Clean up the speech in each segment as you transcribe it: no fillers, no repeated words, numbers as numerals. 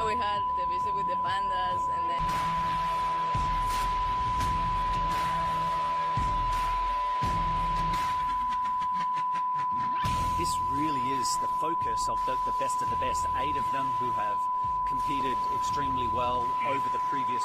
we had the visit with the pandas, and then this really is the focus of the best of the best. 8 of them who have competed extremely well over the previous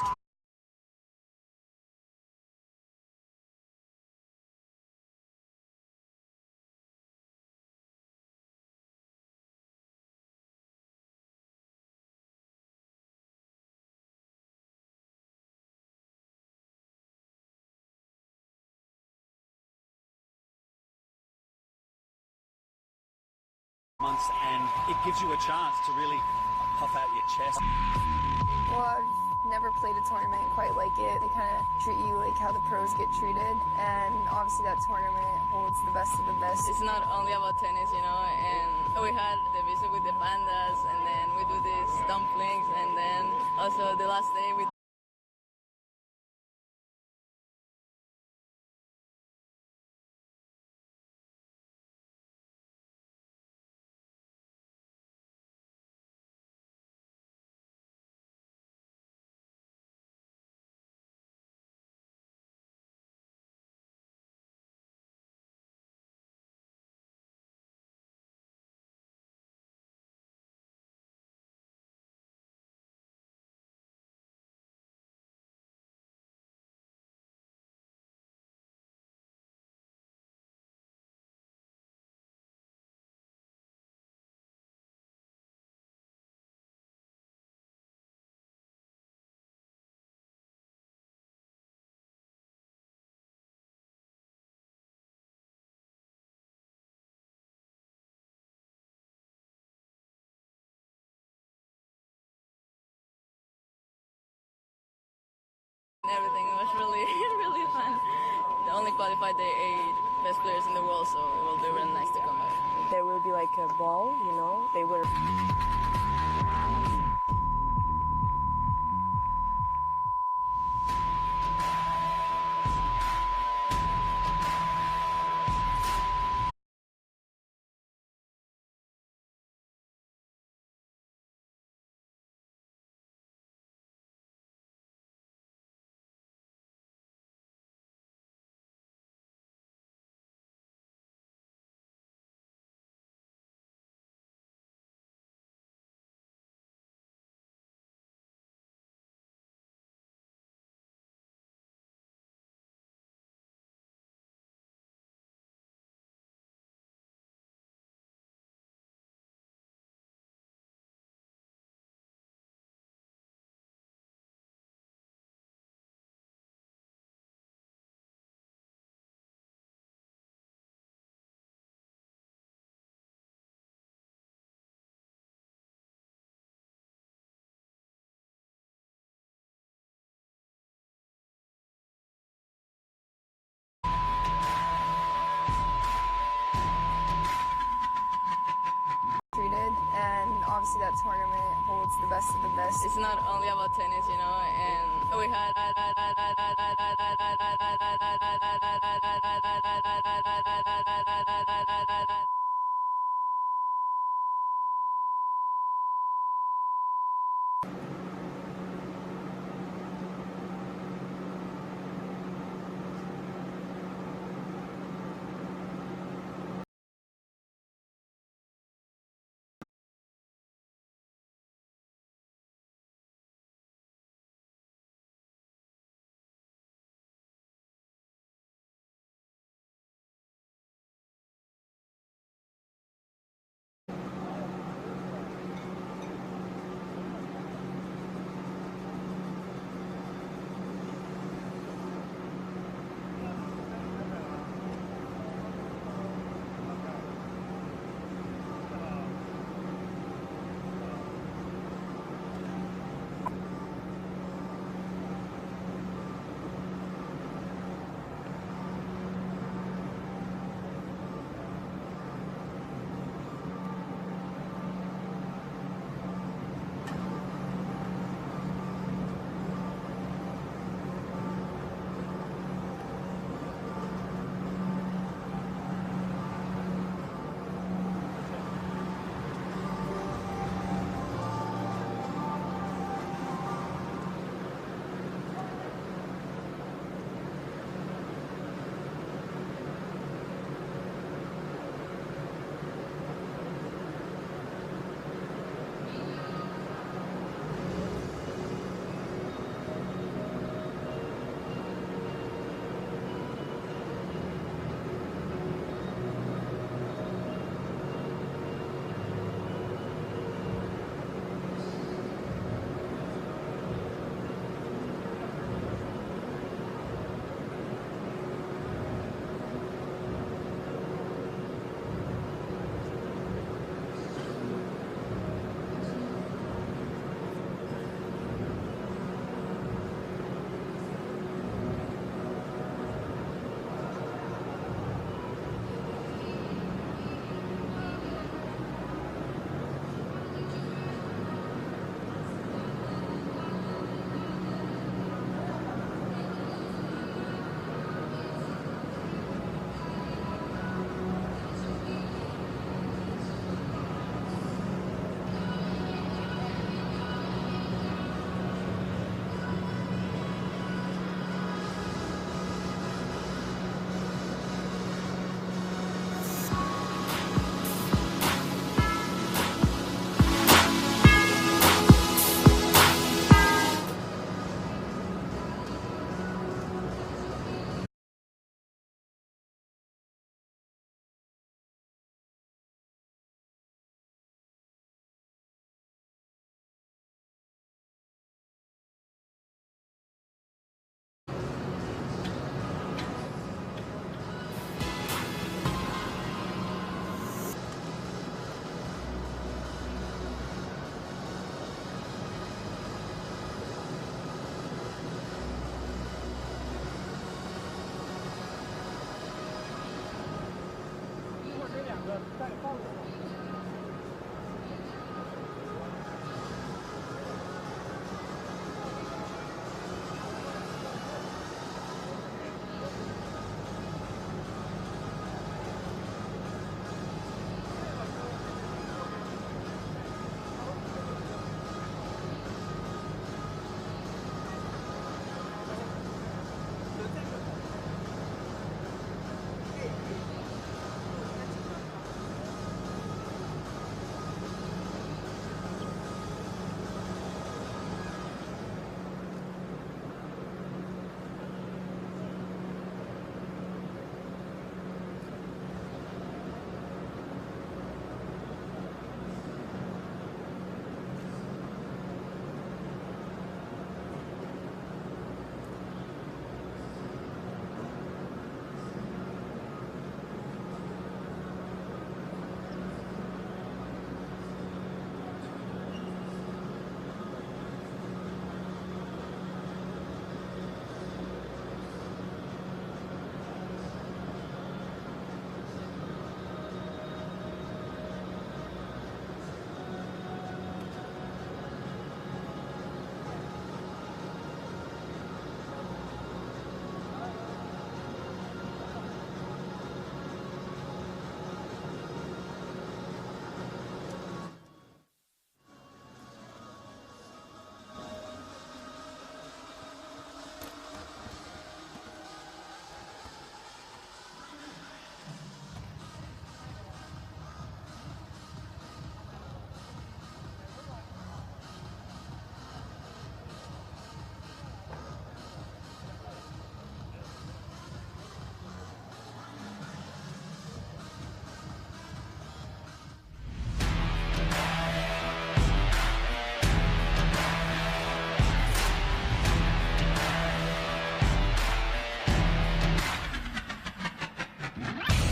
months, and it gives you a chance to really puff out your chest. Well, I've never played a tournament quite like it. They kind of treat you like how the pros get treated, and obviously that tournament holds the best of the best. it's not only about tennis, and we had the visit with the pandas, and then we do these dumplings, and then also the last day we everything. It was really, really fun. They only qualified the 8 best players in the world, so it will be really nice to come back. There will be like a ball, they will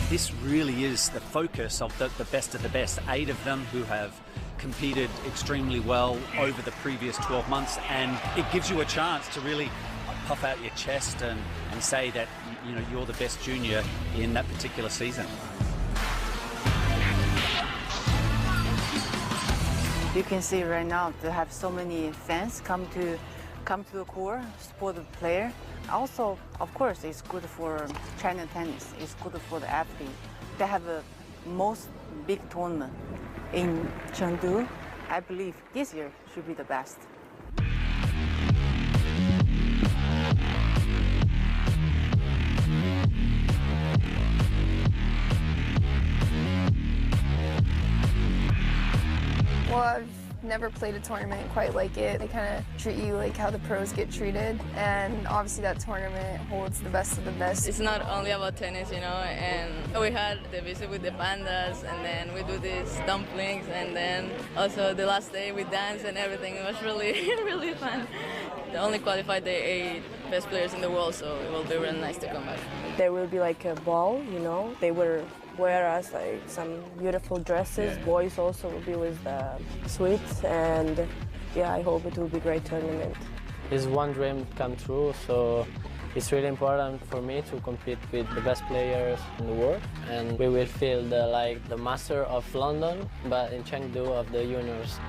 This really is the focus of the best of the best. 8 of them who have competed extremely well over the previous 12 months, and it gives you a chance to really puff out your chest and say that you're the best junior in that particular season. You can see right now they have so many fans come to the court, support the player. Also, of course, it's good for China tennis. It's good for the athlete. They have a most big tournament in Chengdu. I believe this year should be the best. Well, I've never played a tournament quite like it. They kind of treat you like how the pros get treated, and obviously that tournament holds the best of the best. It's not only about tennis, and we had the visit with the pandas, and then we do these dumplings, and then also the last day we dance and everything. It was really, really fun. They only qualified the 8 best players in the world, so it will be really nice to come back. There will be like a ball, they will wear us like some beautiful dresses. Yeah. Boys also will be with the suites, and yeah, I hope it will be a great tournament. It's one dream come true, so it's really important for me to compete with the best players in the world, and we will feel the master of London, but in Chengdu of the juniors.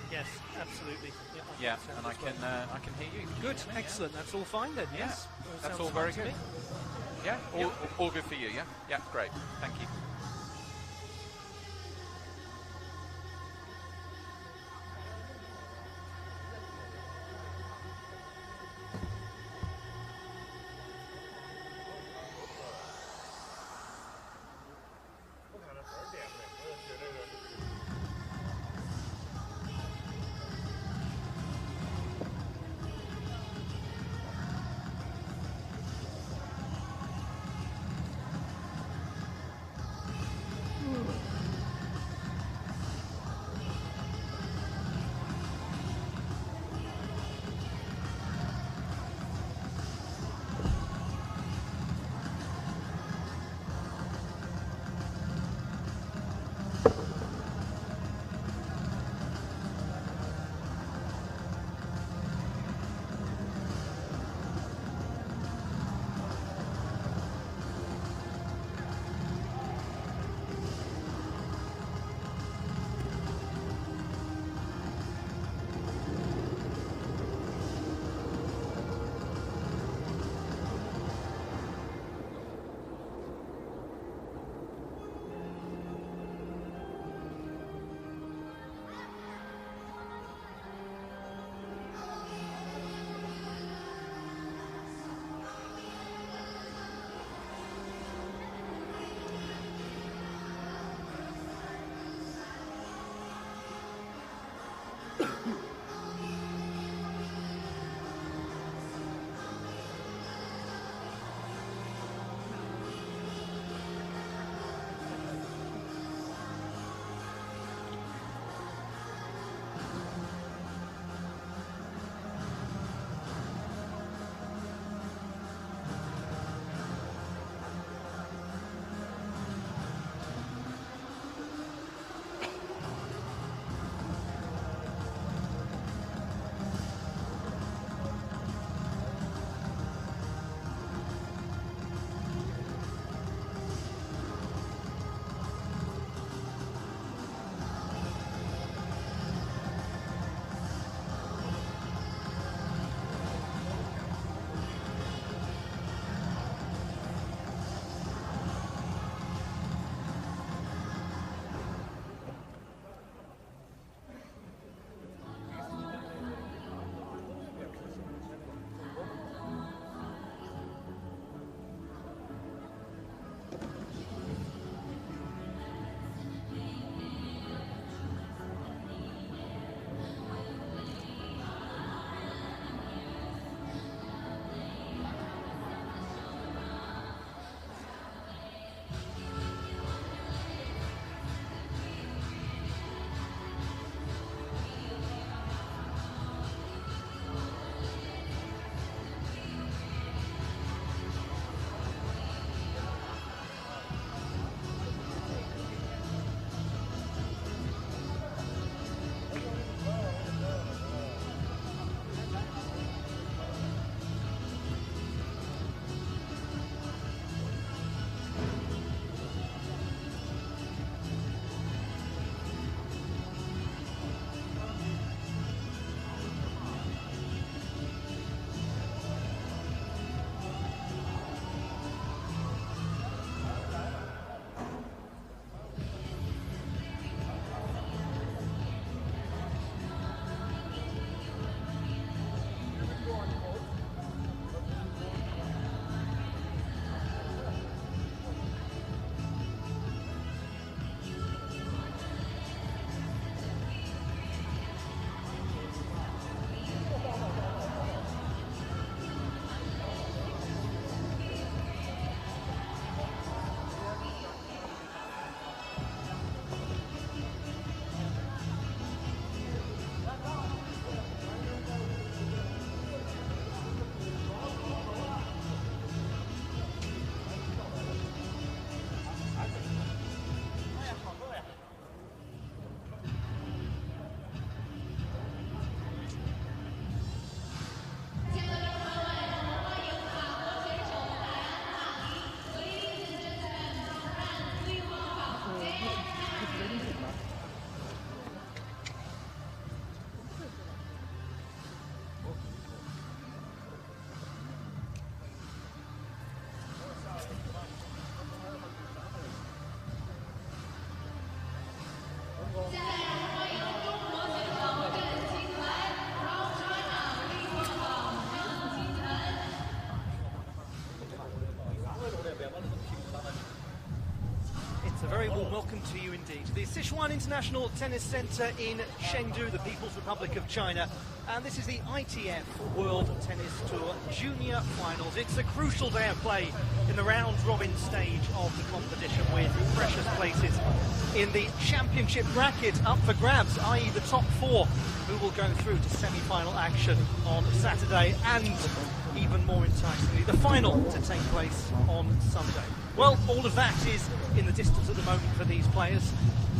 Yes, absolutely. Yeah, and I can hear you. Good, excellent. That's all fine then. Yeah, yes, that's all very good. Yeah, all good for you. Yeah, yeah, great. Thank you. a very warm welcome to you indeed. The Sichuan International Tennis Center in Chengdu, the People's Republic of China. And this is the ITF World Tennis Tour Junior Finals. It's a crucial day of play in the round-robin stage of the competition, with precious places in the championship bracket up for grabs, i.e. the top four who will go through to semi-final action on Saturday, and even more enticingly, the final to take place on Sunday. Well, all of that is in the distance at the moment for these players,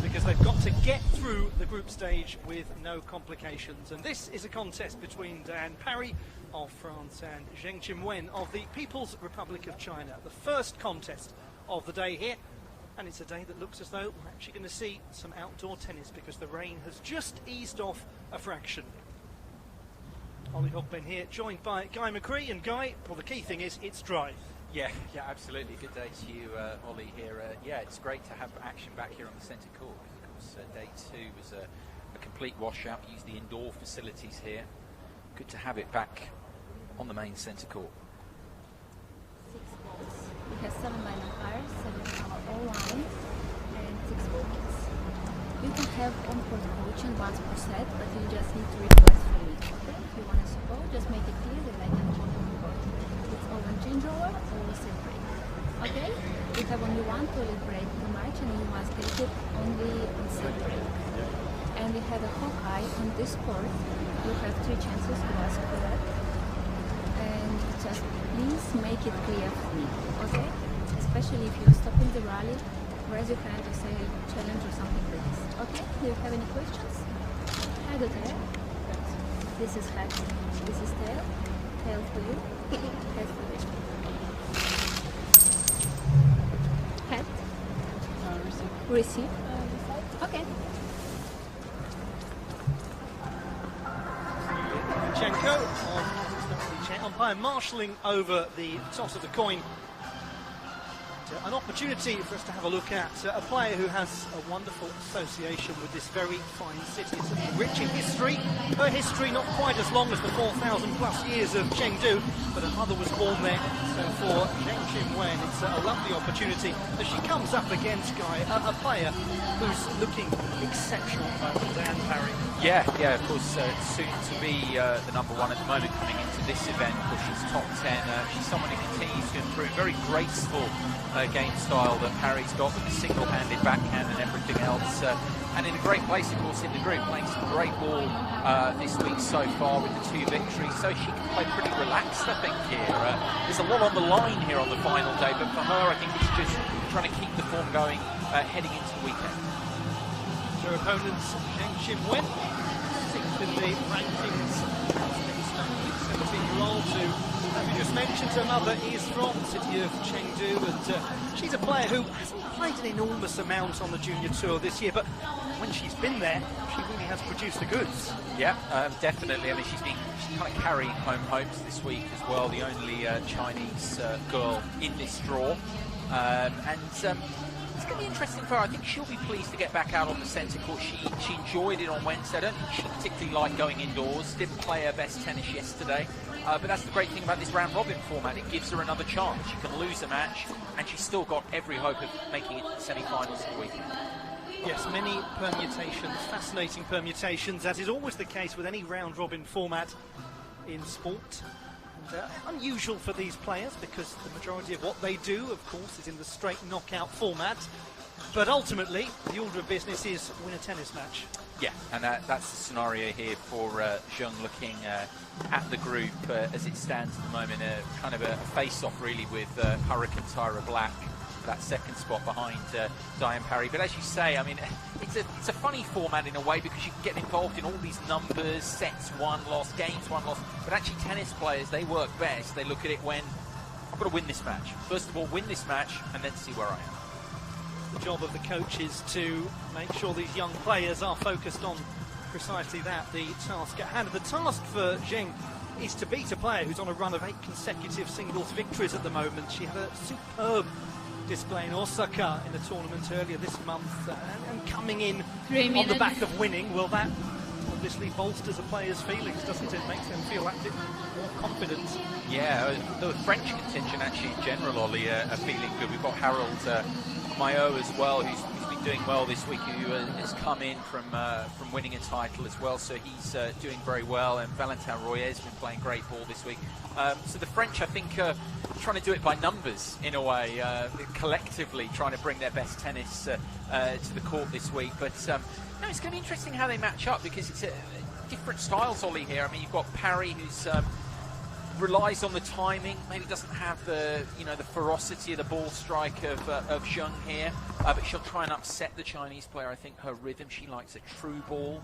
because they've got to get through the group stage with no complications. And this is a contest between Diane Parry of France and Zheng Qinwen of the People's Republic of China. The first contest of the day here, and it's a day that looks as though we're actually going to see some outdoor tennis, because the rain has just eased off a fraction. Ollie Hogben here, joined by Guy McCree. And Guy, well, the key thing is it's dry. Yeah, absolutely. Good day to you, Ollie, here. Yeah, it's great to have action back here on the centre court. Of course, day two was a complete washout. We used the indoor facilities here. Good to have it back on the main centre court. 6 balls. We have 7 line umpires, 7 all lines, and 6 wickets. You can have on-court coaching once per set, but you just need to request from me. Okay? If you want to support, just make it clear that I can hold on court. It's over change over or set break. Okay? We have only one toilet break per match, and you must take it only on set break. And we have a Hawkeye on this court. You have 3 chances to ask for that. And just please make it clear for me, okay? Especially if you're stopping the rally, raise your hand or say challenge or something like this. Okay? Do you have any questions? Head or tail? This is head. This is tail. Tail for you. Head for you. Head. Receive. Okay. Umpire marshalling over the toss of the coin. An opportunity for us to have a look at a player who has a wonderful association with this very fine city. It's rich in history. Her history not quite as long as the 4,000 plus years of Chengdu, but her mother was born there. So for Zheng Qinwen, it's a lovely opportunity as she comes up against a player who's looking exceptional at the moment, Diane Parry. Yeah, of course, soon to be the number one at the moment coming into this event. Of course, she's top 10. She's someone who continues to improve. Very graceful game style that Parry's got, with the single-handed backhand and everything else. And in a great place, of course, in the group, playing some great ball this week so far with the 2 victories. So she can play pretty relaxed, I think, here. There's a lot on the line here on the final day, but for her, I think it's just trying to keep the form going heading into the weekend. Her opponents, Zheng Qinwen, 6th in the rankings, 17-year-old who, as we just mentioned, her mother is from the city of Chengdu, and she's a player who hasn't played an enormous amount on the junior tour this year, but when she's been there, she really has produced the goods. Yeah, definitely. I mean, she's kind of carrying home hopes this week as well, the only Chinese girl in this draw. It's going to be interesting for her. I think she'll be pleased to get back out on the centre court. She enjoyed it on Wednesday. I don't think she particularly liked going indoors. Didn't play her best tennis yesterday. But that's the great thing about this round-robin format. It gives her another chance. She can lose a match, and she's still got every hope of making it to the semi-finals of the weekend. Yes, many permutations, fascinating permutations, as is always the case with any round-robin format in sport. Unusual for these players, because the majority of what they do, of course, is in the straight knockout format. But ultimately, the order of business is win a tennis match. Yeah, and that's the scenario here for Zheng, looking at the group as it stands at the moment. Kind of a face-off, really, with Hurricane Tyra Black, that second spot behind Diane Parry. But as you say, I mean, it's a funny format in a way, because you can get involved in all these numbers, sets won, lost, games won, lost. But actually, tennis players, they work best. They look at it when, I've got to win this match. First of all, win this match, and then see where I am. The job of the coach is to make sure these young players are focused on precisely that, the task at hand. The task for Zheng is to beat a player who's on a run of 8 consecutive singles victories at the moment. She had a superb display in Osaka in the tournament earlier this month, and coming in on the back of winning, well, that obviously bolsters a player's feelings, doesn't it? Makes them feel that bit more confident. Yeah, the French contingent actually in general, Ollie, are feeling good. We've got Harold Mayo as well, who's been doing well this week, who has come in from winning a title as well, so he's doing very well, and Valentin Royer has been playing great ball this week. So the French, I think, are trying to do it by numbers in a way, collectively trying to bring their best tennis to the court this week. But no, it's going to be interesting how they match up, because it's different styles, Ollie, here. I mean, you've got Parry, who's relies on the timing, maybe doesn't have the the ferocity of the ball strike of Zheng here, but she'll try and upset the Chinese player. I think her rhythm, she likes a true ball,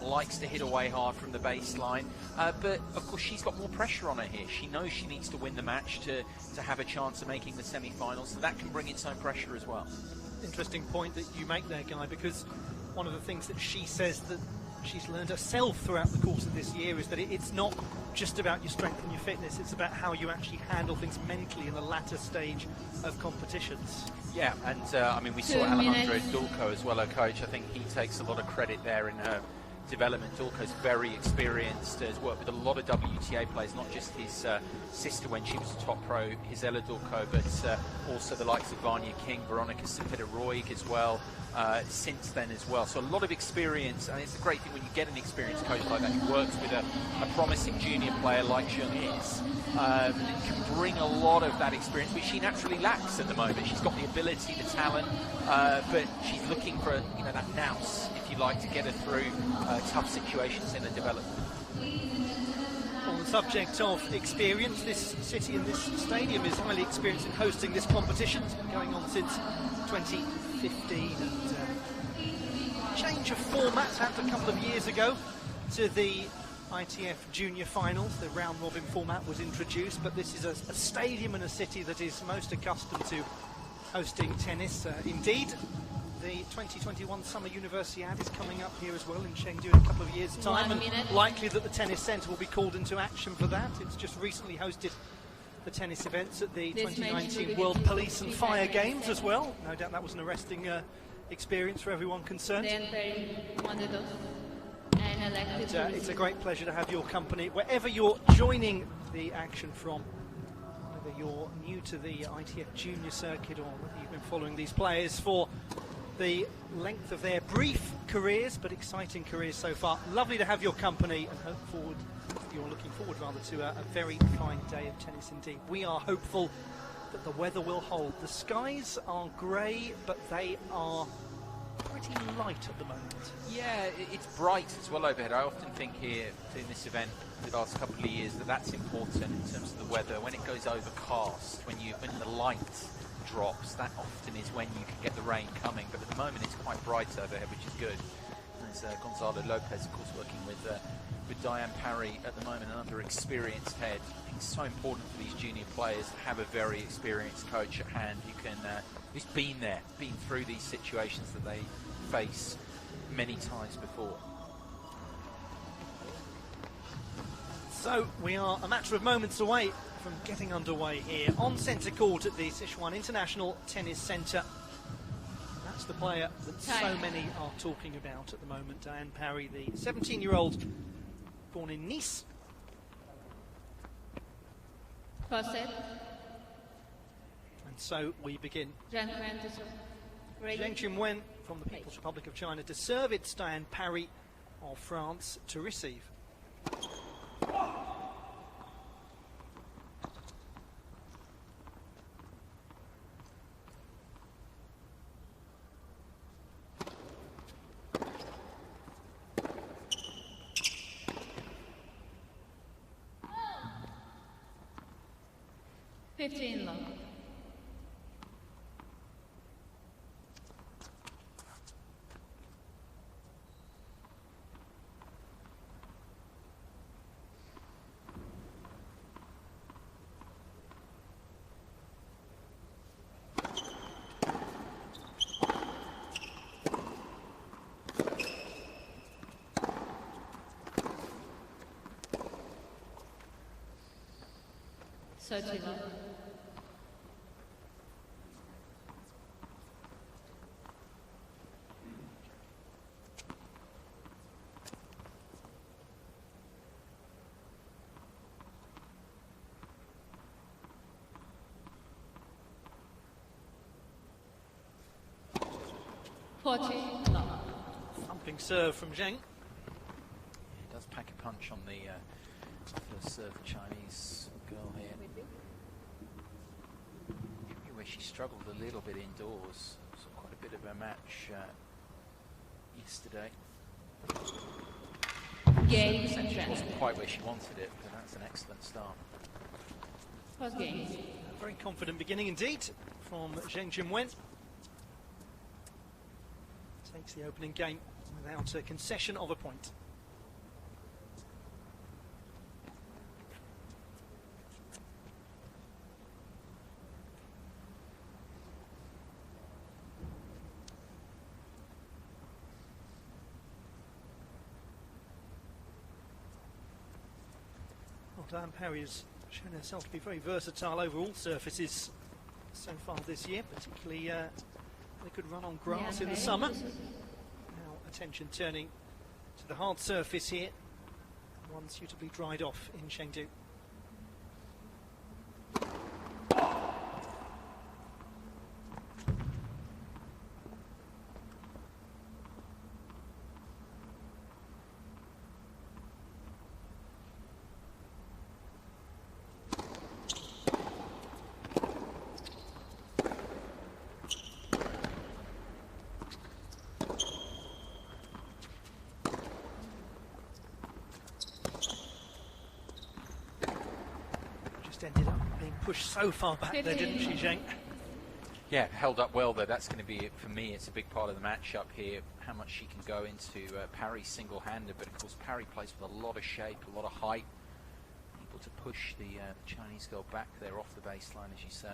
likes to hit away hard from the baseline, but of course she's got more pressure on her here. She knows she needs to win the match to have a chance of making the semi-finals, so that can bring its own pressure as well. Interesting point that you make there, Guy, because one of the things that she says that she's learned herself throughout the course of this year is that it's not just about your strength and your fitness, it's about how you actually handle things mentally in the latter stage of competitions. Yeah, and I mean, we saw Alejandro Dulco as well, her coach. I think he takes a lot of credit there in her development. Dulco's very experienced, has worked with a lot of WTA players, not just his sister when she was a top pro, Gisela Dulco, but also the likes of Vanya King, Veronika Sepida-Roig as well, since then as well. So a lot of experience, and it's a great thing when you get an experienced coach like that who works with a promising junior player like Zheng is, can bring a lot of that experience, which she naturally lacks at the moment. She's got the ability, the talent, but she's looking for that nous, if you like, to get her through tough situations in her development. On the subject of experience, this city and this stadium is highly experienced in hosting this competition. It's been going on since 2015, and change of format happened a couple of years ago to the ITF Junior Finals. The round-robin format was introduced, but this is a stadium and a city that is most accustomed to hosting tennis. Indeed, the 2021 Summer Universiade is coming up here as well in Chengdu in a couple of years' time, and likely that the tennis centre will be called into action for that. It's just recently hosted the tennis events at the 2019 World Police and Fire Games as well. No doubt that was an arresting experience for everyone concerned. And, it's a great pleasure to have your company wherever you're joining the action from, whether you're new to the ITF Junior circuit or whether you've been following these players for the length of their brief careers but exciting careers so far. Lovely to have your company, and you're looking forward rather to a very fine day of tennis indeed. We are hopeful that the weather will hold. The skies are grey, but they are pretty light at the moment. Yeah, it's bright as well overhead. I often think here in this event the last couple of years that's important in terms of the weather. When it goes overcast, when the light drops, that often is when you can get the rain coming, but at the moment it's quite bright overhead, which is good. There's Gonzalo Lopez, of course, working with Diane Parry at the moment, another experienced head. I think it's so important for these junior players to have a very experienced coach at hand who can who's been through these situations that they face many times before. So we are a matter of moments away from getting underway here on centre court at the Sichuan International Tennis Centre. That's the player that so many are talking about at the moment, Diane Parry, the 17-year-old born in Nice. First set. And so we begin. Zheng Qinwen from the People's Republic of China to serve. It's Diane Parry of France to receive. Long. Certainly. Thumping serve from Zheng. He does pack a punch on the first serve, the Chinese girl here. Where she struggled a little bit indoors. So quite a bit of a match yesterday. It wasn't quite where she wanted it, but that's an excellent start. A very confident beginning indeed from Zheng Jingwen. Takes the opening game without a concession of a point. Well, Diane Parry has shown herself to be very versatile over all surfaces so far this year, particularly they could run on grass in the summer. Now attention turning to the hard surface here, one suitably dried off in Chengdu. Ended up being pushed so far back there, didn't she, Zheng? Yeah, held up well there. That's going to be, for me, it's a big part of the matchup here, how much she can go into Parry single-handed, but of course Parry plays with a lot of shape, a lot of height, able to push the Chinese girl back there off the baseline, as you say.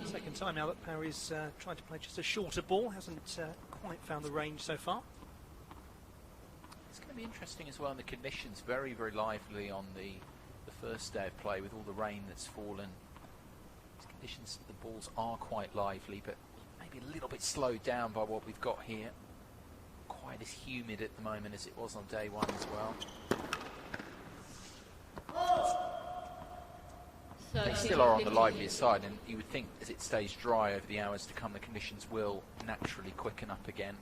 Second time now that Parry's tried to play just a shorter ball, hasn't quite found the range so far. It's going to be interesting as well in the conditions, very, very lively on the first day of play with all the rain that's fallen. These conditions, the balls are quite lively, but maybe a little bit slowed down by what we've got here. Quite as humid at the moment as it was on day one as well. They still are on the livelier side, and you would think as it stays dry over the hours to come, the conditions will naturally quicken up again.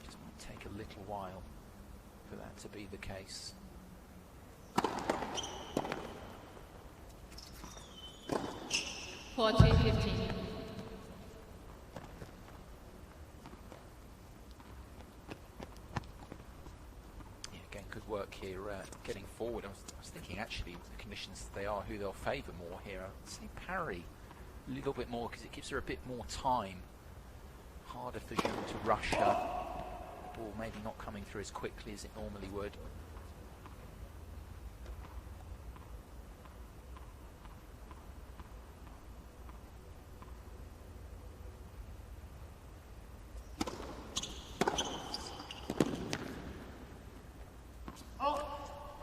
Just might take a little while for that to be the case. 14-15. Good work here, getting forward. I was thinking actually the conditions that they are, who they'll favour more here. I'd say Parry a little bit more because it gives her a bit more time. Harder for Zheng to rush her. The ball maybe not coming through as quickly as it normally would.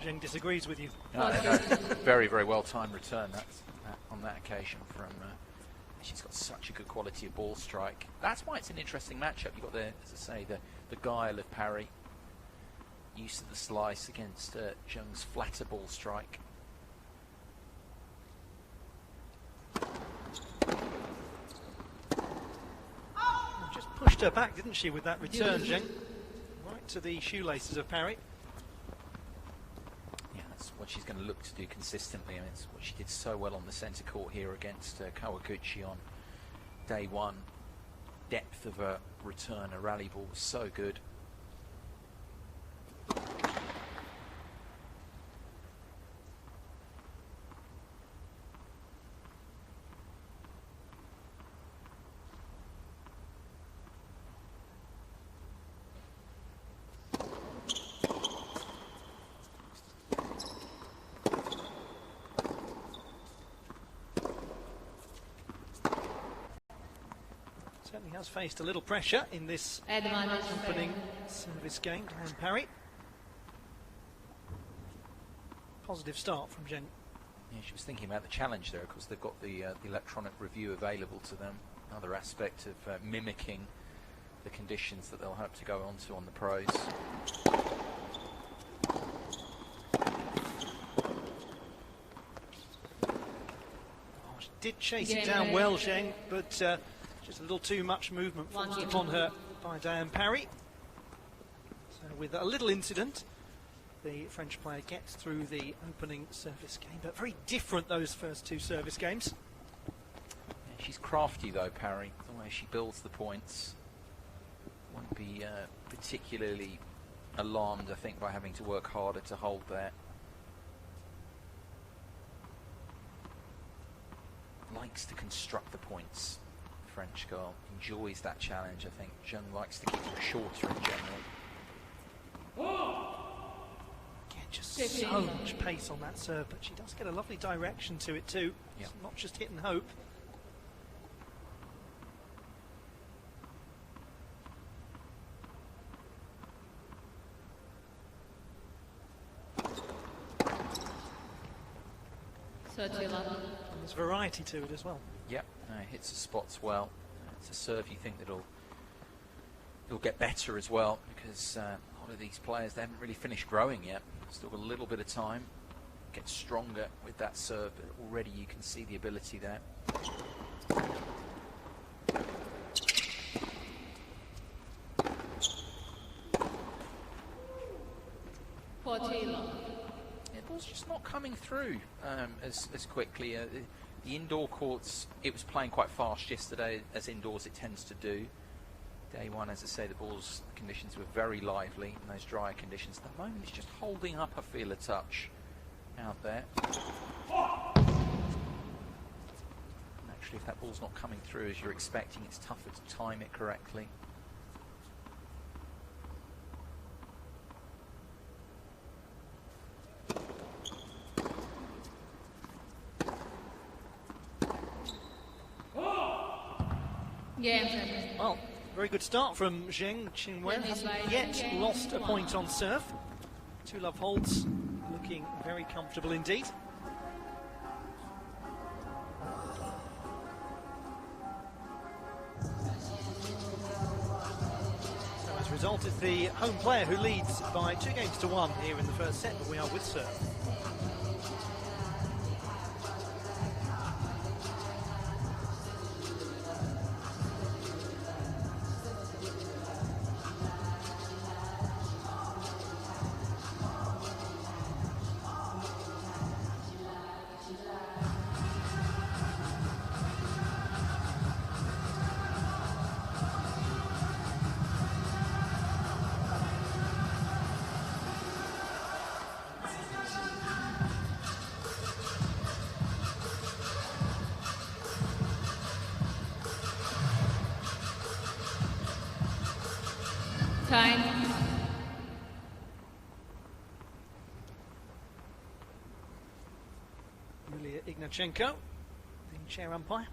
Zheng disagrees with you. No, very, very well timed return on that occasion from. She's got such a good quality of ball strike. That's why it's an interesting matchup. You've got the, as I say, the guile of Parry, used to the slice against Zheng's flatter ball strike. Just pushed her back, didn't she, with that return, Zheng? Right to the shoelaces of Parry. What she's going to look to do consistently, and it's what she did so well on the centre court here against Kawaguchi on day one. Depth of a return, a rally ball was so good. Certainly has faced a little pressure in this opening service game, Diane Parry. Positive start from Zheng. Yeah, she was thinking about the challenge there. Of course, they've got the electronic review available to them. Another aspect of mimicking the conditions that they'll have to go onto on the pros. Oh, she did chase it down well, Zheng, but just a little too much movement forced upon her by Diane Parry. So with a little incident, the French player gets through the opening service game, but very different those first two service games. Yeah, she's crafty though, Parry, the way she builds the points. Won't be particularly alarmed, I think, by having to work harder to hold that. Likes to construct the points. The French girl enjoys that challenge, I think. Zheng likes to keep them shorter in general. Again, just so much pace on that serve, but she does get a lovely direction to it too. It's not just hit and hope. There's variety to it as well. Yep, hits the spots well. It's a serve you think that it'll get better as well, because a lot of these players, they haven't really finished growing yet. Still got a little bit of time. Get stronger with that serve, but already you can see the ability there. It was just not coming through as quickly. The indoor courts, it was playing quite fast yesterday, as indoors it tends to do. Day one, as I say, the conditions were very lively in those drier conditions. At the moment, it's just holding up, I feel, a touch out there. Naturally, if that ball's not coming through as you're expecting, it's tougher to time it correctly. Well, very good start from Zheng. Qinwen hasn't yet lost a point on serve. Two love holds, looking very comfortable indeed. So as a result, it's the home player who leads by 2-1 here in the first set, but we are with serve. Time. Yulia Ignachenko, the chair umpire.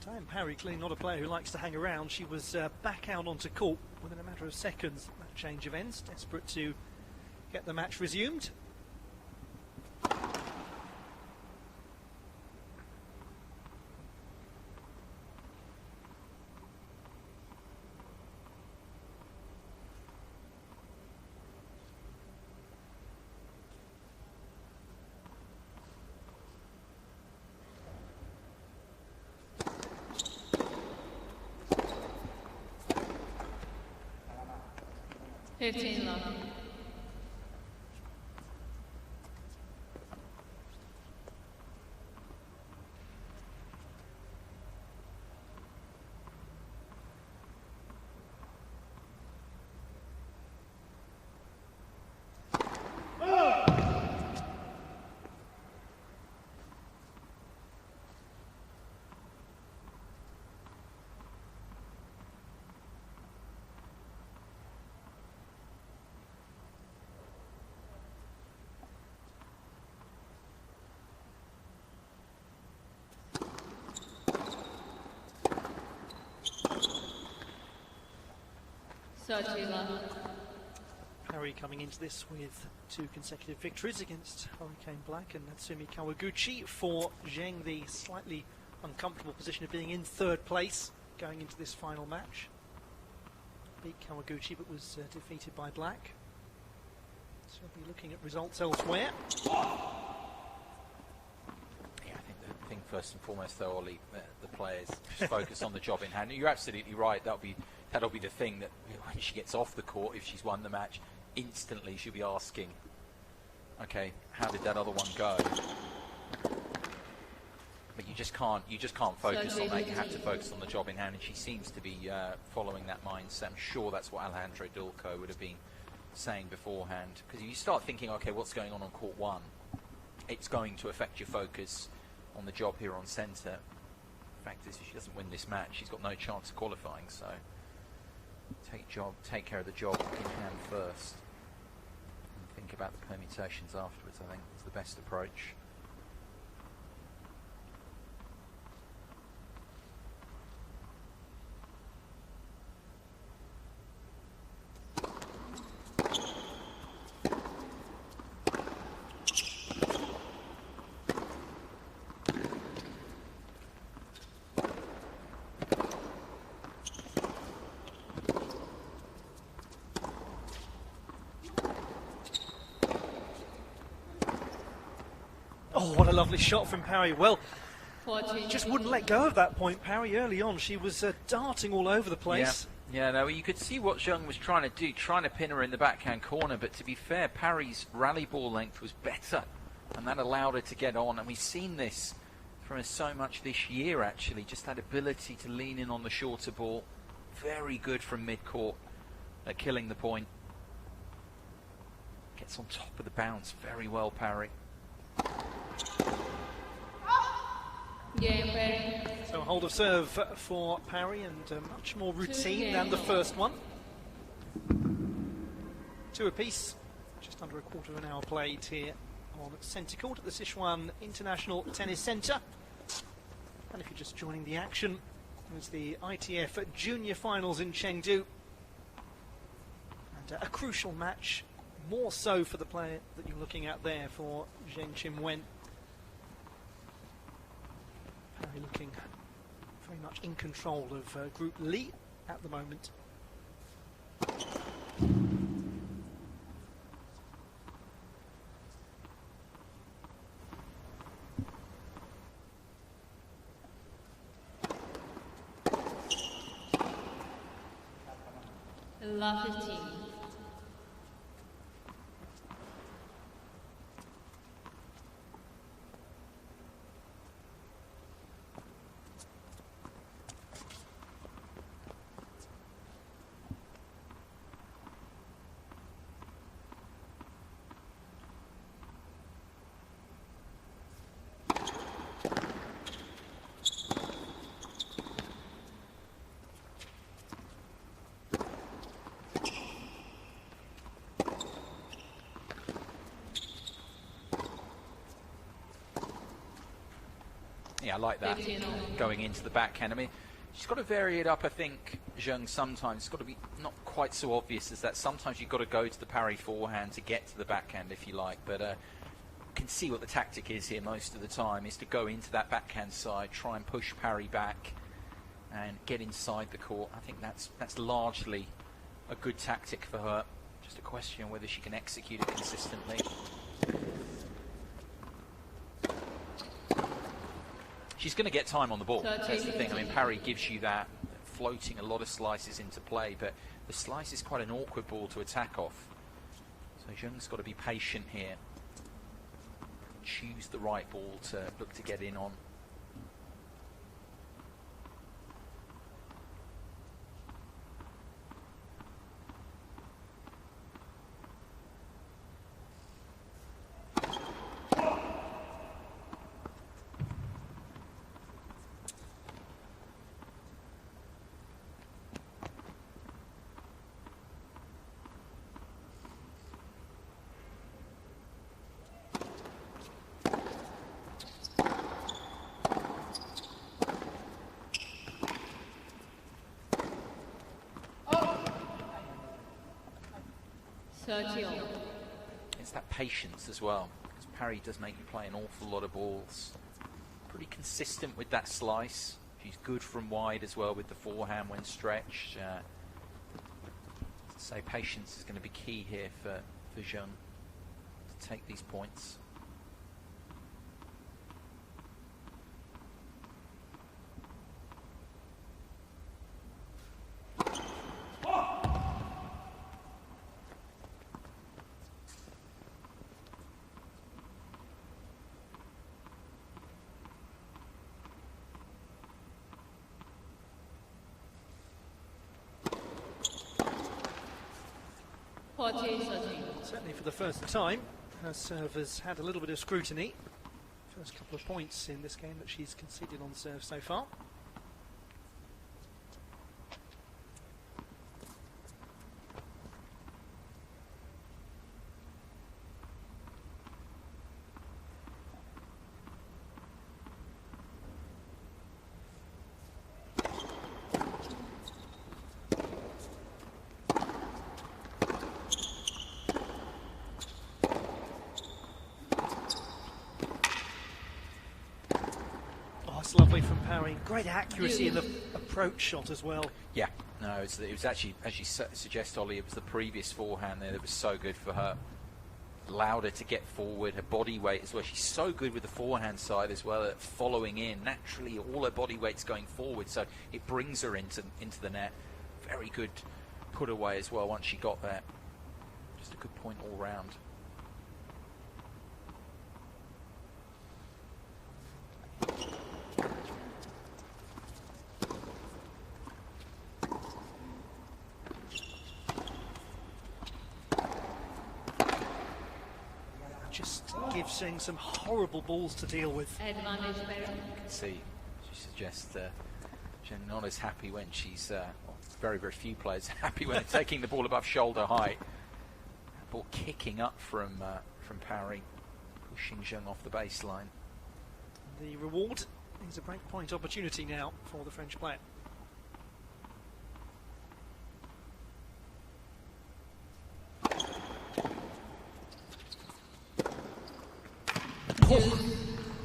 Diane Parry, clearly not a player who likes to hang around. She was back out onto court within a matter of seconds. That change of ends, desperate to get the match resumed. Love. Parry coming into this with 2 consecutive victories against Hurricane Black and Natsumi Kawaguchi. For Zheng, the slightly uncomfortable position of being in 3rd place going into this final match. Beat Kawaguchi but was defeated by Black. So we'll be looking at results elsewhere. Yeah, I think the thing first and foremost though, Ollie, the players just focus on the job in hand. You're absolutely right. That'll be the thing that when she gets off the court, if she's won the match, instantly she'll be asking, okay, how did that other one go? But you just can't focus on that. You have to focus on the job in hand, and she seems to be following that mindset. I'm sure that's what Alejandro Dulco would have been saying beforehand. Because if you start thinking, okay, what's going on court 1, it's going to affect your focus on the job here on centre. The fact is, if she doesn't win this match, she's got no chance of qualifying. So take care of the job in hand first, and think about the permutations afterwards. I think is the best approach. Oh, what a lovely shot from Parry. Well, 14. just wouldn't let go of that point, Parry, early on. She was darting all over the place. Yeah, no, you could see what Zheng was trying to do, trying to pin her in the backhand corner, but to be fair, Parry's rally ball length was better, and that allowed her to get on. And we've seen this from her so much this year, actually, just that ability to lean in on the shorter ball. Very good from mid-court at killing the point. Gets on top of the bounce very well, Parry. Game ready. So a hold of serve for Parry, and much more routine than the first one. 2 apiece, just under a quarter of an hour played here on centre court at the Sichuan International Tennis Centre. And if you're just joining the action, it's the ITF Junior Finals in Chengdu. And a crucial match, more so for the player that you're looking at there, for Zheng Qinwen. Parry looking very much in control of Group Li at the moment. Love 15. Yeah, I like that, going into the backhand. I mean, she's got to vary it up, I think, Zheng, sometimes. It's got to be not quite so obvious as that. Sometimes you've got to go to the parry forehand to get to the backhand, if you like. But you can see what the tactic is here most of the time, is to go into that backhand side, try and push parry back and get inside the court. I think that's largely a good tactic for her. Just a question of whether she can execute it consistently. She's going to get time on the ball. That's the thing. I mean, parry gives you that, floating a lot of slices into play, but the slice is quite an awkward ball to attack off. So Zheng's got to be patient here. Choose the right ball to look to get in on. 30 all. It's that patience as well, because Parry does make you play an awful lot of balls. Pretty consistent with that slice. She's good from wide as well with the forehand when stretched. So patience is going to be key here for Zheng to take these points. Certainly for the first time, her serve has had a little bit of scrutiny. First couple of points in this game that she's conceded on serve so far. Lovely from Parry. Great accuracy in the approach shot as well. Yeah, no, it was actually, as you suggest, Ollie, it was the previous forehand there that was so good for her. Allowed her to get forward, her body weight as well. She's so good with the forehand side as well at following in. Naturally, all her body weight's going forward, so it brings her into the net. Very good put away as well once she got there. Just a good point all round. Gives Zheng some horrible balls to deal with. Advantage better. You can see she suggests Zheng not as happy when she's well, very few players happy when they're taking the ball above shoulder height. Ball kicking up from Parry, pushing Zheng off the baseline. The reward is a break point opportunity now for the French player.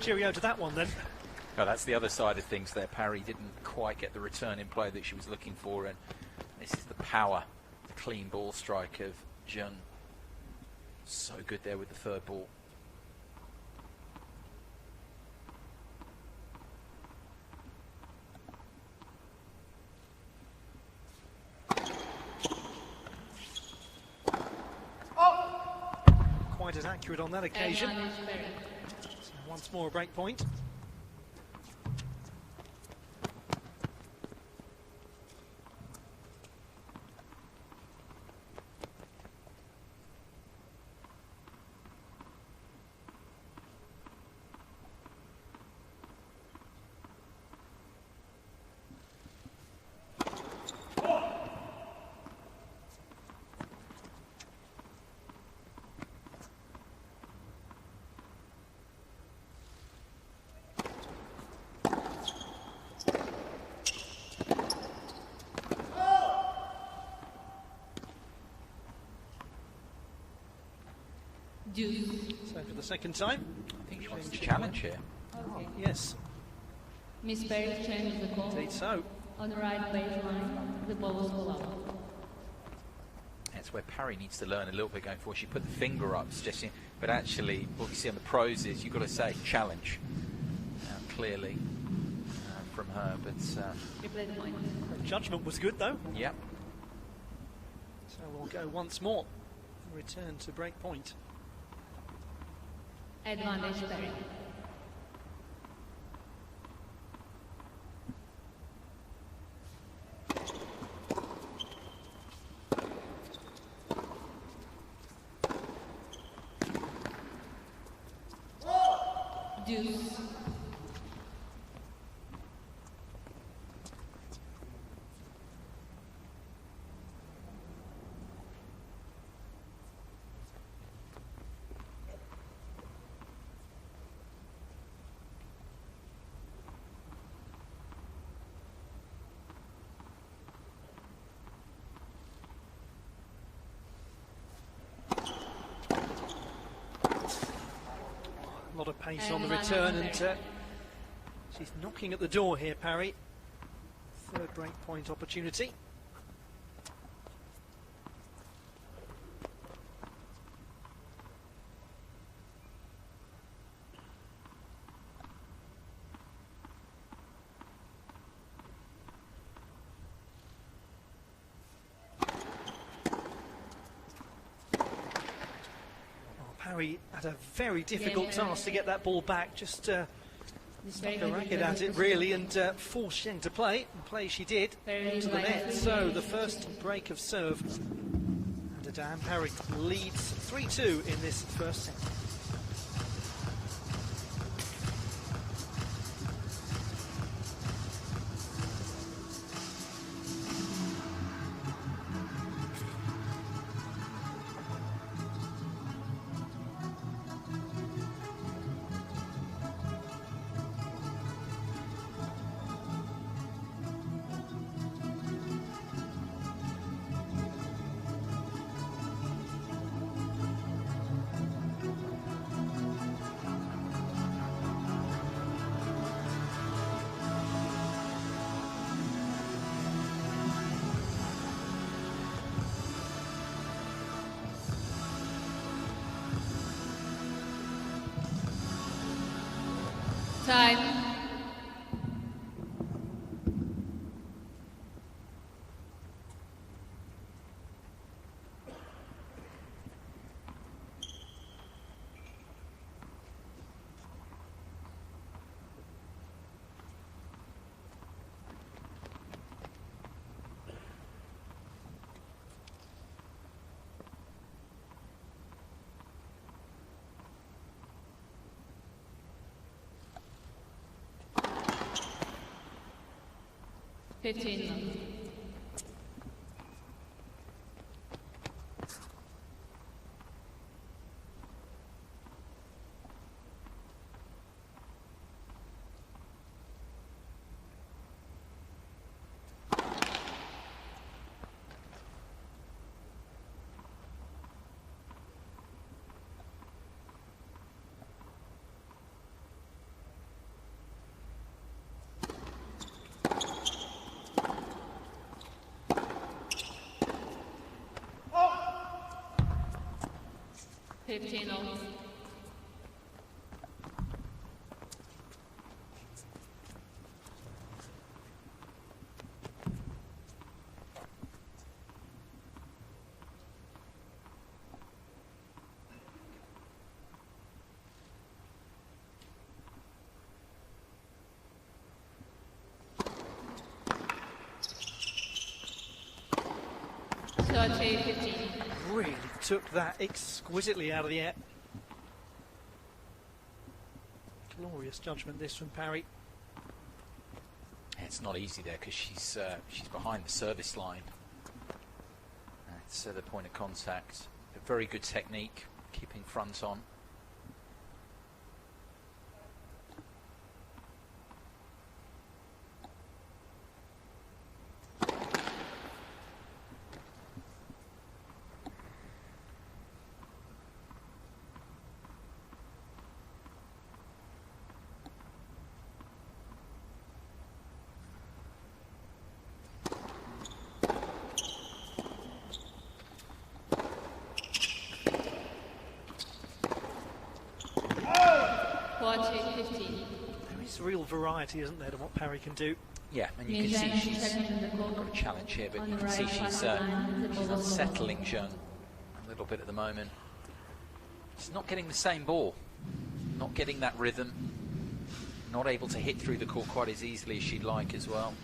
Cheerio to that one then. Oh, that's the other side of things there. Parry didn't quite get the return in play that she was looking for, and this is the power, the clean ball strike of Zheng. So good there with the third ball. Quite as accurate on that occasion. So once more a break point. So for the second time, I think she wants to challenge here. Okay. Yes. Miss Perry changes the call. Indeed so. On the right baseline, the ball is below. That's where Parry needs to learn a little bit going forward. She put the finger up, suggesting, but actually, what we see on the pros is you've got to say challenge clearly from her. But Replay the point. Her judgment was good though. Yep. So we'll go once more. Return to break point. Advantage Perry. Deuce. lot of pace on the return, and she's knocking at the door here, Parry. Third break point opportunity. Parry had a very difficult task to get that ball back, just stuck a racket at it really, and forced Cheng to play, and play she did to the net. So the first break of serve, and Diane Parry leads 3-2 in this first set. Time. Really took that exquisitely out of the air. Glorious judgment this from Parry. It's not easy there because she's behind the service line. It's the point of contact. A very good technique, keeping front on. There is real variety, isn't there, to what Parry can do? Yeah, and you can see she's got a challenge here, but you can see she's unsettling Zheng a little bit at the moment. She's not getting the same ball, not getting that rhythm, not able to hit through the court quite as easily as she'd like as well.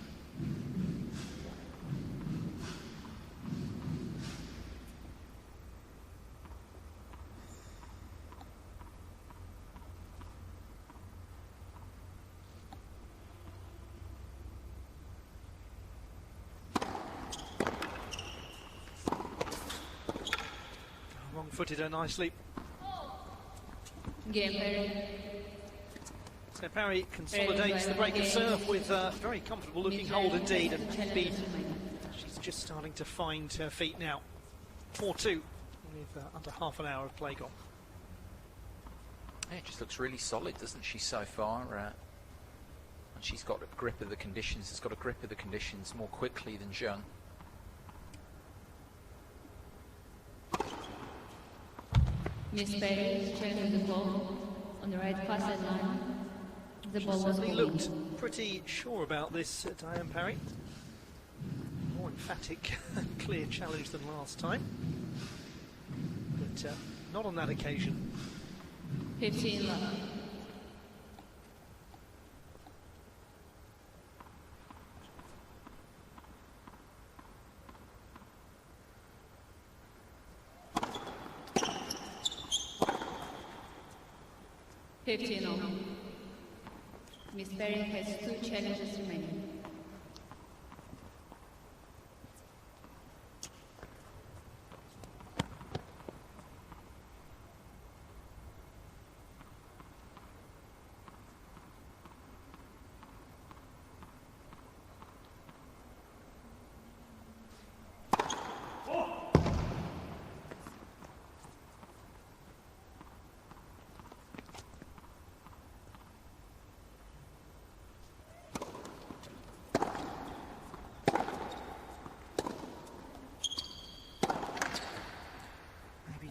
Footed her nicely. So Parry consolidates the break of serve with a very comfortable looking hold indeed, and speed. She's just starting to find her feet now. 4-2 with under half an hour of play gone. Yeah, it just looks really solid, doesn't she, so far? And she's got a grip of the conditions, has got a grip of the conditions more quickly than Zheng. Miss Perry checking the ball on the right facet line. The ball was Certainly bowling. looked pretty sure about this, Diane Parry. More emphatic, clear challenge than last time. But not on that occasion. 15 love. Miss Perry has 2 challenges remaining.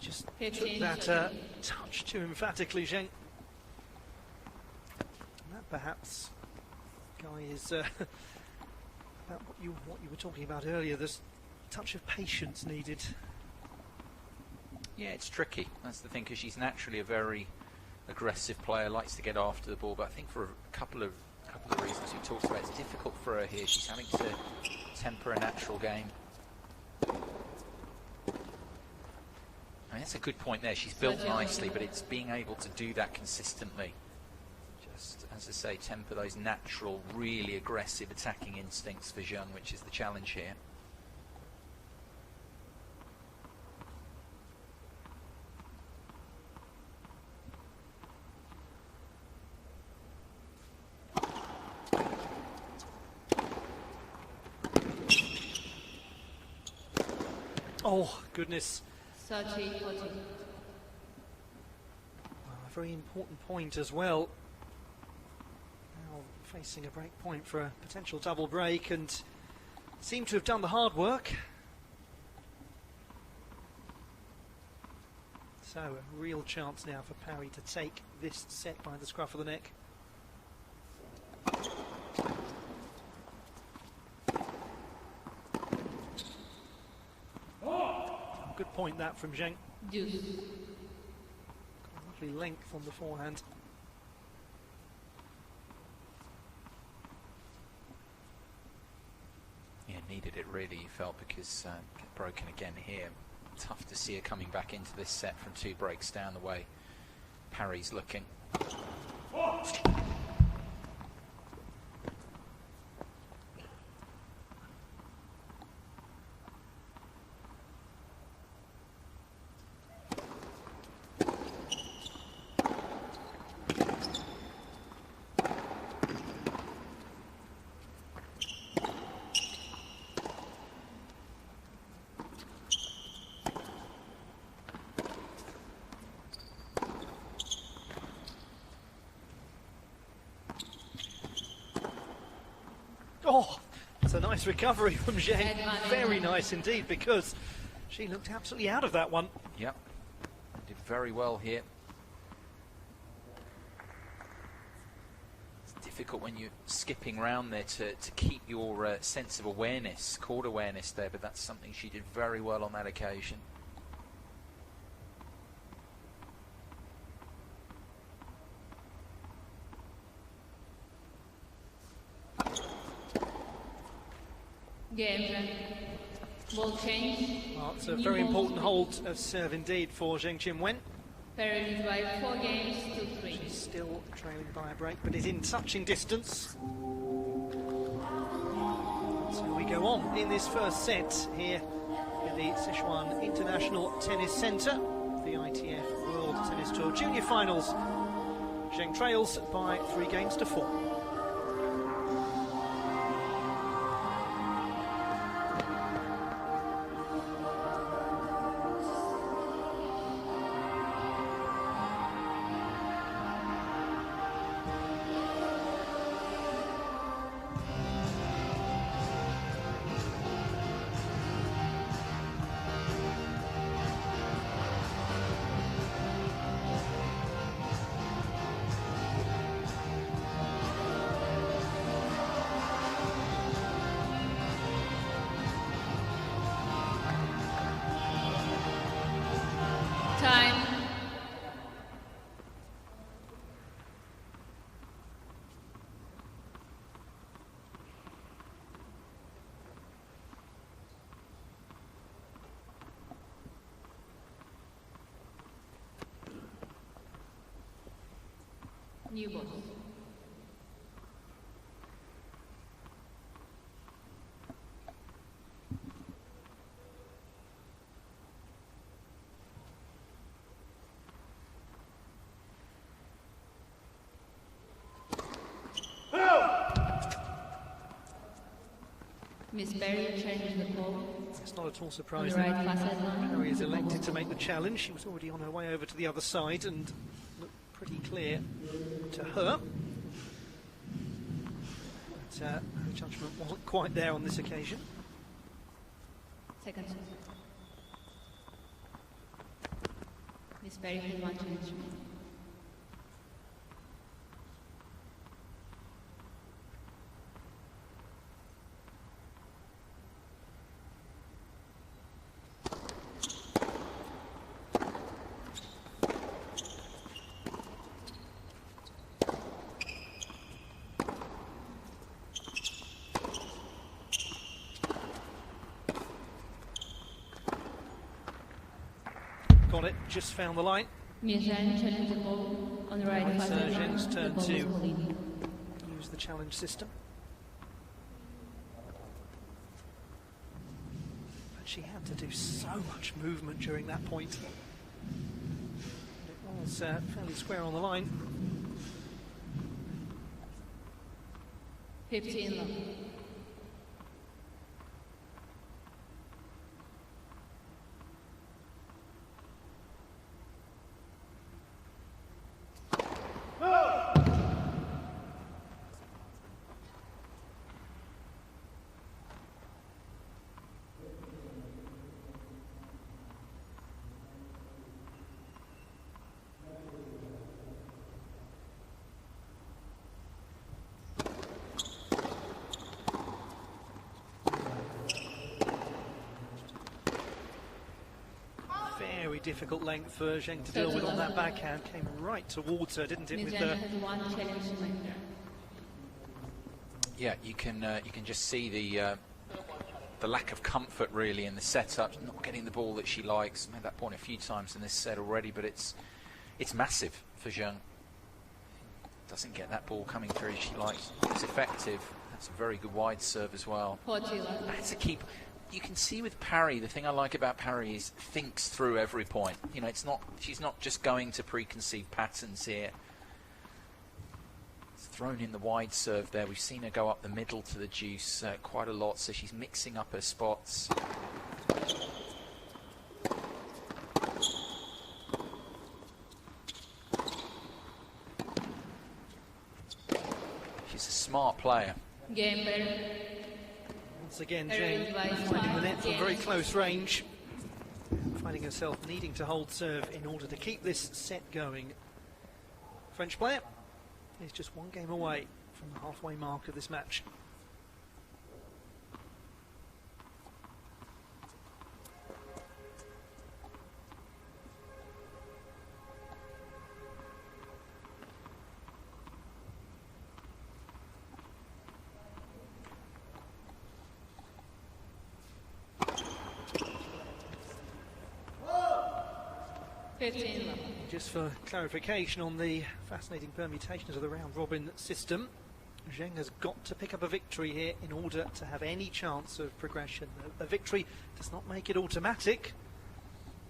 Just took that touch too emphatically, Zheng. And that perhaps, Guy, is about what you were talking about earlier. There's a touch of patience needed. Yeah, it's tricky. That's the thing, because she's naturally a very aggressive player, likes to get after the ball. But I think for a couple of reasons we talked about, it's difficult for her here. She's having to temper a natural game. I mean, that's a good point there. She's built nicely, but it's being able to do that consistently. Just, as I say, temper those natural, really aggressive attacking instincts for Zheng, which is the challenge here. Oh, goodness. 30-40. Well, a very important point as well. Now facing a break point for a potential double break, and seem to have done the hard work. So a real chance now for Parry to take this set by the scruff of the neck. Good point that from Zheng. Deuce. Lovely length on the forehand. Yeah, needed it really, you felt, because get broken again here. Tough to see her coming back into this set from 2 breaks down the way Parry's looking. Oh, that's a nice recovery from Zheng. Very nice indeed, because she looked absolutely out of that one. Yep, did very well here. It's difficult when you're skipping around there to keep your sense of awareness, court awareness there, but that's something she did very well on that occasion. Game. Ball change. Well, it's a very important hold of serve indeed for Zheng Qinwen. Perry leads by 4 games to 3. She's still trailing by a break, but is in touching distance. So we go on in this first set here in the Sichuan International Tennis Centre, the ITF World Tennis Tour Junior Finals. Zheng trails by 3 games to 4. New balls. Miss Berry changes the ball. It's not at all surprising. Right, Harry has elected to make the challenge. She was already on her way over to the other side and looked pretty clear to her. But her judgment wasn't quite there on this occasion. Second. Miss Berry has one change. Got it, just found the line. Miss Zhang challenges the ball on the right It's fast line. Zheng's The turn ball to is holding. use the challenge system. But she had to do so much movement during that point. It was fairly square on the line. 15 love. Very difficult length for Zheng to deal with on that backhand. Came right towards her, didn't it? Miss With Zhang the has one challenge to make. Yeah, you can just see the lack of comfort really in the setup, not getting the ball that she likes. Made that point a few times in this set already, but it's massive for Zheng. Doesn't get that ball coming through as she likes. It's effective. That's a very good wide serve as well. 40 love. That's a keep. You can see with Parry, the thing I like about Parry is thinks through every point. You know, she's not just going to preconceived patterns here. It's thrown in the wide serve there. We've seen her go up the middle to the deuce quite a lot, so she's mixing up her spots. She's a smart player. Game better. once again Zheng finding the net from very close range, finding herself needing to hold serve in order to keep this set going. French player is just one game away from the halfway mark of this match. Just for clarification on the fascinating permutations of the round-robin system, Zheng has got to pick up a victory here in order to have any chance of progression. A victory does not make it automatic,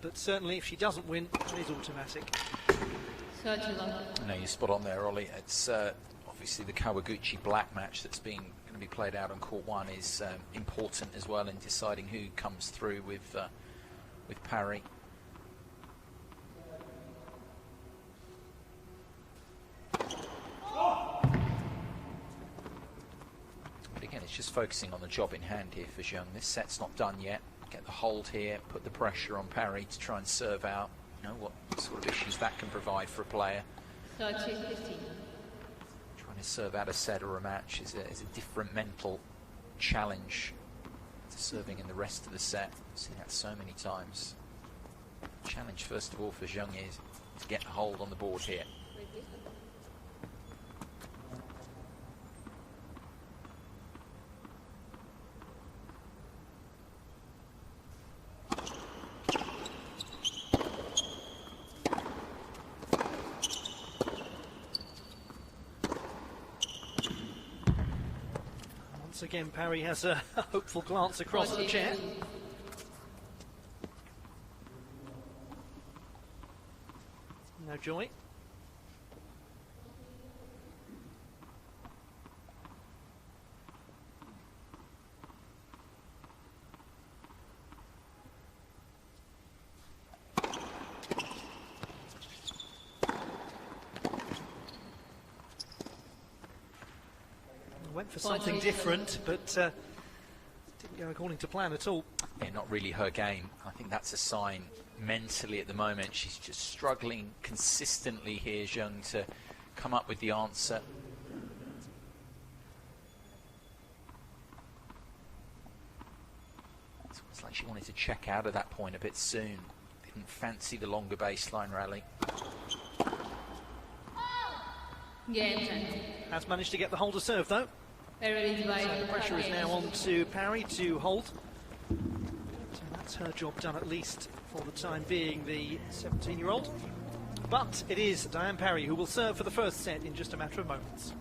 but certainly if she doesn't win, it is automatic. No, you're spot on there, Ollie. It's obviously the Kawaguchi black match that's going to be played out on court one is important as well in deciding who comes through with Parry. But again, it's just focusing on the job in hand here for Zheng. This set's not done yet. Get the hold here, put the pressure on Parry to try and serve out. You know what sort of issues that can provide for a player. 13-15. Trying to serve out a set or a match is a different mental challenge to serving in the rest of the set. I've seen that so many times. The challenge first of all for Zheng is to get a hold on the board here. Once again, Parry has a hopeful glance across at the chair. No joy. Went for something different, but didn't go according to plan at all. Yeah, not really her game. I think that's a sign mentally at the moment. She's just struggling consistently here, Zheng, to come up with the answer. It's almost like she wanted to check out of that point a bit soon. Didn't fancy the longer baseline rally. Game 10. Has managed to get the holder serve though. Everybody's So the pressure is now on to Parry to hold. So that's her job done, at least for the time being, the 17-year-old. But it is Diane Parry who will serve for the first set in just a matter of moments.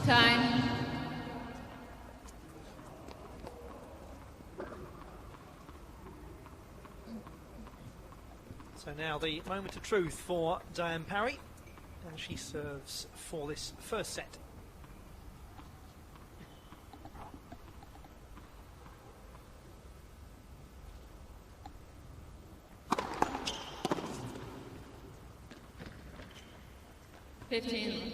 Time. So now the moment of truth for Diane Parry, and she serves for this first set. Fifteen.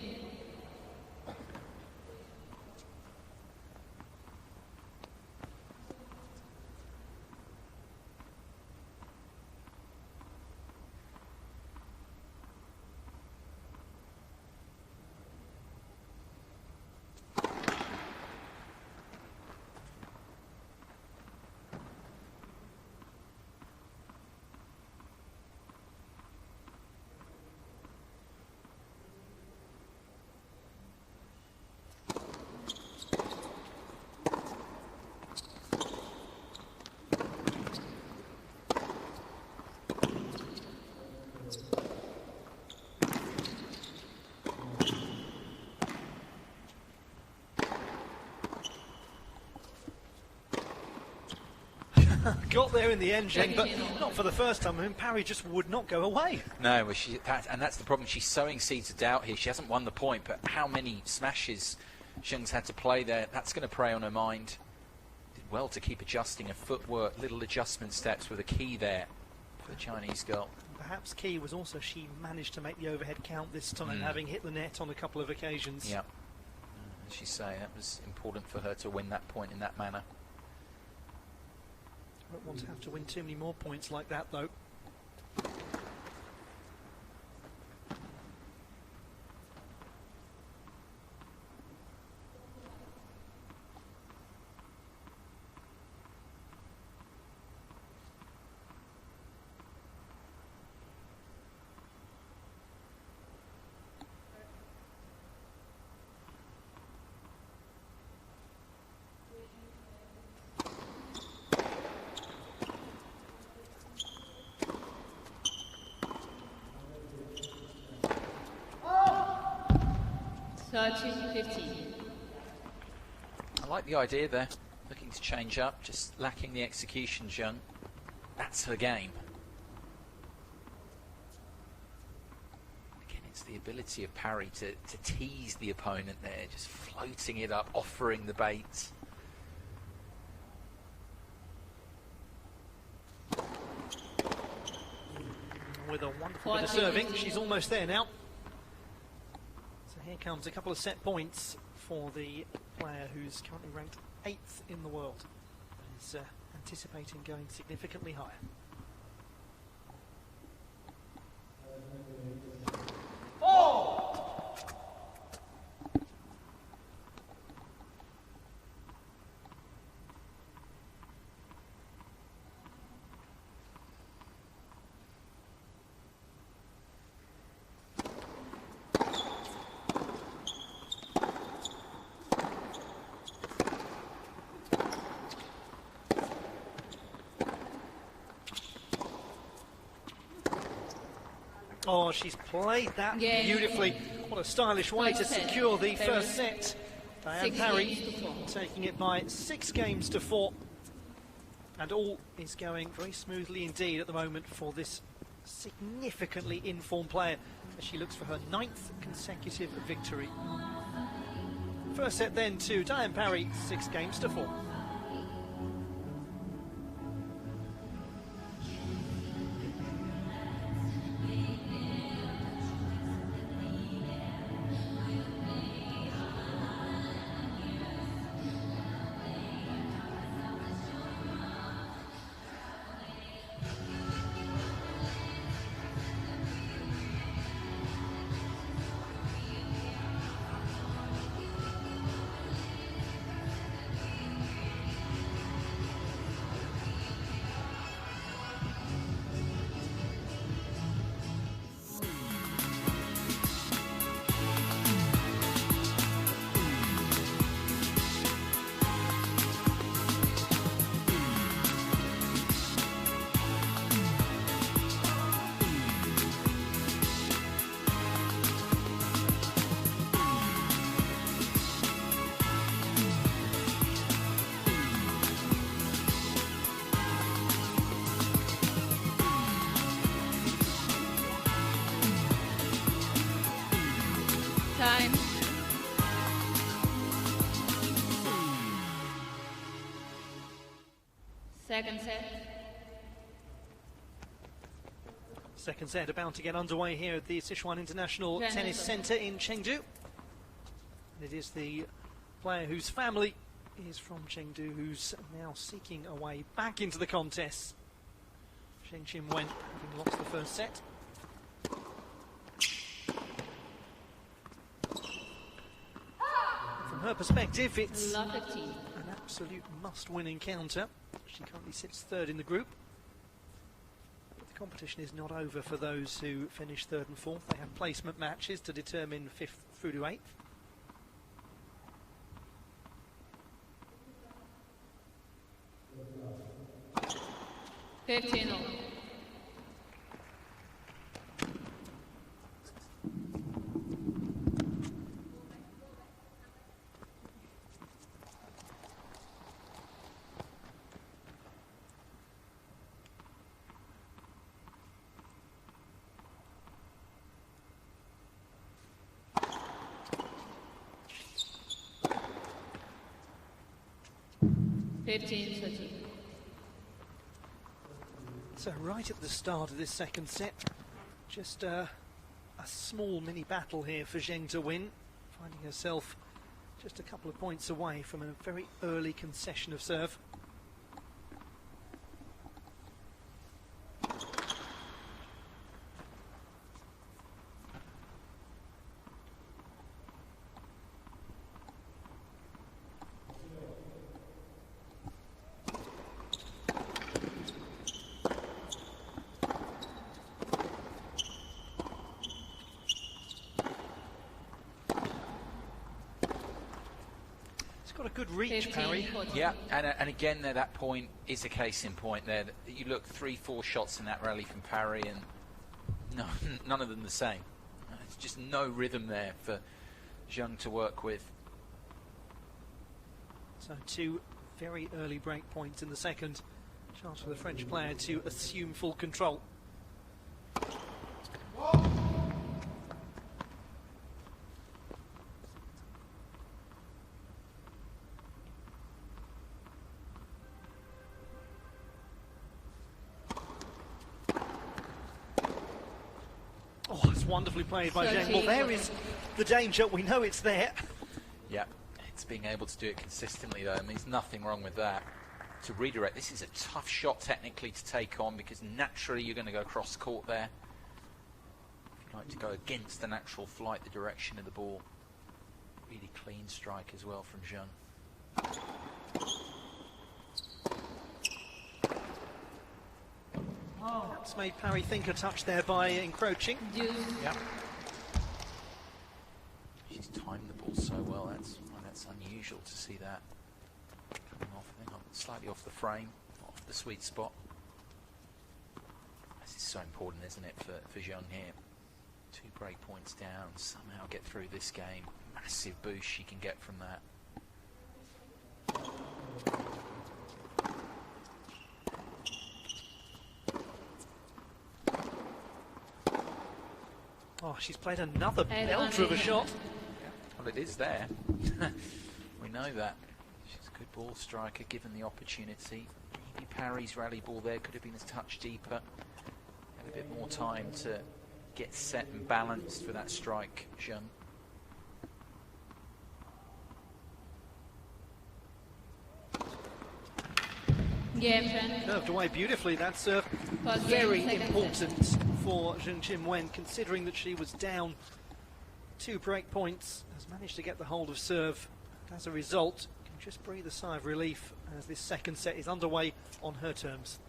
Got there in the end, Zheng, but not for the first time. I mean, Parry just would not go away. No, well, and that's the problem. She's sowing seeds of doubt here. She hasn't won the point, but how many smashes Zheng's had to play there, that's going to prey on her mind. Did well to keep adjusting her footwork, little adjustment steps with a key there for the Chinese girl. Perhaps key was also she managed to make the overhead count this time, having hit the net on a couple of occasions. Yeah, as you say, that was important for her to win that point in that manner. Don't want to have to win too many more points like that, though. Searching 15. I like the idea there, looking to change up, just lacking the execution, Zheng. That's her game. Again, it's the ability of Parry to tease the opponent there, just floating it up, offering the bait. With a wonderful bit of serving, she's almost there now. So here comes a couple of set points for the player who's currently ranked 8th in the world. He's anticipating going significantly higher. Oh, she's played that beautifully. What a stylish way to secure the first set. Diane Parry taking it by 6 games to 4. And all is going very smoothly indeed at the moment for this significantly in-form player as she looks for her 9th consecutive victory. First set then to Diane Parry, 6 games to 4. Time. Second set. Second set about to get underway here at the Sichuan International Tennis Center in Chengdu. It is the player whose family is from Chengdu who's now seeking a way back into the contest. Sheng Qin Wen having lost the first set. From her perspective, it's an absolute must-win encounter. She currently sits 3rd in the group. But the competition is not over for those who finish 3rd and 4th. They have placement matches to determine 5th through to 8th. So right at the start of this second set, just a small mini battle here for Zheng to win, finding herself just a couple of points away from a very early concession of serve. Got a good reach, Parry. Yeah, and again there, that point is a case in point there. You look 3-4 shots in that rally from Parry and no, none of them the same. There's just no rhythm there for Zheng to work with. So 2 very early break points in the second. Chance for the French player to assume full control. wonderfully played by Zheng. Well, there is the danger. We know it's there. Yeah, it's being able to do it consistently, though. I mean, there's nothing wrong with that. To redirect, this is a tough shot technically to take on, because naturally you're going to go cross court there. If you like to go against the natural flight, the direction of the ball. Really clean strike as well from Zheng. That's made Parry think a touch there by encroaching. Yeah. She's timed the ball so well. That's unusual to see that coming off. I think slightly off the frame, off the sweet spot. This is so important, isn't it, for Zheng here? 2 break points down, somehow get through this game. Massive boost she can get from that. Oh, she's played another belter of a shot. Well, it is there. We know that. She's a good ball striker given the opportunity. Maybe Parry's rally ball there could have been a touch deeper. Had a bit more time to get set and balanced for that strike, Zheng. Curved away beautifully. That's very important for Zheng Qinwen, considering that she was down 2 break points. Has managed to get the hold of serve. As a result, can just breathe a sigh of relief as this second set is underway on her terms.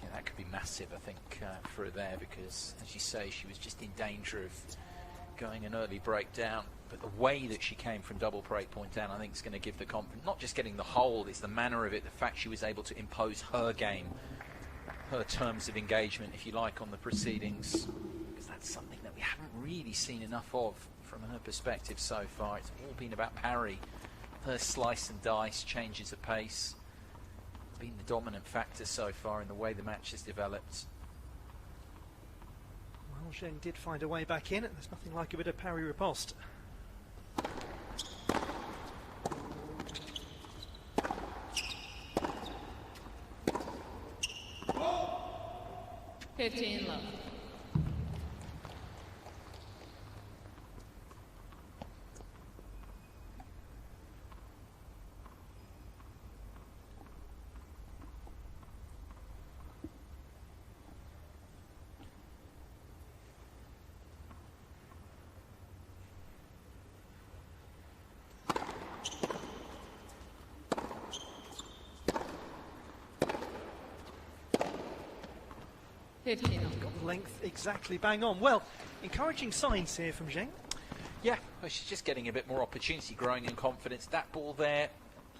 Yeah, that could be massive, I think, for her there, because, as you say, she was just in danger of going an early break down. But the way that she came from double break point down, I think, is going to give the confidence. Not just getting the hold, it's the manner of it, the fact she was able to impose her game, her terms of engagement, if you like, on the proceedings. Because that's something that we haven't really seen enough of from her perspective so far. It's all been about Parry. Her slice and dice, changes of pace, been the dominant factor so far in the way the match has developed. Well, Zheng did find a way back in. There's nothing like a bit of Parry riposte. Love. Got the length exactly bang on. Well, encouraging signs here from Zheng. Yeah, well, she's just getting a bit more opportunity, growing in confidence. That ball there,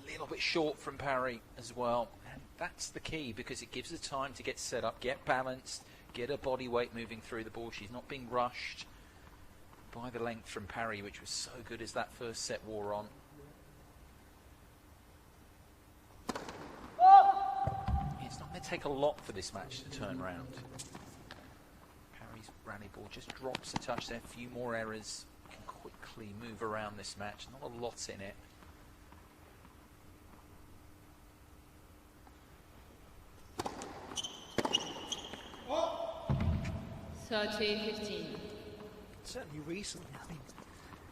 a little bit short from Parry as well. And that's the key, because it gives her time to get set up, get balanced, get her body weight moving through the ball. She's not being rushed by the length from Parry, which was so good as that first set wore on. It's not going to take a lot for this match to turn around. Parry's rally ball just drops a touch there. A few more errors. Can quickly move around this match. Not a lot in it. Certainly recently, I mean,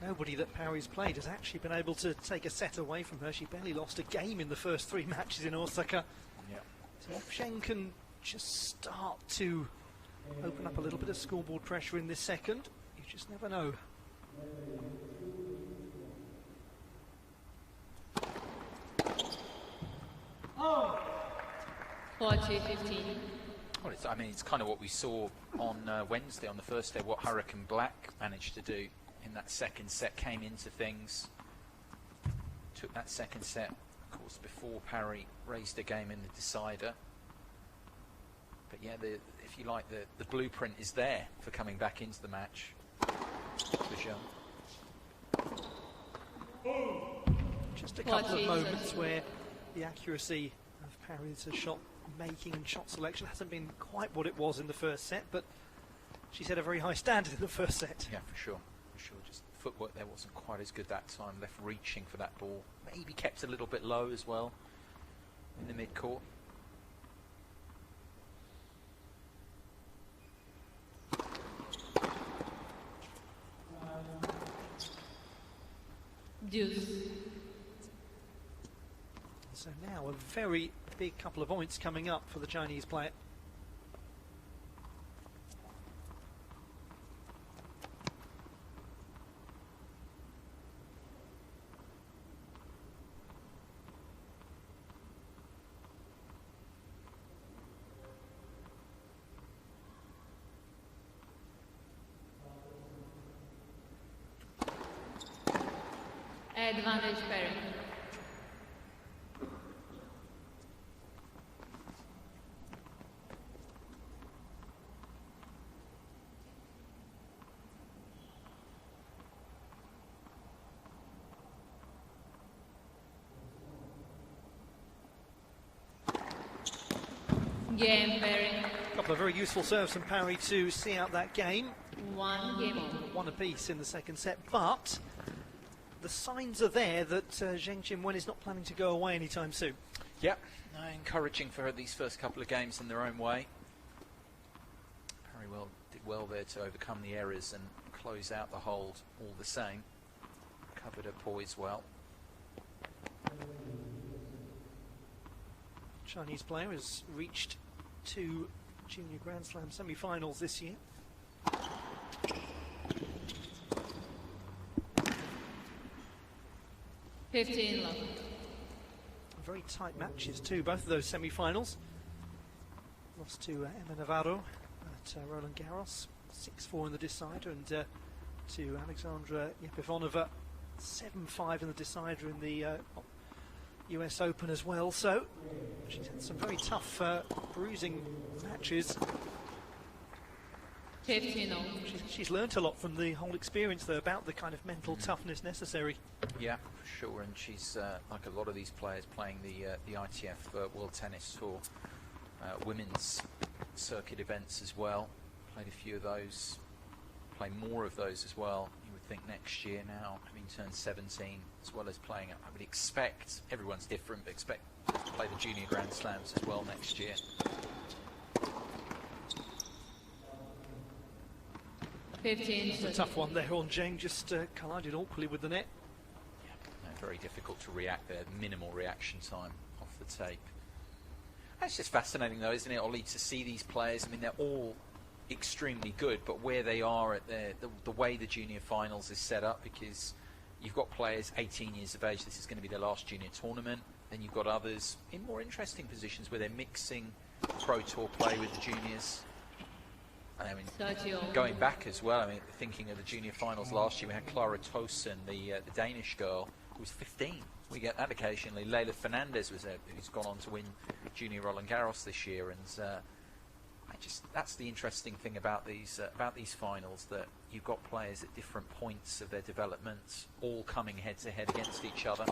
nobody that Parry's played has actually been able to take a set away from her. She barely lost a game in the first 3 matches in Osaka. Yeah. So if Zheng can just start to open up a little bit of scoreboard pressure in this second, you just never know. Well, I mean, it's kind of what we saw on Wednesday, on the first day, what Hurricane Black managed to do in that second set. Came into things, took that second set, of course, before Parry raised a game in the decider. But yeah, if you like, the blueprint is there for coming back into the match for Zheng. Just a couple of moments where the accuracy of Parry's shot making and shot selection hasn't been quite what it was in the first set, but she set a very high standard in the first set. Yeah, for sure. Just the footwork there wasn't quite as good that time. Left reaching for that ball. Maybe kept a little bit low as well in the mid-court. Deuce. So now a very big couple of points coming up for the Chinese player. Advantage pairing. Game pairing. A couple of very useful serves from Parry to see out that game. One game on. One apiece in the second set, but the signs are there that Zheng Qinwen is not planning to go away anytime soon. Yeah, no, encouraging for her these first couple of games in their own way. Parry did well there to overcome the errors and close out the hold all the same. Covered her poise well. Chinese player has reached 2 Junior Grand Slam semi-finals this year. $15 love. Very tight matches too, both of those semi-finals. Lost to Emma Navarro at Roland Garros, 6-4 in the decider, and to Alexandra Yepifonova, 7-5 in the decider in the US Open as well. So she's had some very tough bruising matches. 15-0. She's learnt a lot from the whole experience though, about the kind of mental toughness necessary. Yeah, for sure, and she's like a lot of these players playing the ITF World Tennis Tour women's circuit events as well. Played a few of those, play more of those as well. You would think next year now, having turned 17, as well as playing, I would expect, everyone's different, but expect to play the Junior Grand Slams as well next year. 15. It's a tough one there on Zheng, just collided awkwardly with the net. Yeah, no, very difficult to react there, minimal reaction time off the tape. It's just fascinating though, isn't it, Ollie, to see these players. I mean, they're all extremely good, but where they are at the way the junior finals is set up, because you've got players 18 years of age, this is going to be their last junior tournament, then you've got others in more interesting positions where they're mixing Pro Tour play with the juniors. I mean, going back as well, I mean, thinking of the junior finals last year, we had Clara Towson, the Danish girl, who was 15. We get that occasionally. Leila Fernandez was who's gone on to win Junior Roland Garros this year, and that's the interesting thing about these finals, that you've got players at different points of their development, all coming head to head against each other.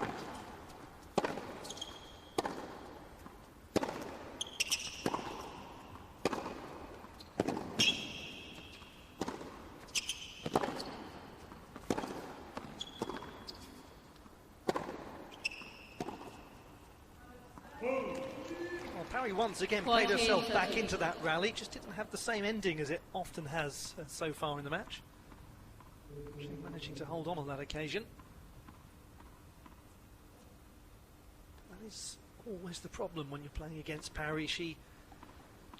Once again played herself back into that rally, just didn't have the same ending as it often has so far in the match. She's managing to hold on that occasion. That is always the problem when you're playing against Parry. She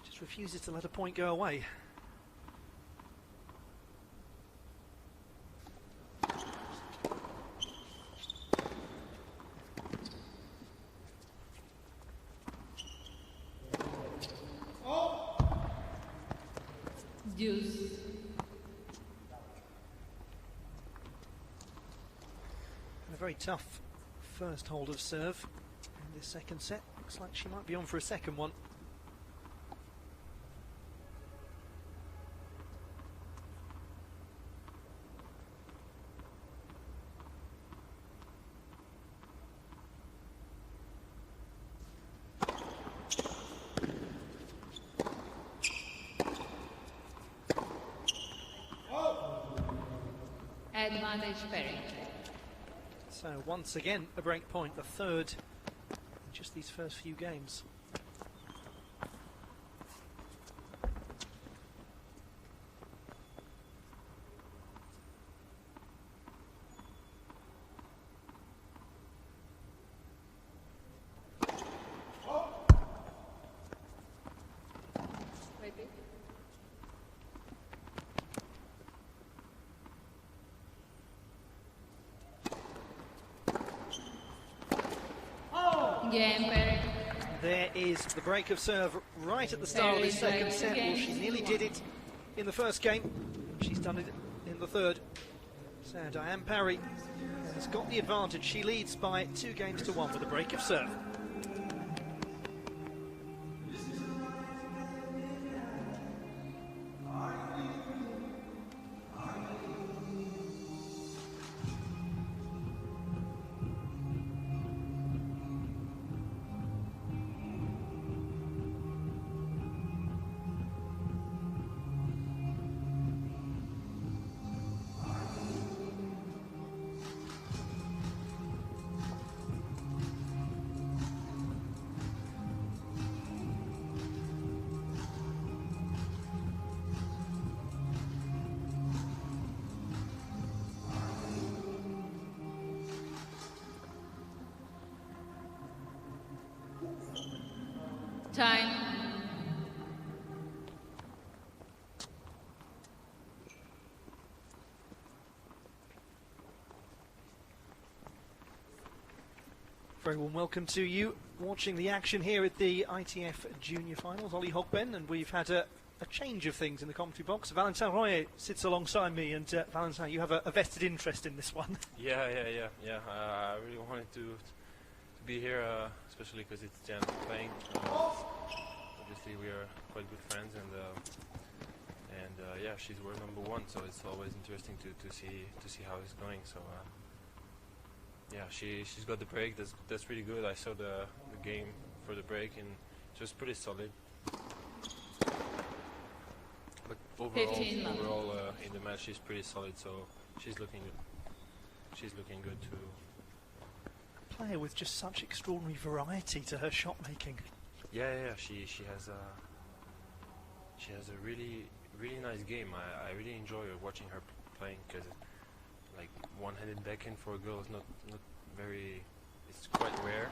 just refuses to let a point go away. Deuce. A very tough first hold of serve in this second set. Looks like she might be on for a second one. Advantage pairing. So once again a break point, the third in just these first few games. Game, Perry. There is the break of serve right at the start of the second set. Well, she nearly did it in the first game. She's done it in the third. So Diane Parry has got the advantage. She leads by 2 games to 1 with the break of serve. Time. Very warm welcome to you watching the action here at the ITF Junior Finals. Ollie Hogben, and we've had a change of things in the commentary box. Valentin Royer sits alongside me, and Valentin, you have a vested interest in this one. Yeah. I really wanted to be here, especially because it's Jen playing. Obviously, we are quite good friends, and yeah, she's world #1, so it's always interesting to see how it's going. So yeah, she's got the break. That's really good. I saw the game for the break, and it was pretty solid. But overall, in the match, she's pretty solid. So she's looking good. She's looking good too. Player with just such extraordinary variety to her shot making. Yeah. She has a really nice game. I really enjoy watching her playing, because like one-handed backhand for a girl is not very. It's quite rare.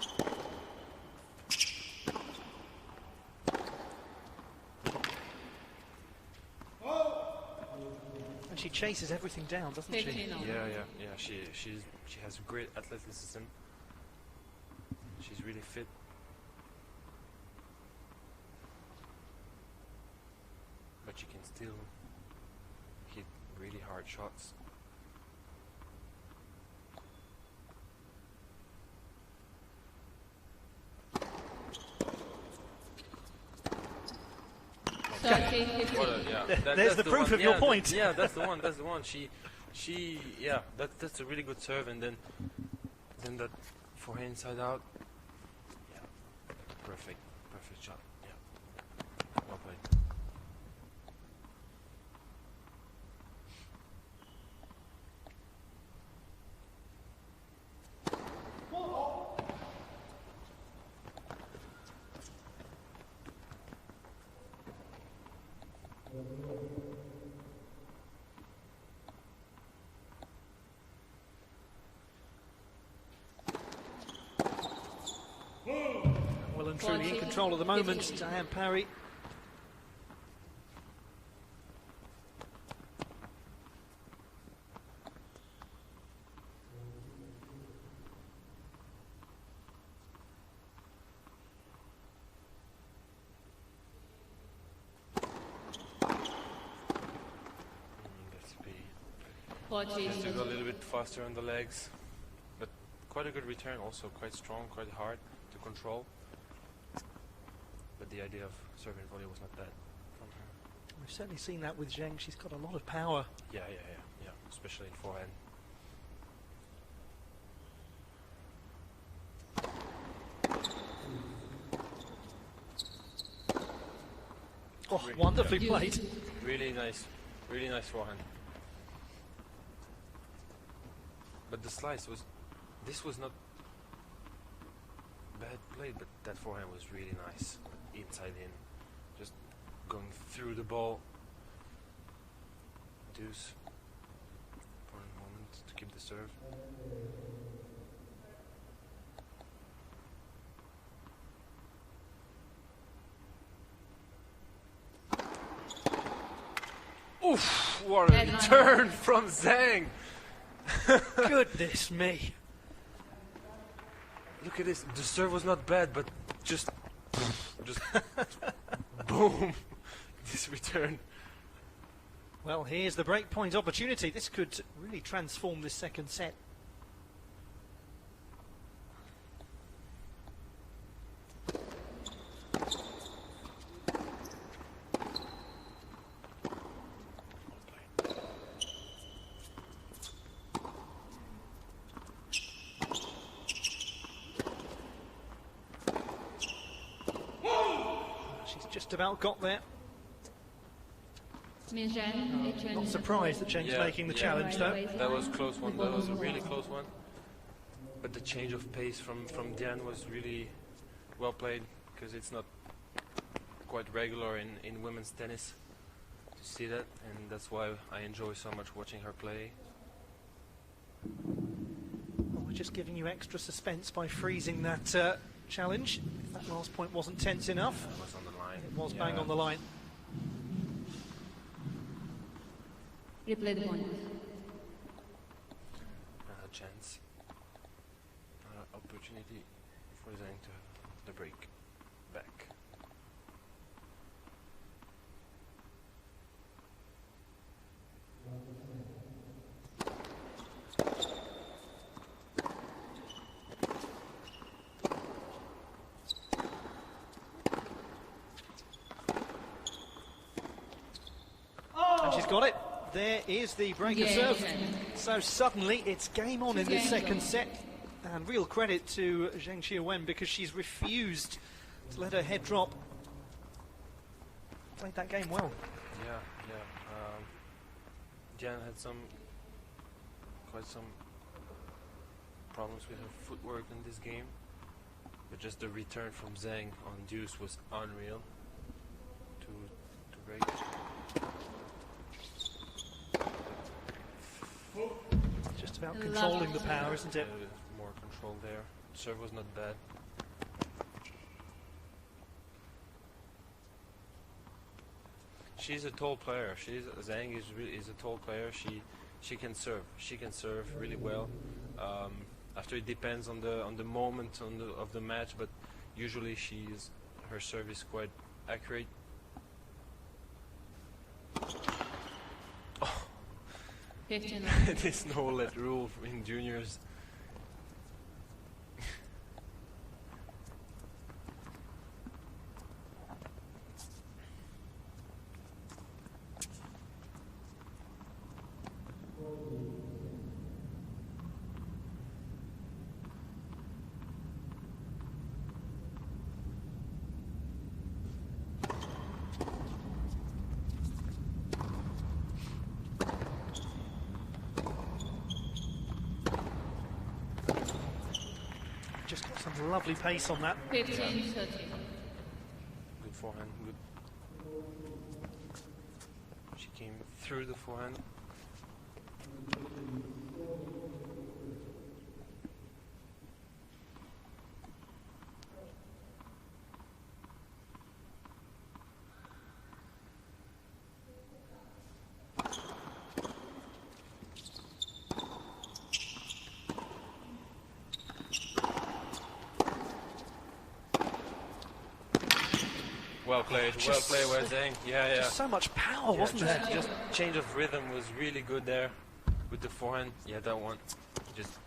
And she chases everything down, doesn't she? Yeah. She has great athleticism. She's really fit. But she can still hit really hard shots. There's the proof of your point. Yeah, that's the one. Yeah, that's a really good serve, and then that forehand inside out. Yeah, perfect shot. Yeah, well played. Well and truly in control at the moment, Diane Parry. Has to go a little bit faster on the legs, but quite a good return, also quite strong, quite hard to control. But the idea of serving volley was not bad from her. We've certainly seen that with Zheng. She's got a lot of power. Yeah, especially in forehand. Oh, wonderfully played. Really nice forehand. But the slice this was not bad played, but that forehand was really nice, inside in, just going through the ball. Deuce, important moment to keep the serve. Oof, what a return from Zhang! Goodness me. Look at this. The serve was not bad, but just boom. This return. Well, here's the breakpoint opportunity. This could really transform this second set. She's just about got there. Not surprised that Cheng's making the challenge, though. That was a close one. That was a really close one. But the change of pace from Diane was really well played, because it's not quite regular in women's tennis to see that, and that's why I enjoy so much watching her play. Well, we're just giving you extra suspense by freezing that challenge. If that last point wasn't tense enough. It was on the line. It was bang on the line. Replay the point. A chance. Opportunity for Zhang to have the break back. And she's got it. There is the break of serve. So suddenly it's game on in this second set. And real credit to Zheng Qiuwen, because she's refused to let her head drop. Played that game well. Yeah. Diane had quite some problems with her footwork in this game, but just the return from Zhang on deuce was unreal to break. Just about controlling the power, isn't it? More control there. Serve was not bad. She's a tall player. Zhang is a tall player. She can serve. She can serve really well. After it depends on the moment of the match, but usually her serve is quite accurate. Oh. 15. This no let rule in juniors. Just got some lovely pace on that. 15, 30. Good forehand, good. She came through the forehand. Well played, Zhang. Yeah. Just so much power, wasn't there? Just change of rhythm was really good there with the forehand. Yeah, that one. Just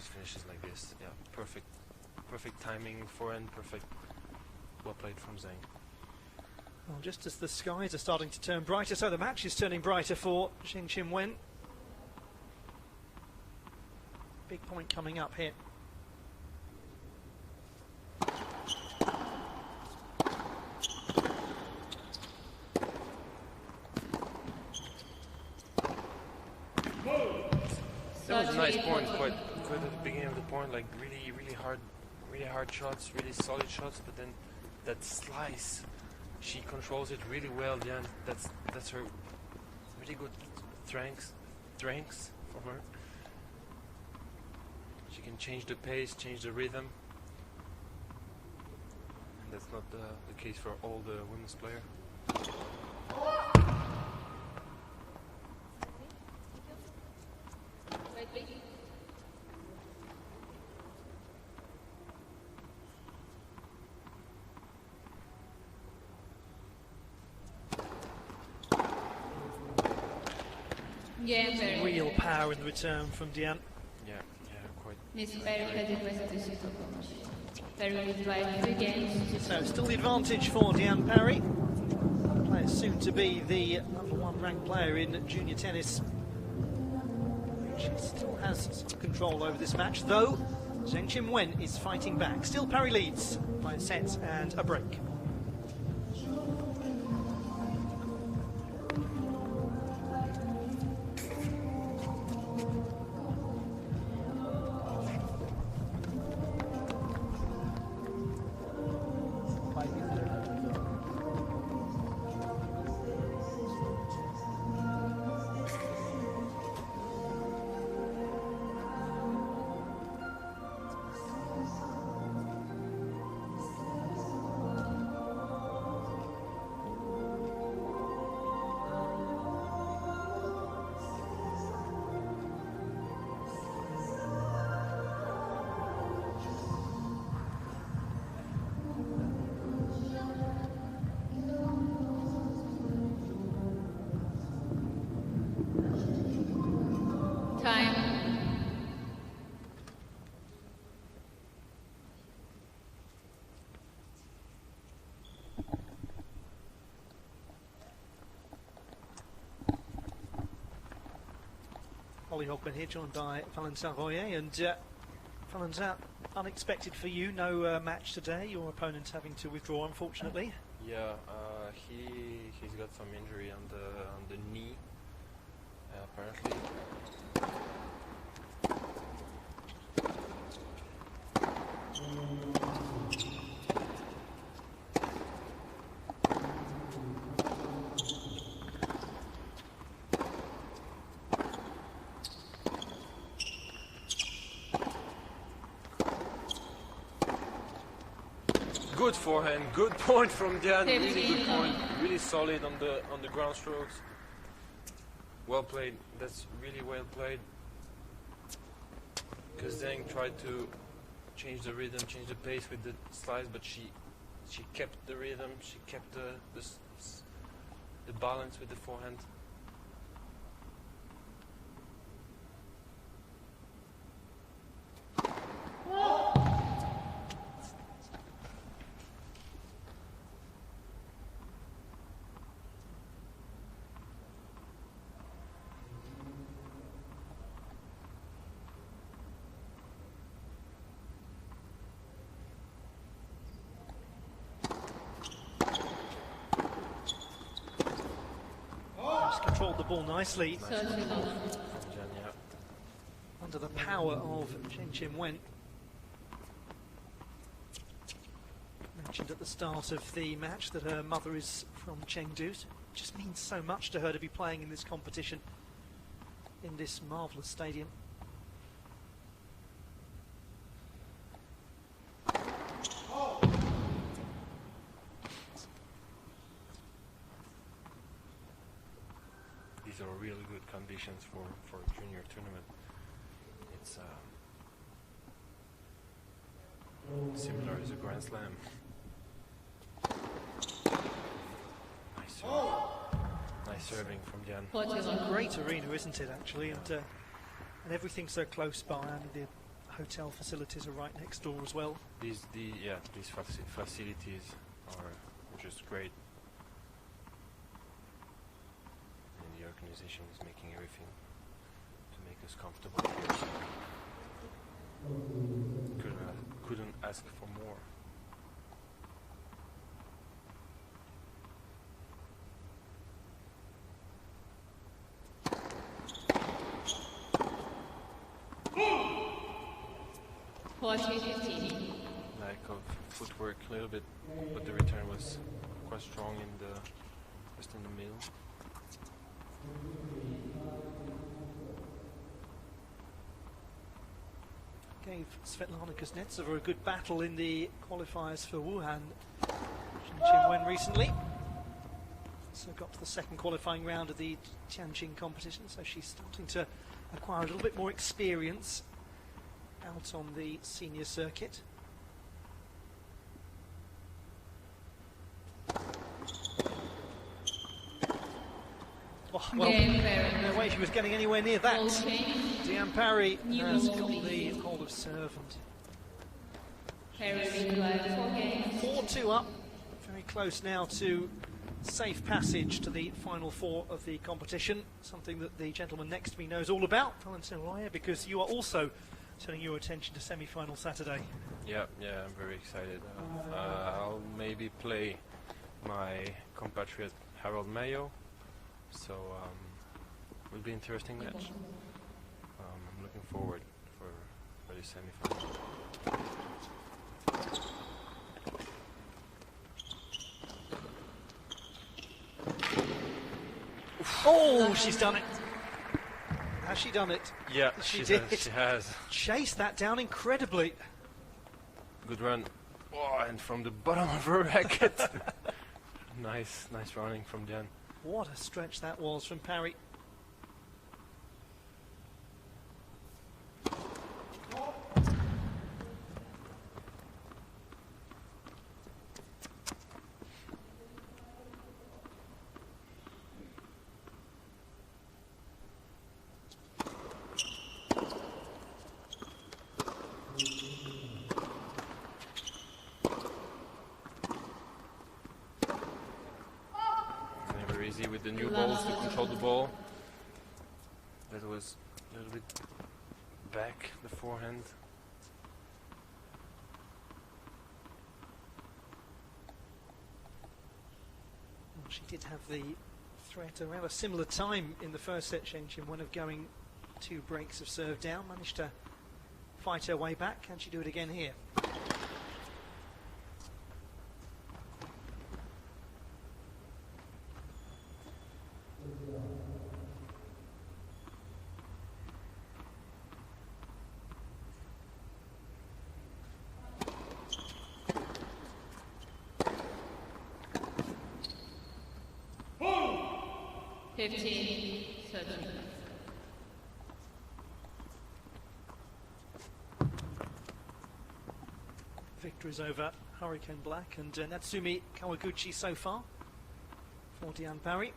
finishes like this. Yeah, perfect timing, forehand, perfect. Well played from Zhang. Well, just as the skies are starting to turn brighter, so the match is turning brighter for Zheng Qiuwen. Big point coming up here. That was a nice point, quite at the beginning of the point, like really hard shots, really solid shots, but then that slice, she controls it really well, Diane. That's her really good strengths from her. She can change the pace, change the rhythm, and that's not the case for all the women's players. Yeah, very. Real power in the return from Diane. Yeah, quite. Miss Perry has requested to shoot a Perry will drive 3 games. So still the advantage for Diane Parry. Player soon to be the #1 ranked player in junior tennis. She still has some control over this match, though Zheng Qinwen is fighting back. Still Parry leads by a set and a break. Holly Hogman here, joined by Valentin Royer. And Valentin, unexpected for you, no match today. Your opponent's having to withdraw, unfortunately. Yeah, he's got some injury on the knee, apparently. Good forehand, good point from Diane, really good point, really solid on the ground strokes. Well played, that's really well played. Because Zheng tried to change the rhythm, change the pace with the slice, but she kept the rhythm, she kept the balance with the forehand. Controlled the ball nicely. Under the power of Zheng Qinwen. Mentioned at the start of the match that her mother is from Chengdu. It just means so much to her to be playing in this competition in this marvellous stadium. These are really good conditions for a junior tournament. It's similar as a Grand Slam. Nice serving from Jan. It's a great arena, isn't it, actually? And everything's so close by. I mean, the hotel facilities are right next door as well. These facilities are just great. The organization is making everything to make us comfortable. Couldn't ask for more. Lack of footwork a little bit, but the return was quite strong just in the middle. Gave Svetlana Kuznetsova a good battle in the qualifiers for Wuhan Qinwen recently. So got to the second qualifying round of the Tianjin competition, so she's starting to acquire a little bit more experience out on the senior circuit. Oh, well, no way she was getting anywhere near that. Diane Parry has got the hold of serve and 4-2 up. Very close now to safe passage to the final four of the competition, something that the gentleman next to me knows all about, Valentin Royer, because you are also turning your attention to semi-final Saturday. Yeah, I'm very excited. I'll maybe play my compatriot Harold Mayo, so will be interesting match. I'm looking forward for the semi-final. Oh, she's done it. Has she done it? Yeah, she did. She has. Chased that down incredibly. Good run. Oh, and from the bottom of her racket. nice running from Jen. What a stretch that was from Parry. Easy with the new balls to control the ball. That was a little bit back, the forehand. Well, she did have the threat around a similar time in the first set, Chen Qinwen, of going 2 breaks of serve down. Managed to fight her way back. Can she do it again here? Victories over Hurricane Black and Natsumi Kawaguchi so far for Diane Parry.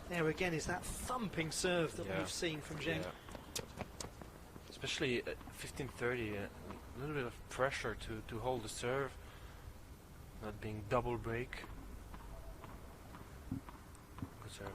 There again is that thumping serve that we've seen from Zheng. Yeah. Especially at 15:30, a little bit of pressure to hold the serve, not being double break. Good serving.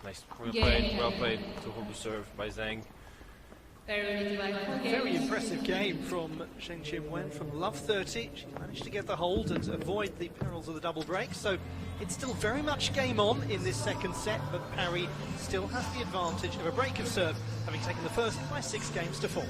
Nice, well played to hold the serve by Zhang. Very impressive game from Cheng Qinwen from love 30. She managed to get the hold and avoid the perils of the double break. So it's still very much game on in this second set, but Parry still has the advantage of a break of serve, having taken the first by 6 games to 4.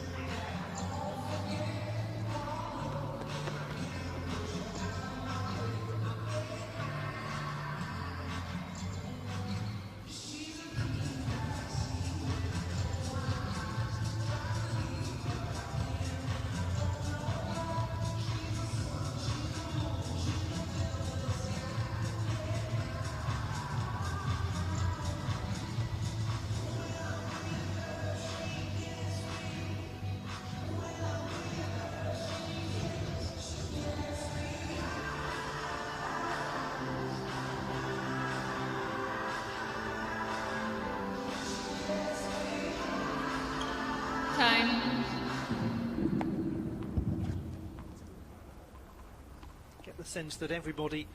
Get the sense that everybody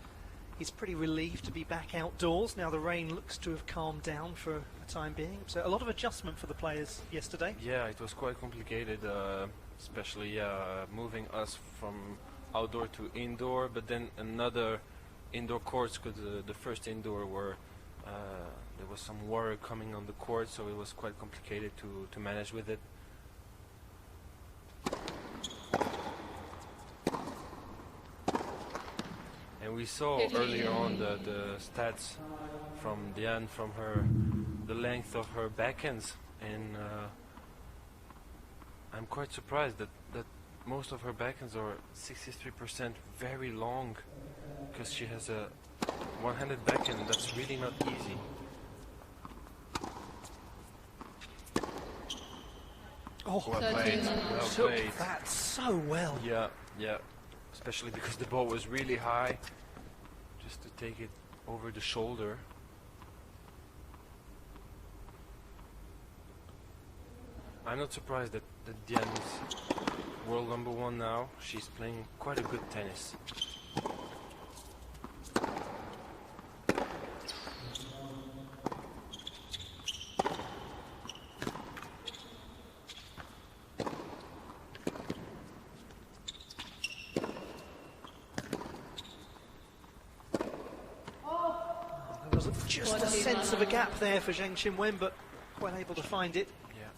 is pretty relieved to be back outdoors. Now the rain looks to have calmed down for the time being. So a lot of adjustment for the players yesterday. Yeah, it was quite complicated, especially moving us from outdoor to indoor, but then another indoor courts, because the first indoor were there was some water coming on the court, so it was quite complicated to manage with it. we saw earlier on the stats from Diane, from the length of her backhands, and I'm quite surprised that most of her backhands are 63% very long, because she has a one-handed backhand. That's really not easy. Oh, well played. Well took played. that so well. Yeah, yeah. Especially because the ball was really high, just to take it over the shoulder. I'm not surprised that Diane is world #1 now. She's playing quite a good tennis. There was just a sense of a gap there for Zheng Qinwen, but quite able to find it. Yeah.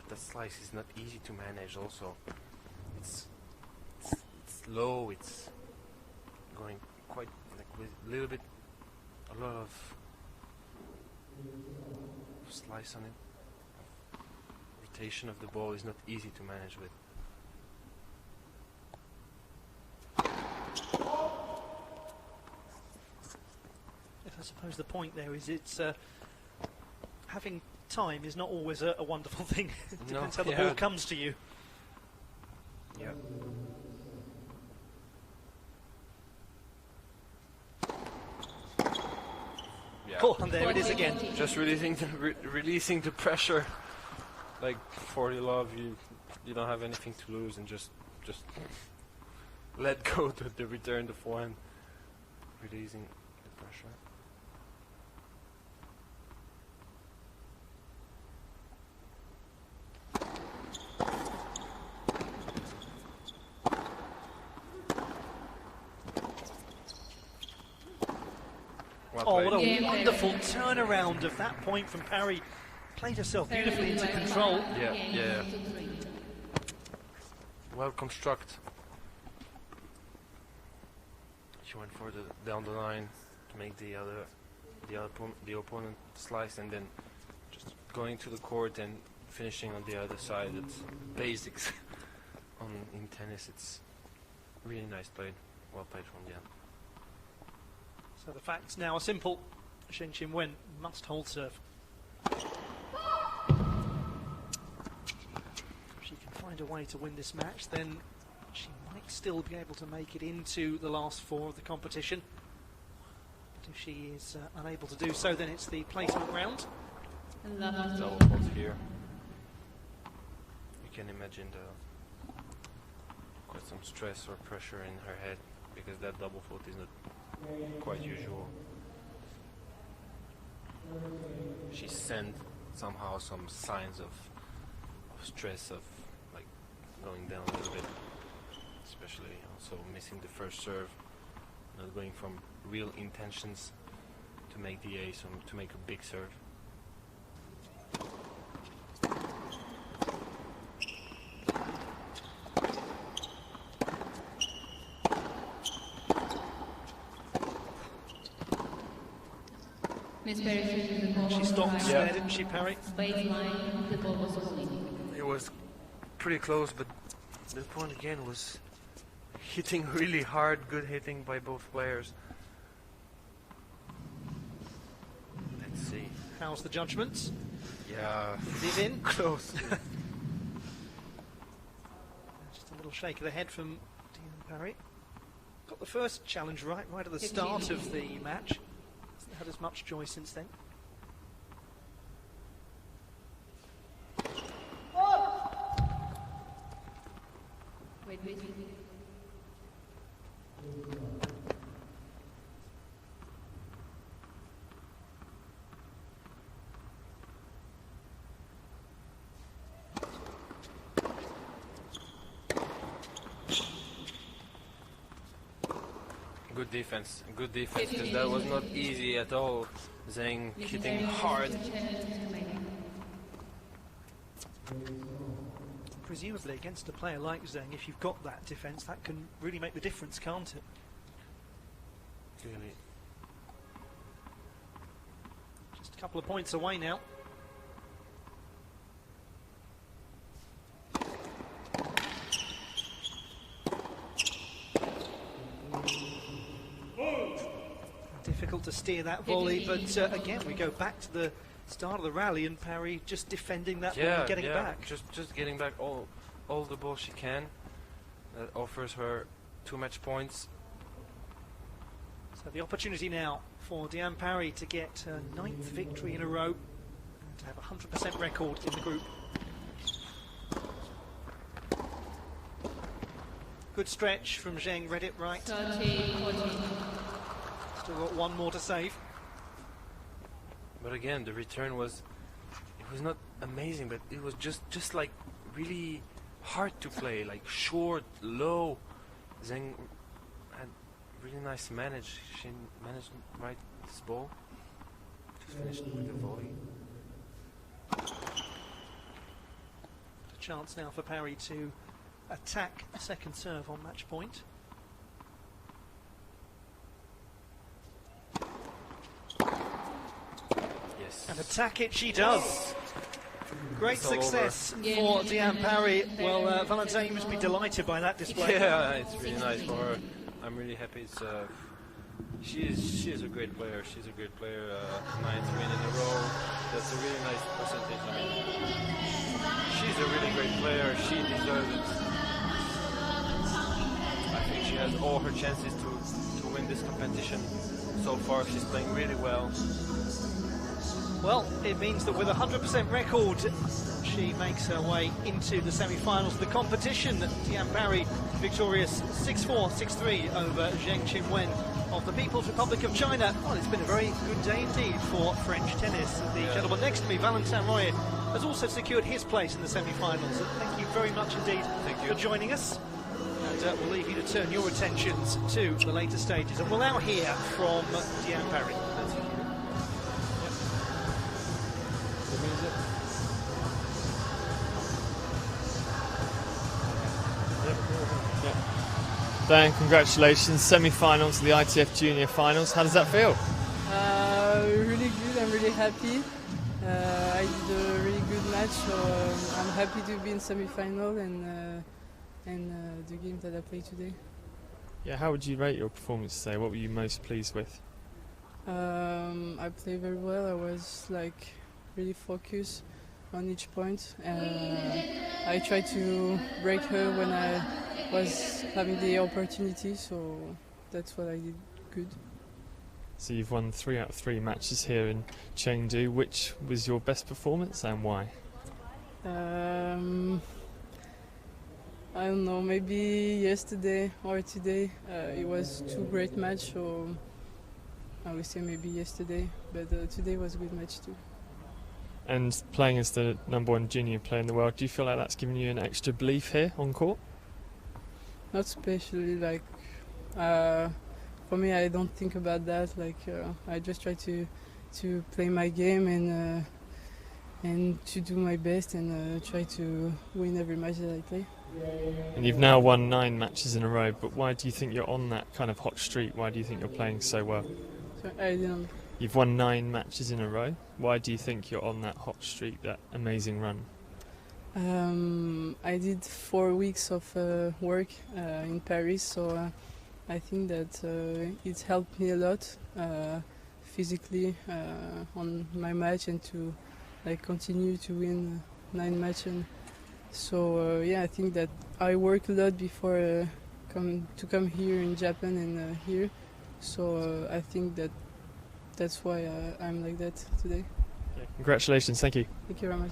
That slice is not easy to manage also. It's low, it's going quite like with a lot of slice on it. Rotation of the ball is not easy to manage with. I suppose the point there is it's having time is not always a wonderful thing. It depends how the ball comes to you. Yeah. Yeah. Oh, and there it is again. Just releasing the pressure. Like 40 love, you don't have anything to lose, and just let go to the return the forehand, releasing the pressure. Oh, what a wonderful turnaround of that point from Parry. Played herself beautifully into control. Yeah. Well construct. She went for the down the line to make the opponent slice, and then just going to the court and finishing on the other side. It's basics in tennis. It's really nice played. Well played from Diane. So the facts now are simple. Zheng Qinwen must hold serve. If she can find a way to win this match, then she might still be able to make it into the last 4 of the competition. But if she is unable to do so, then it's the placement round. Double fault here. You can imagine quite some stress or pressure in her head, because that double fault is not quite usual. She sent somehow some signs of stress, of like going down a little bit, especially also missing the first serve, not going from real intentions to make the ace or to make a big serve. Miss Perry shooting the ball. She stopped there, didn't she, Parry? Baseline, the ball was rolling. It was pretty close, but the point again was hitting really hard, good hitting by both players. Let's see. How's the judgment? Yeah. Is it in? Close. Just a little shake of the head from Diane Parry. Got the first challenge right at the start of the match. Hasn't had as much joy since then. Wait. Good defense, because that was not easy at all. Zheng hitting hard. presumably against a player like Zheng, if you've got that defence, that can really make the difference, can't it? Clearly. Just a couple of points away now. Difficult to steer that volley, but again, we go back to the start of the rally, and Parry just defending that ball and getting back. Just getting back all the ball she can. That offers her 2 match points. So the opportunity now for Diane Parry to get her 9th victory in a row, and to have a 100% record in the group. Good stretch from Zheng, read it right. 30-14. Still got one more to save. But again, the return was not amazing, but it was just like really hard to play, like short, low. Zheng had really nice manage. She managed right this ball. Just finished with the volley. A chance now for Parry to attack a second serve on match point. Yes. And attack it she does. Great success for Diane Parry. Well, Valentin, you must be delighted by that display. Yeah, it's really nice for her. I'm really happy. It's she is a great player. She's a great player. 9th win in a row. That's a really nice percentage. I mean, she's a really great player. She deserves it. I think she has all her chances to win this competition. So far, she's playing really well. Well, it means that with a 100% record, she makes her way into the semi-finals of the competition. Diane Parry victorious 6-4, 6-3 over Zheng Qinwen of the People's Republic of China. Well, it's been a very good day indeed for French tennis. The gentleman next to me, Valentin Royer, has also secured his place in the semi-finals. Thank you very much indeed for joining us. And we'll leave you to turn your attentions to the later stages. And we'll now hear from Diane Parry. Dan, congratulations, semi-finals of the ITF Junior Finals. How does that feel? Really good, I'm really happy. I did a really good match, so I'm happy to be in semi-final and the game that I played today. Yeah, how would you rate your performance today? What were you most pleased with? I played very well. I was like really focused on each point. I tried to break her when I was having the opportunity, so that's what I did good. So you've won 3 out of 3 matches here in Chengdu. Which was your best performance and why? I don't know, maybe yesterday or today. It was 2 great matches, so I would say maybe yesterday, but today was a good match too. And playing as the #1 junior player in the world, do you feel like that's given you an extra belief here on court? Not especially, like, for me, I don't think about that. Like, I just try to play my game and to do my best and try to win every match that I play. And you've now won 9 matches in a row, but why do you think you're on that kind of hot streak? Why do you think you're playing so well? So I didn't. You've won 9 matches in a row. Why do you think you're on that hot streak, that amazing run? I did 4 weeks of work in Paris, so I think that it helped me a lot physically on my match and to like continue to win 9 matches. So yeah, I think that I worked a lot before to come here in Japan and here. So I think that that's why I'm like that today. Yeah. Congratulations, thank you. Thank you very much.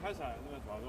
开彩那边抓住。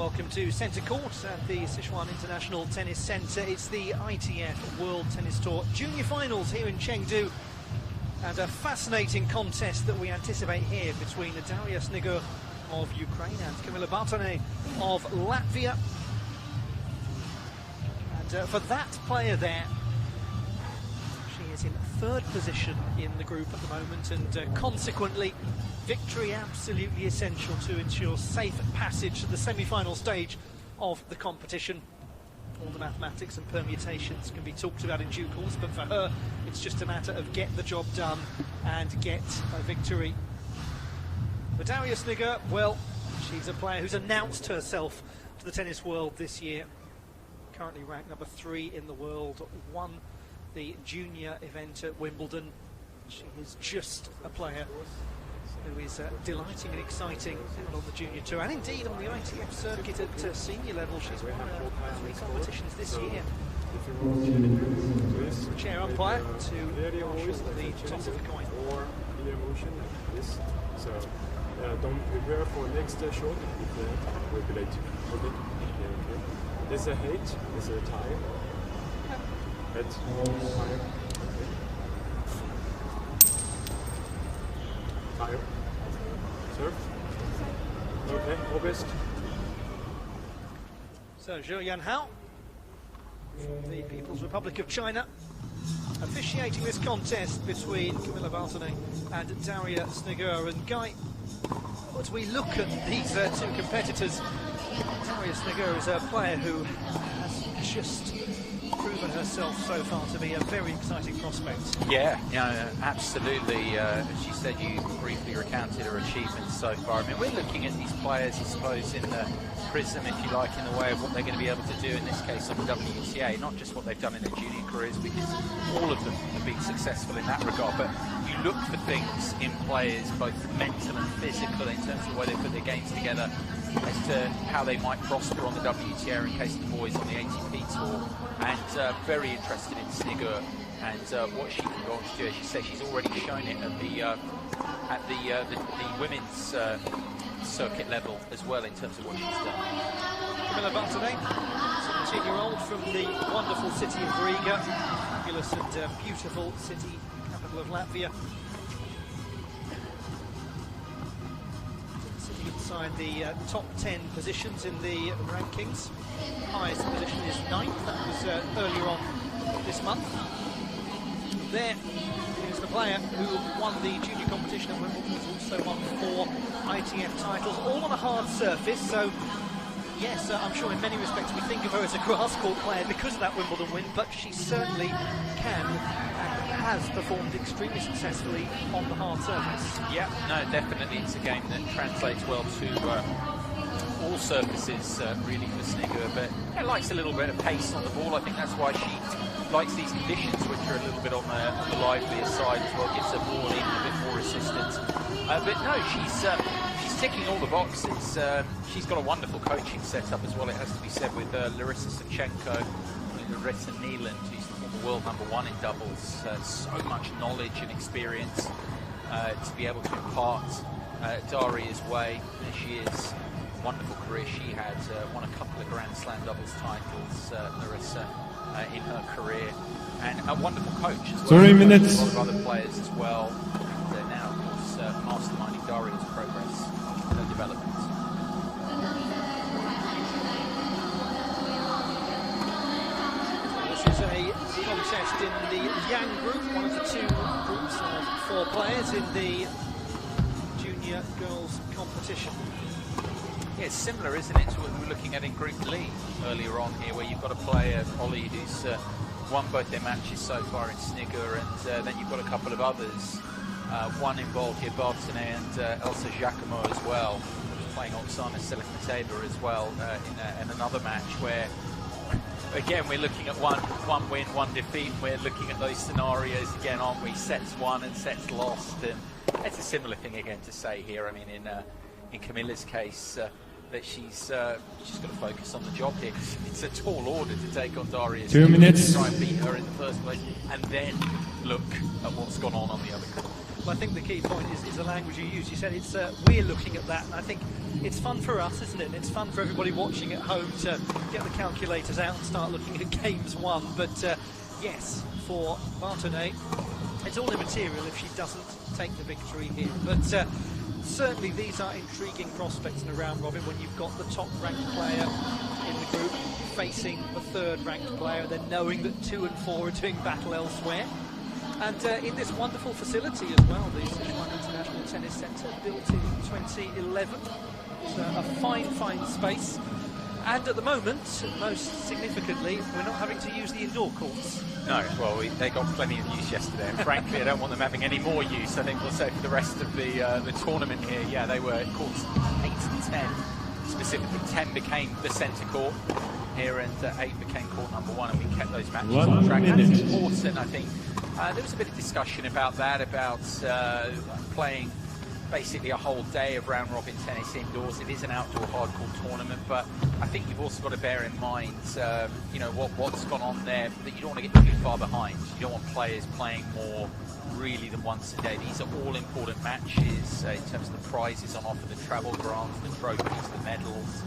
Welcome to Centre Court at the Sichuan International Tennis Centre. It's the ITF World Tennis Tour Junior Finals here in Chengdu. And a fascinating contest that we anticipate here between Daria Snigur of Ukraine and Kamila Bartone of Latvia. And for that player there, she is in third position in the group at the moment, and consequently victory absolutely essential to ensure safe passage to the semi-final stage of the competition. All the mathematics and permutations can be talked about in due course, but for her it's just a matter of get the job done and get a victory. For Daria Snigur, well, she's a player who's announced herself to the tennis world this year. Currently ranked number 3 in the world, won the junior event at Wimbledon. She is just a player who is delighting and exciting on the junior tour, and indeed on the ITF circuit at senior level. She's won 3 competitions this year. Chair umpire to the toss of the coin. Or the emotion like this. So don't prepare for next shot if we'll be late. Okay. Okay. There's a hate, there's a tie. Head, fire. Fire. Serve. Okay, August. So Zhou Yanhao from the People's Republic of China officiating this contest between Kamila Bartone and Daria Snigur. And Guy, as we look at these 2 competitors, Daria Snigur is a player who has just proven herself so far to be a very exciting prospect. Yeah, absolutely. As you said, you briefly recounted her achievements so far. I mean, we're looking at these players, I suppose, in the prism, if you like, in the way of what they're going to be able to do in this case on the WTA, not just what they've done in their junior careers, because all of them have been successful in that regard, but you look for things in players, both mental and physical, in terms of the way they put their games together, as to how they might prosper on the WTA in case of the boys on the ATP tour. And very interested in Snigur and what she can go on to do. As you say, she's already shown it at the women's circuit level as well in terms of what she's done. Kamila Bartone, 17-year-old from the wonderful city of Riga, fabulous and beautiful city, capital of Latvia. Sitting inside the top 10 positions in the rankings. Highest position is 9th, that was earlier on this month. There is the player who won the junior competition at Wimbledon, who's also won 4 ITF titles, all on a hard surface. So yes, I'm sure in many respects we think of her as a grass court player because of that Wimbledon win, but she certainly can and has performed extremely successfully on the hard surface. Yeah, no, definitely it's a game that translates well to all surfaces really for Snigur, but likes a little bit of pace on the ball. I think that's why she likes these conditions, which are a little bit on the livelier side as well. Gives her ball even a bit more assistance. But no, she's ticking all the boxes. She's got a wonderful coaching setup as well, it has to be said, with Larissa Savchenko, Larissa Neeland, who's the former world #1 in doubles. So much knowledge and experience to be able to impart Daria's way. There she is. Wonderful career she had, won a couple of Grand Slam doubles titles, Larissa, in her career, and a wonderful coach as well. 3 minutes. A lot of other players as well, and now of course masterminding Daria's progress and her development. This is a contest in the Yang group, one of the 2 groups of 4 players in the junior girls competition. Yeah, it's similar, isn't it, to what we were looking at in Group Lee earlier on here, where you've got a player, Ollie, who's won both their matches so far in Snigur, and then you've got a couple of others. One involved here, Bartone and Elsa Giacomo as well, playing Oksana Selikhmeteva as well in another match where, again, we're looking at one win, 1 defeat. We're looking at those scenarios again, aren't we? Sets won and sets lost, and it's a similar thing again to say here. I mean, in Camilla's case, that she's got to focus on the job here. It's a tall order to take on Daria. 2 minutes. To try and beat her in the first place, and then look at what's gone on the other court. Well, I think the key point is the language you use. You said it's we're looking at that, and I think it's fun for us, isn't it? And it's fun for everybody watching at home to get the calculators out and start looking at games won. But yes, for Bartonet, it's all immaterial if she doesn't take the victory here. But certainly these are intriguing prospects in a round robin when you've got the top-ranked player in the group facing the third-ranked player, then knowing that 2 and 4 are doing battle elsewhere. And in this wonderful facility as well, the Sichuan International Tennis Centre, built in 2011. It's a fine, fine space. And at the moment, most significantly, we're not having to use the indoor courts. No, well, they got plenty of use yesterday, and frankly, I don't want them having any more use. I think we'll say for the rest of the tournament here, yeah, they were courts 8 and 10. Specifically, 10 became the centre court here, and 8 became court number 1, and we kept those matches on track. That's important, I think. There was a bit of discussion about that, about playing basically a whole day of round-robin tennis indoors. It is an outdoor hardcore tournament, but I think you've also got to bear in mind, you know, what's gone on there, that you don't want to get too far behind. You don't want players playing more really than once a day. These are all important matches in terms of the prizes on offer, the travel grants, the trophies, the medals,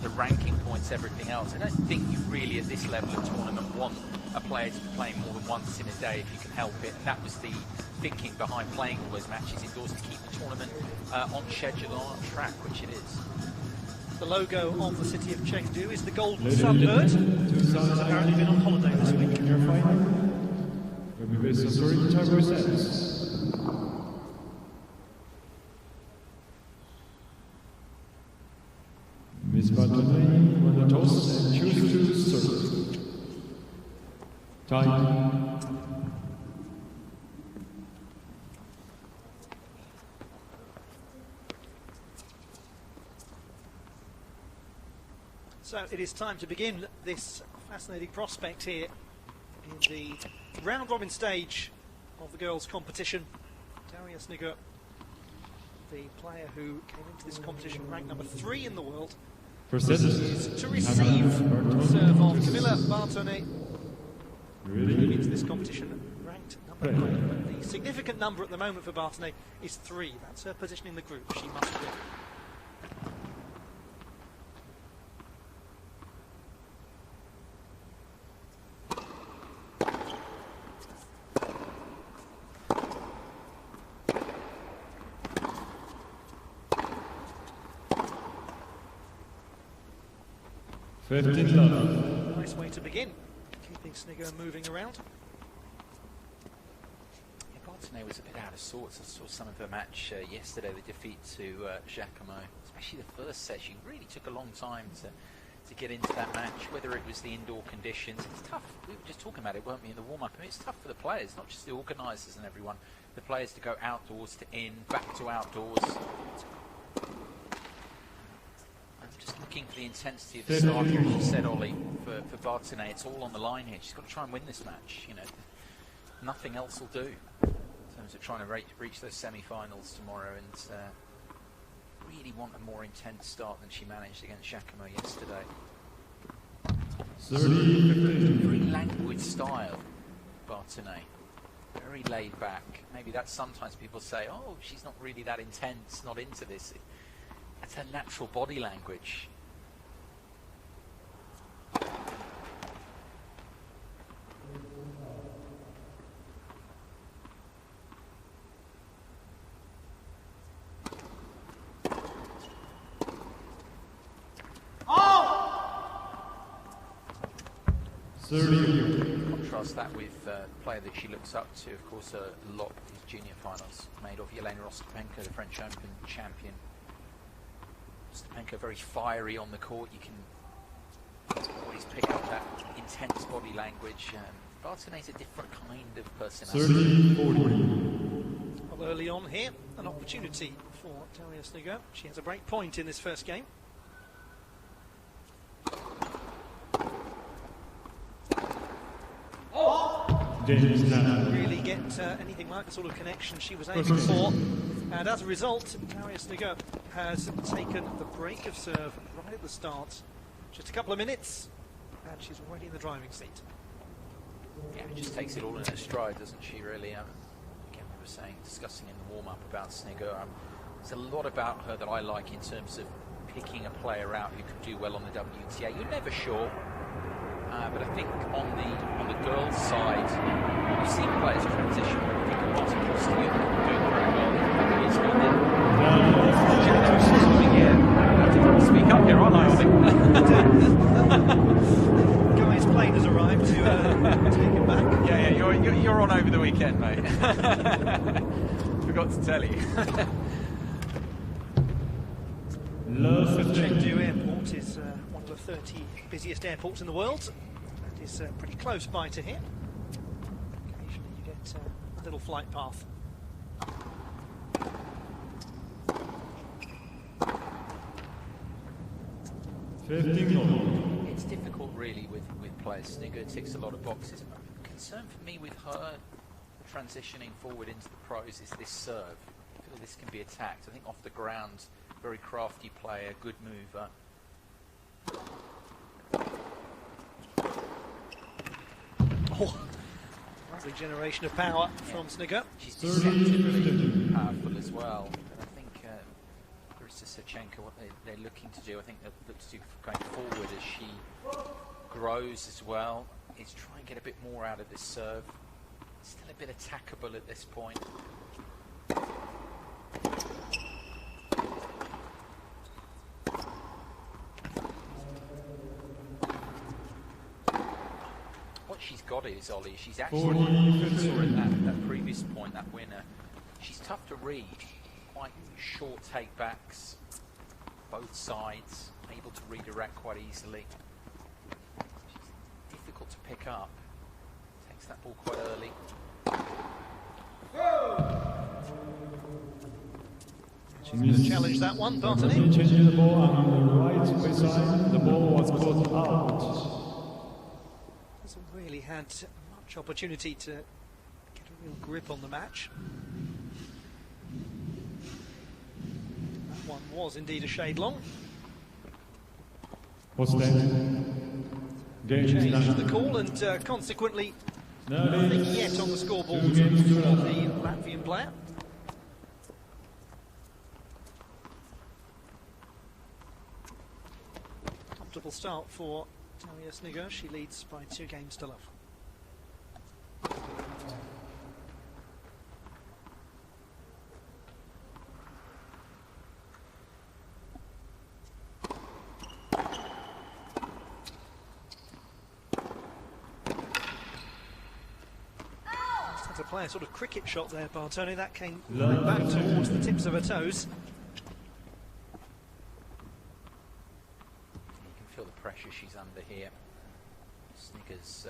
the ranking points, everything else. I don't think you really, at this level of tournament, want a player to be playing more than once in a day if you can help it, and that was the thinking behind playing all those matches indoors, to keep the tournament on schedule and on track, which it is. The logo of the city of Chengdu is the golden sunbird, who's apparently been on holiday this week. Miss Bartonet won the toss and chooses to serve. Time. So it is time to begin this fascinating prospect here in the round-robin stage of the girls' competition. Darius Nigger, the player who came into this competition ranked number 3 in the world, is to receive the serve of Camilla Bartonet, coming into this competition ranked number 9. But the significant number at the moment for Bartonet is 3. That's her position in the group. She must win. Nice way to begin, keeping Snigger moving around. Yeah, Bartonet was a bit out of sorts. I saw some of her match yesterday, the defeat to Giacomo, especially the first set. She really took a long time to get into that match, whether it was the indoor conditions. It's tough. We were just talking about it, weren't we, in the warm-up? I mean, it's tough for the players, not just the organisers and everyone. The players to go outdoors to in, back to outdoors. Just looking for the intensity of the start here, as you said, Ollie, for Bartonet. It's all on the line here. She's got to try and win this match. You know, nothing else will do in terms of trying to reach those semi-finals tomorrow, and really want a more intense start than she managed against Giacomo yesterday. Very languid style, Bartonet. Very laid back. Maybe that's sometimes people say, oh, she's not really that intense, not into this. That's her natural body language. Contrast that with the player that she looks up to, of course, a lot of these junior finals made of Elena Ostapenko, the French Open champion. Ostapenko very fiery on the court. You can always pick up that intense body language. Bartonet's a different kind of personality. Well, early on here, an opportunity for Darius Nigger. She has a break point in this first game. Really get anything like the sort of connection she was aiming for, and as a result, Darius Nigger has taken the break of serve right at the start. Just a couple of minutes, and she's already in the driving seat. Yeah, it just takes it all in her stride, doesn't she, really? Again, we were discussing in the warm-up about Snigger. There's a lot about her that I like in terms of picking a player out who could do well on the WTA. You're never sure, but I think on the girls' side, you've seen players transition. I think of Martin Costello doing very well a couple of years ago. Then speak up here, aren't I? Guy's plane has arrived to take him back. Yeah, you're on over the weekend, mate. Forgot to tell you. Chengdu Airport is one of the 30 busiest airports in the world. That is pretty close by to here. Occasionally you get a little flight path. It's difficult really with players. Snigger ticks a lot of boxes. The concern for me with her transitioning forward into the pros is this serve. I feel this can be attacked. I think off the ground, very crafty player, good mover. Oh, lovely generation of power from Snigger. She's deceptively powerful as well. And I think Marisa Sachenko, what they're looking to do, I think they'll look to do going forward as she grows as well, is try and get a bit more out of this serve. Still a bit attackable at this point. What she's got is, Ollie, she's actually, you saw in that previous point, that winner, she's tough to read. Quite short take-backs, both sides, able to redirect quite easily. She's difficult to pick up. Takes that ball quite early. She's going to challenge that one, Bartoni. Changing the ball on the right waistline. The ball was caught out. Hasn't really had much opportunity to get a real grip on the match. That one was indeed a shade long. What's that? Changed the call and consequently nothing yet on the scoreboard for the Latvian player. Comfortable start for Daria Snigger. She leads by 2 games to love. To play a sort of cricket shot there, Bartoni. That came right back towards the tips of her toes. You can feel the pressure she's under here. Snigger's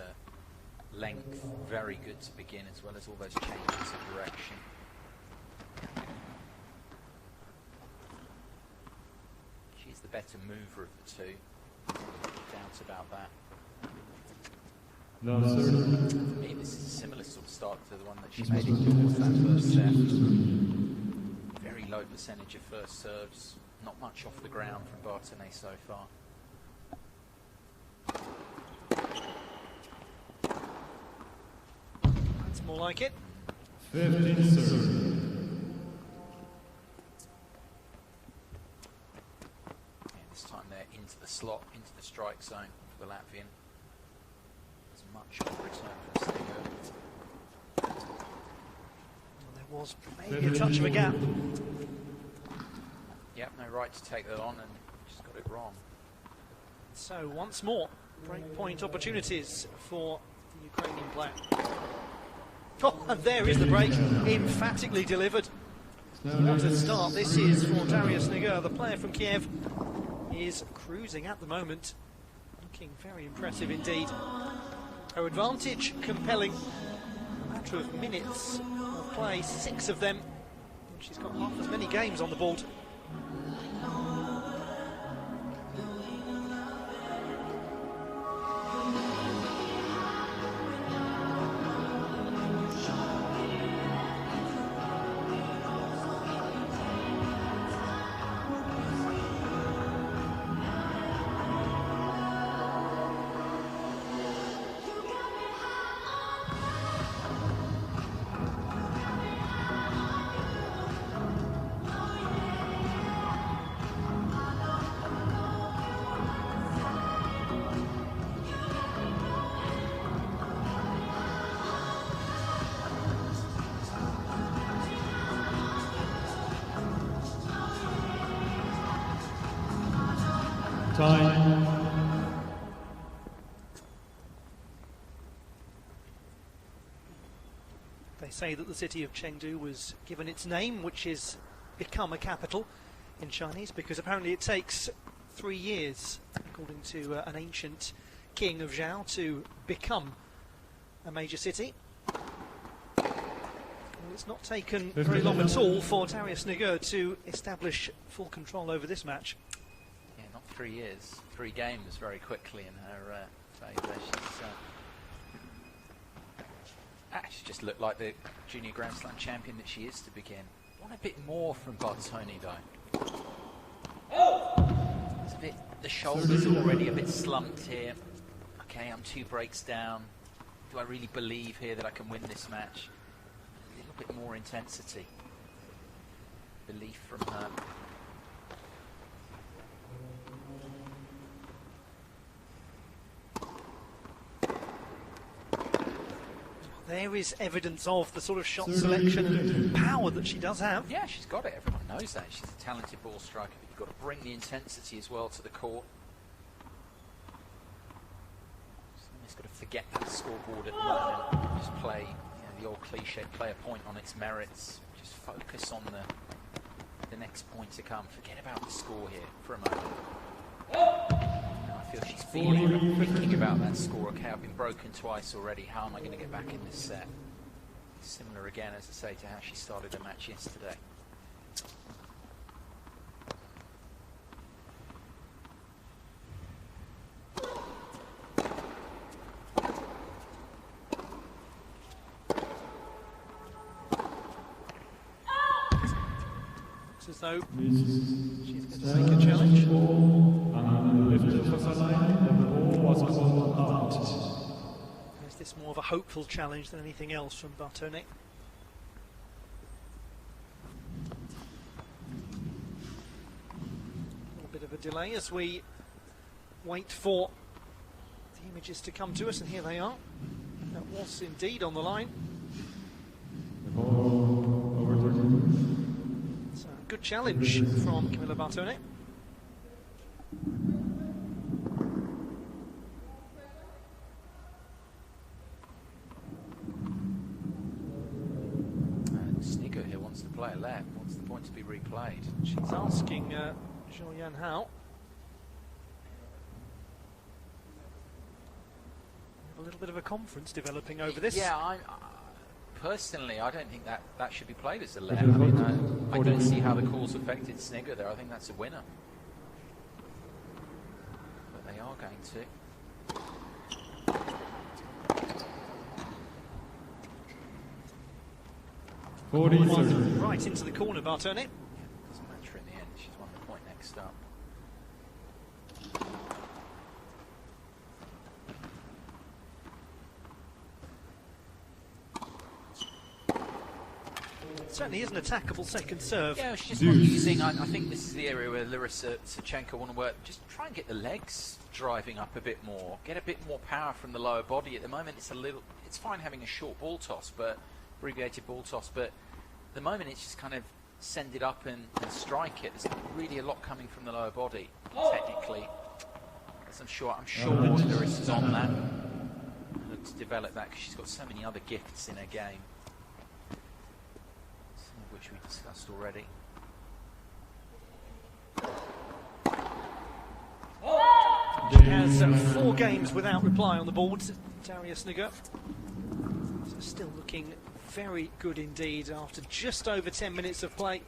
length very good to begin, as well as all those changes of direction. She's the better mover of the two. No doubt about that. No, sir. For me, this is a similar sort of start to the one that she made towards that first set. Very low percentage of first serves, not much off the ground from Bartoni so far. That's more like it. 15 serve. This time they're into the slot, into the strike zone for the Latvian. Much of a return from Snigger. There was maybe a touch of a gap. Yep, no right to take that on and just got it wrong. So once more, break point opportunities for the Ukrainian player. Oh, and there is the break, emphatically delivered. What a start this is for Daria Snigger. The player from Kiev is cruising at the moment, looking very impressive indeed. Her advantage compelling. A matter of minutes of play, 6 of them. She's got half as many games on the board. They say that the city of Chengdu was given its name, which is become a capital in Chinese, because apparently it takes 3 years, according to an ancient king of Zhao, to become a major city. Well, it's not taken very long at all for Darius Nigger to establish full control over this match. Yeah, not 3 years, 3 games very quickly in her favour. She just looked like the Junior Grand Slam champion that she is to begin. Want a bit more from Bartoni though. It's a bit, the shoulders are already a bit slumped here. Okay, I'm 2 breaks down. Do I really believe here that I can win this match? A little bit more intensity. Belief from her. There is evidence of the sort of shot selection and power that she does have. Yeah, she's got it. Everyone knows that. She's a talented ball striker. But you've got to bring the intensity as well to the court. Somebody's got to forget that scoreboard at the moment. Just play, the old cliche, play a point on its merits. Just focus on the next point to come. Forget about the score here for a moment. I feel she's thinking about that score. Okay, I've been broken twice already. How am I going to get back in this set? Similar again, as I say, to how she started the match yesterday. Looks as though she's going to take a challenge. Is this more of a hopeful challenge than anything else from Bartoni? A little bit of a delay as we wait for the images to come to us, and here they are. That was indeed on the line. So, good challenge from Camilla Bartoni. Snigger here wants to play a lap, wants the point to be replayed. She's asking Zhou Yan Hao. A little bit of a conference developing over this. Yeah, personally, I don't think that should be played as a lap. I mean, I don't see how the call's affected Snigger there. I think that's a winner. But they are going to. Right into the corner, Bartoni. Yeah, doesn't matter in the end. She's won the point next up. It certainly is an attackable second serve. Yeah, she's just not using. I think this is the area where Larissa Sachenko want to work. Just try and get the legs driving up a bit more. Get a bit more power from the lower body. At the moment, it's fine having a short ball toss, but abbreviated ball toss. But at the moment, it's just kind of send it up and strike it. There's not really a lot coming from the lower body, technically. As I'm sure Larissa's on that. Look to develop that because she's got so many other gifts in her game. Some of which we discussed already. She has 4 games without reply on the board, Darius Nigger. So still looking very good indeed after just over 10 minutes of play.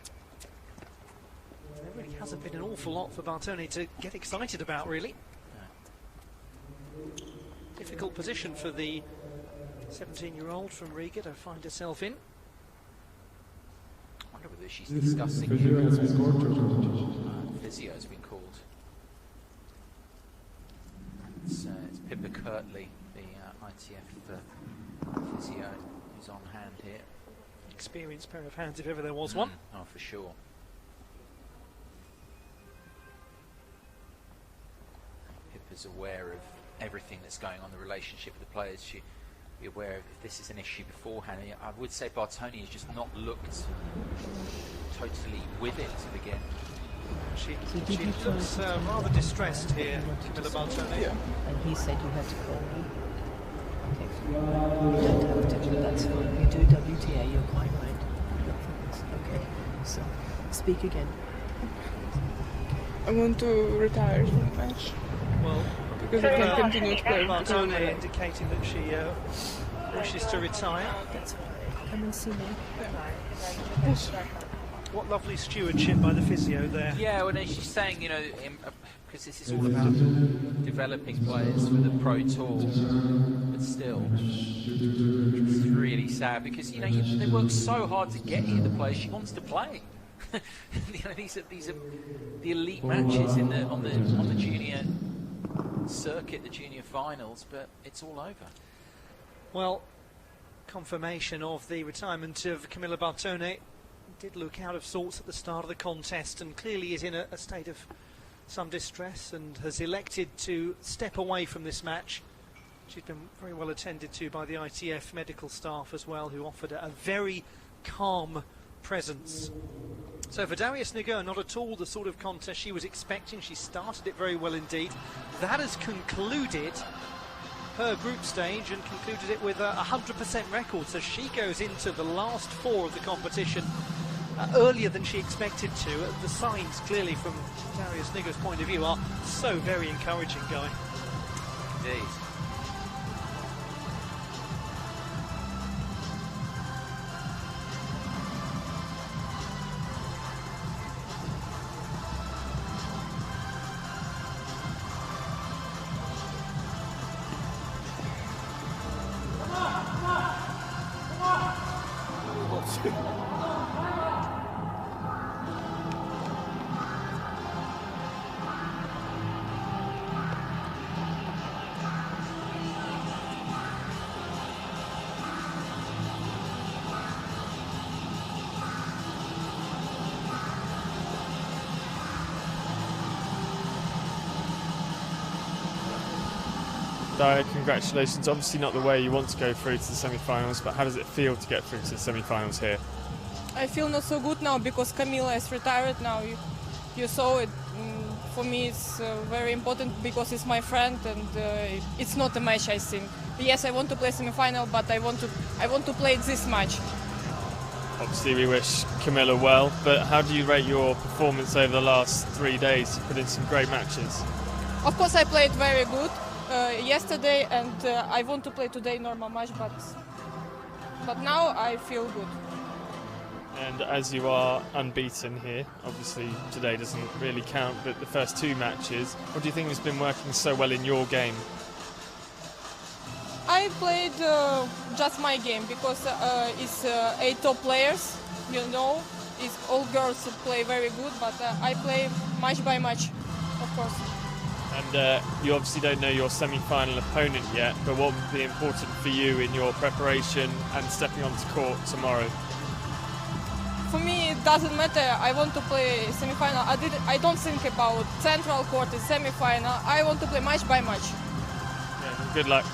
There really hasn't been an awful lot for Bartoni to get excited about, really. No. Difficult position for the 17-year-old from Riga to find herself in. I wonder whether she's discussing physio has been called. It's Pippa Kirtley, the ITF physio, who's on hand here. Experienced pair of hands if ever there was one. Oh, for sure. Pippa's aware of everything that's going on, the relationship with the players. She'll be aware of if this is an issue beforehand. I would say Bartoni has just not looked totally with it to begin. She looks rather distressed here, Camilla Bartone. Yeah. And he said you had to call me. Okay. You don't have to, that's fine. You do WTA, you're quite right. Okay. So, speak again. I want to retire from the match. Well, because I can continue to play. Bartone indicating that she wishes to retire. That's fine. Come and see me. Yes. What lovely stewardship by the physio there. Yeah, well, she's saying, you know, because this is all about developing players for the Pro Tour, but still, it's really sad because, you know, they work so hard to get here, the players she wants to play. You know, these are the elite matches on the junior circuit, the junior finals, but it's all over. Well, confirmation of the retirement of Camilla Bartone. Did look out of sorts at the start of the contest and clearly is in a state of some distress and has elected to step away from this match. She's been very well attended to by the ITF medical staff as well, who offered a very calm presence. So for Darius Nigger, not at all the sort of contest she was expecting. She started it very well indeed. That has concluded her group stage and concluded it with a 100% record, so she goes into the last four of the competition earlier than she expected to. The signs clearly from Darius Nigger's point of view are so very encouraging going. Indeed. Congratulations. Obviously not the way you want to go through to the semi-finals, but how does it feel to get through to the semi-finals here? I feel not so good now because Camilla is retired now. You saw it. For me it's very important because it's my friend and it's not a match, I think. Yes, I want to play semi-final, but I want to play this match. Obviously we wish Camilla well, but how do you rate your performance over the last 3 days? You put in some great matches. Of course I played very good yesterday and I want to play today normal match, but now I feel good. And as you are unbeaten here, obviously today doesn't really count, but the first two matches, what do you think has been working so well in your game? I played just my game because it's 8 top players, you know, it's all girls play very good, but I play match by match, of course. And you obviously don't know your semi-final opponent yet, but what would be important for you in your preparation and stepping onto court tomorrow? For me, it doesn't matter. I want to play semi-final. I don't think about central court and semi-final. I want to play match by match. Yeah, good luck.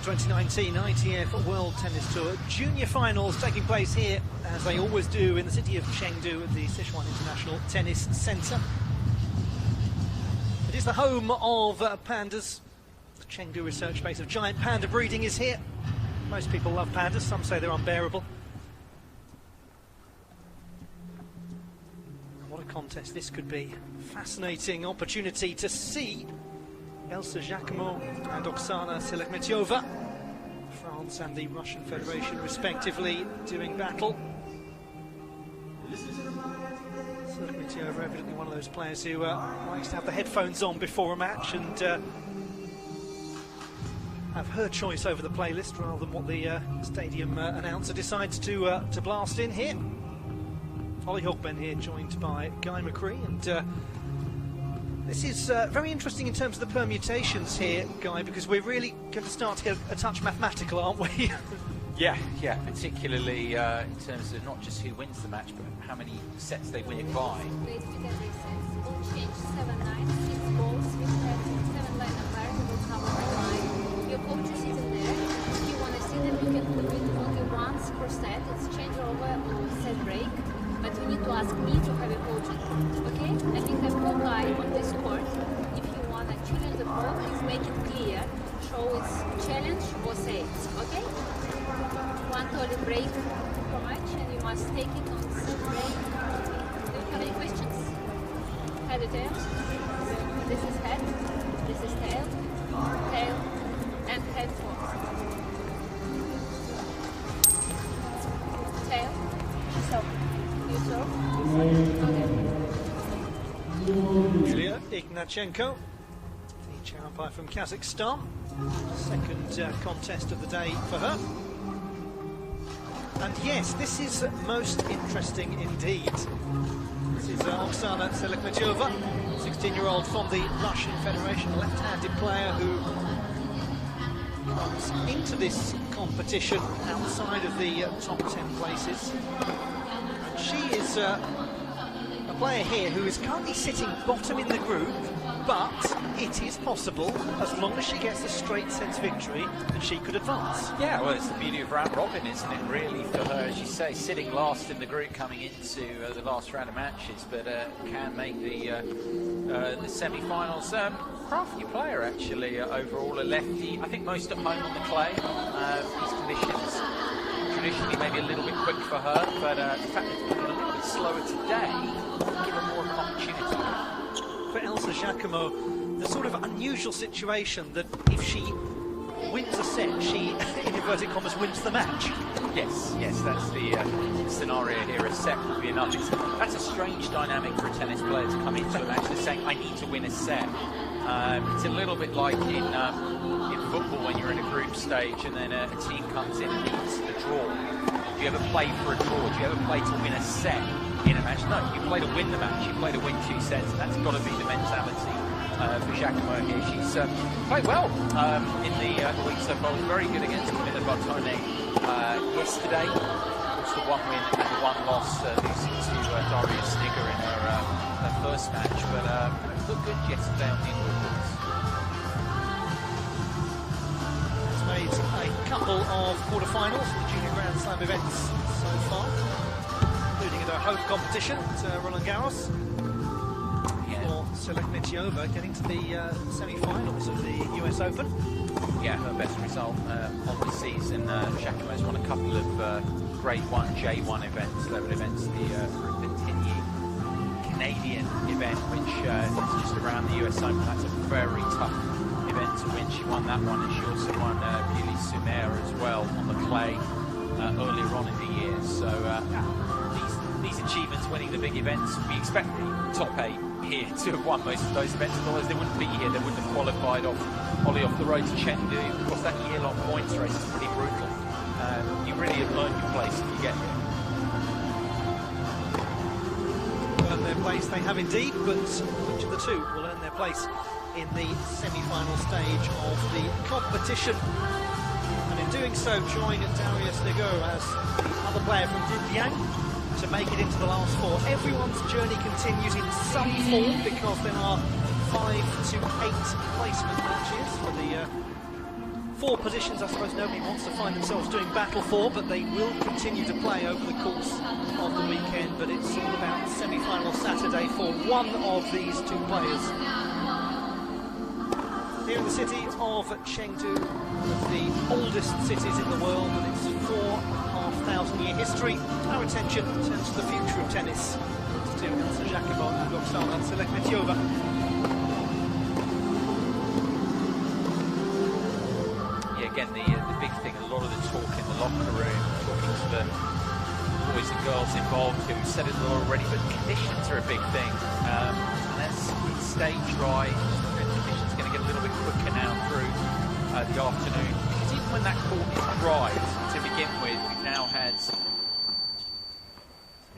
2019 ITF World Tennis Tour Junior Finals taking place here, as they always do, in the city of Chengdu at the Sichuan International Tennis Center. It is the home of pandas. The Chengdu research base of giant panda breeding is here. Most people love pandas, some say they're unbearable. What a contest this could be. Fascinating opportunity to see Elsa Giacomo and Oksana Selekhmetyova, France and the Russian Federation respectively, doing battle. Selekhmetyova, evidently one of those players who likes to have the headphones on before a match and have her choice over the playlist rather than what the stadium announcer decides to blast in here. Holly Hogben here, joined by Guy McCree, and this is very interesting in terms of the permutations here, Guy, because we're really going to start to get a touch mathematical, aren't we? Yeah, particularly in terms of not just who wins the match, but how many sets they win it by. We'll change 7-9, 6 balls, we have 7 line umpire, we will cover the line. Your coach is sitting there. If you want to see them, you can do it only once per set. It's change over or set break. But you need to ask me to have a coaching, okay? And we have one guy on this court. If you want to challenge the ball, please make it clear. Show it's challenge or say, okay? One totally break per match, and you must take it on set break. Do you have any questions? Head or tail? This is head, this is tail, and head forward. Tail, so. Julia Ignatchenko, the chair umpire from Kazakhstan. Second contest of the day for her. And yes, this is most interesting indeed. This is Oksana Selekhmetyova, 16-year-old from the Russian Federation, a left-handed player who comes into this competition outside of the top 10 places. She is a player here who is currently sitting bottom in the group, but it is possible, as long as she gets a straight set victory, that she could advance. Yeah, well, it's the beauty of round robin, isn't it, really, for her, as you say, sitting last in the group coming into the last round of matches, but can make the semi-finals. Crafty player, actually, overall, a lefty. I think most at home on the clay. These conditions traditionally maybe a little bit quick for her, but the fact that it's been a little bit slower today will give her more of an opportunity. For Elsa Giacomo, the sort of unusual situation that if she wins a set, she, in inverted commas, wins the match. Yes, that's the scenario here. A set would be enough. That's a strange dynamic for a tennis player to come into a match. They're saying, I need to win a set. It's a little bit like in football when you're in a group stage and then a team comes in and needs a draw. Do you ever play for a draw? Do you ever play to win a set in a match? No, you play to win the match. You play to win 2 sets, and that's got to be the mentality for Giacomo here. She's played well in the week so far. Was very good against Camilla Bartone yesterday. It's the 1 win and the 1 loss, losing to Daria Sniger in her first match, but looked good yesterday on the indoor courts. It's made a couple of quarterfinals in the Junior Grand Slam events so far, including at her home competition at Roland Garros. For Selekhmetyova getting to the semi-finals of the US Open. Yeah, her best result of the season. Giacomo's won a couple of Grade 1, J1 events, level events, the 10-year Canadian event, which is just around the US Open. That's a very tough event to win. She won that one, and she also won Billy Sumer as well on the clay earlier on in the year. So these achievements, winning the big events, we expect the top 8 here to have won most of those events. Otherwise, they wouldn't be here. They wouldn't have qualified off the road to Chengdu. Of course, that year-long points race is pretty brutal. You really have earned your place if you get here. Earn their place they have indeed, but which of the two will earn their place in the semi-final stage of the competition? And in doing so, join Daria Sniger as the other player from Group Yang to make it into the last 4. Everyone's journey continues in some form because there are 5 to 8 placement matches for the 4 positions I suppose nobody wants to find themselves doing battle for, but they will continue to play over the course of the weekend. But it's all about semi-final Saturday for one of these 2 players. Here in the city of Chengdu, one of the oldest cities in the world, with its 4,500-year history, our attention turns to the future of tennis, to Elsa Jacobo and Oksana Selekmetyova. Yeah, again, the big thing, a lot of the talk in the locker room, talking to the boys and girls involved who said it a lot already, but conditions are a big thing. And as it's stage dry, conditions are going to get a little bit quicker now through the afternoon. Because even when that court is dry to begin with, we've now had some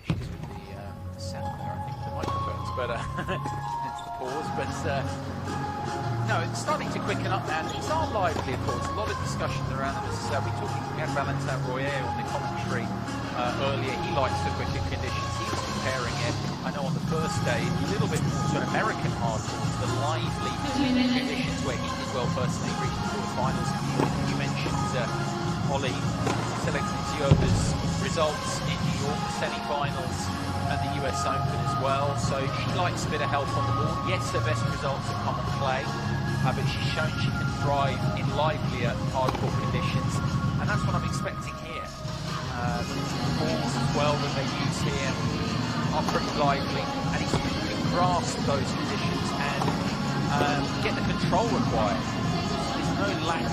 issues with the sound there, I think, the microphones, but hence the pause. But no, it's starting to quicken up now. Things are lively, of course. A lot of discussion around this. We had Valentin Royer on the commentary earlier. He likes the quicker conditions. He was comparing it, I know, on the first day, a little bit more to an American hardcourt, the lively conditions where he did well personally, reached the quarterfinals. You mentioned Ollie Selekmetyova's results in New York, semi-finals, and the US Open as well. So she likes a bit of help on the board. Yes, her best results have come on clay, but she's shown she can thrive in livelier hardcourt conditions, and that's what I'm expecting here. The balls as well that they use here are pretty lively, and it's really grasp those conditions and get the control required. There's no lack of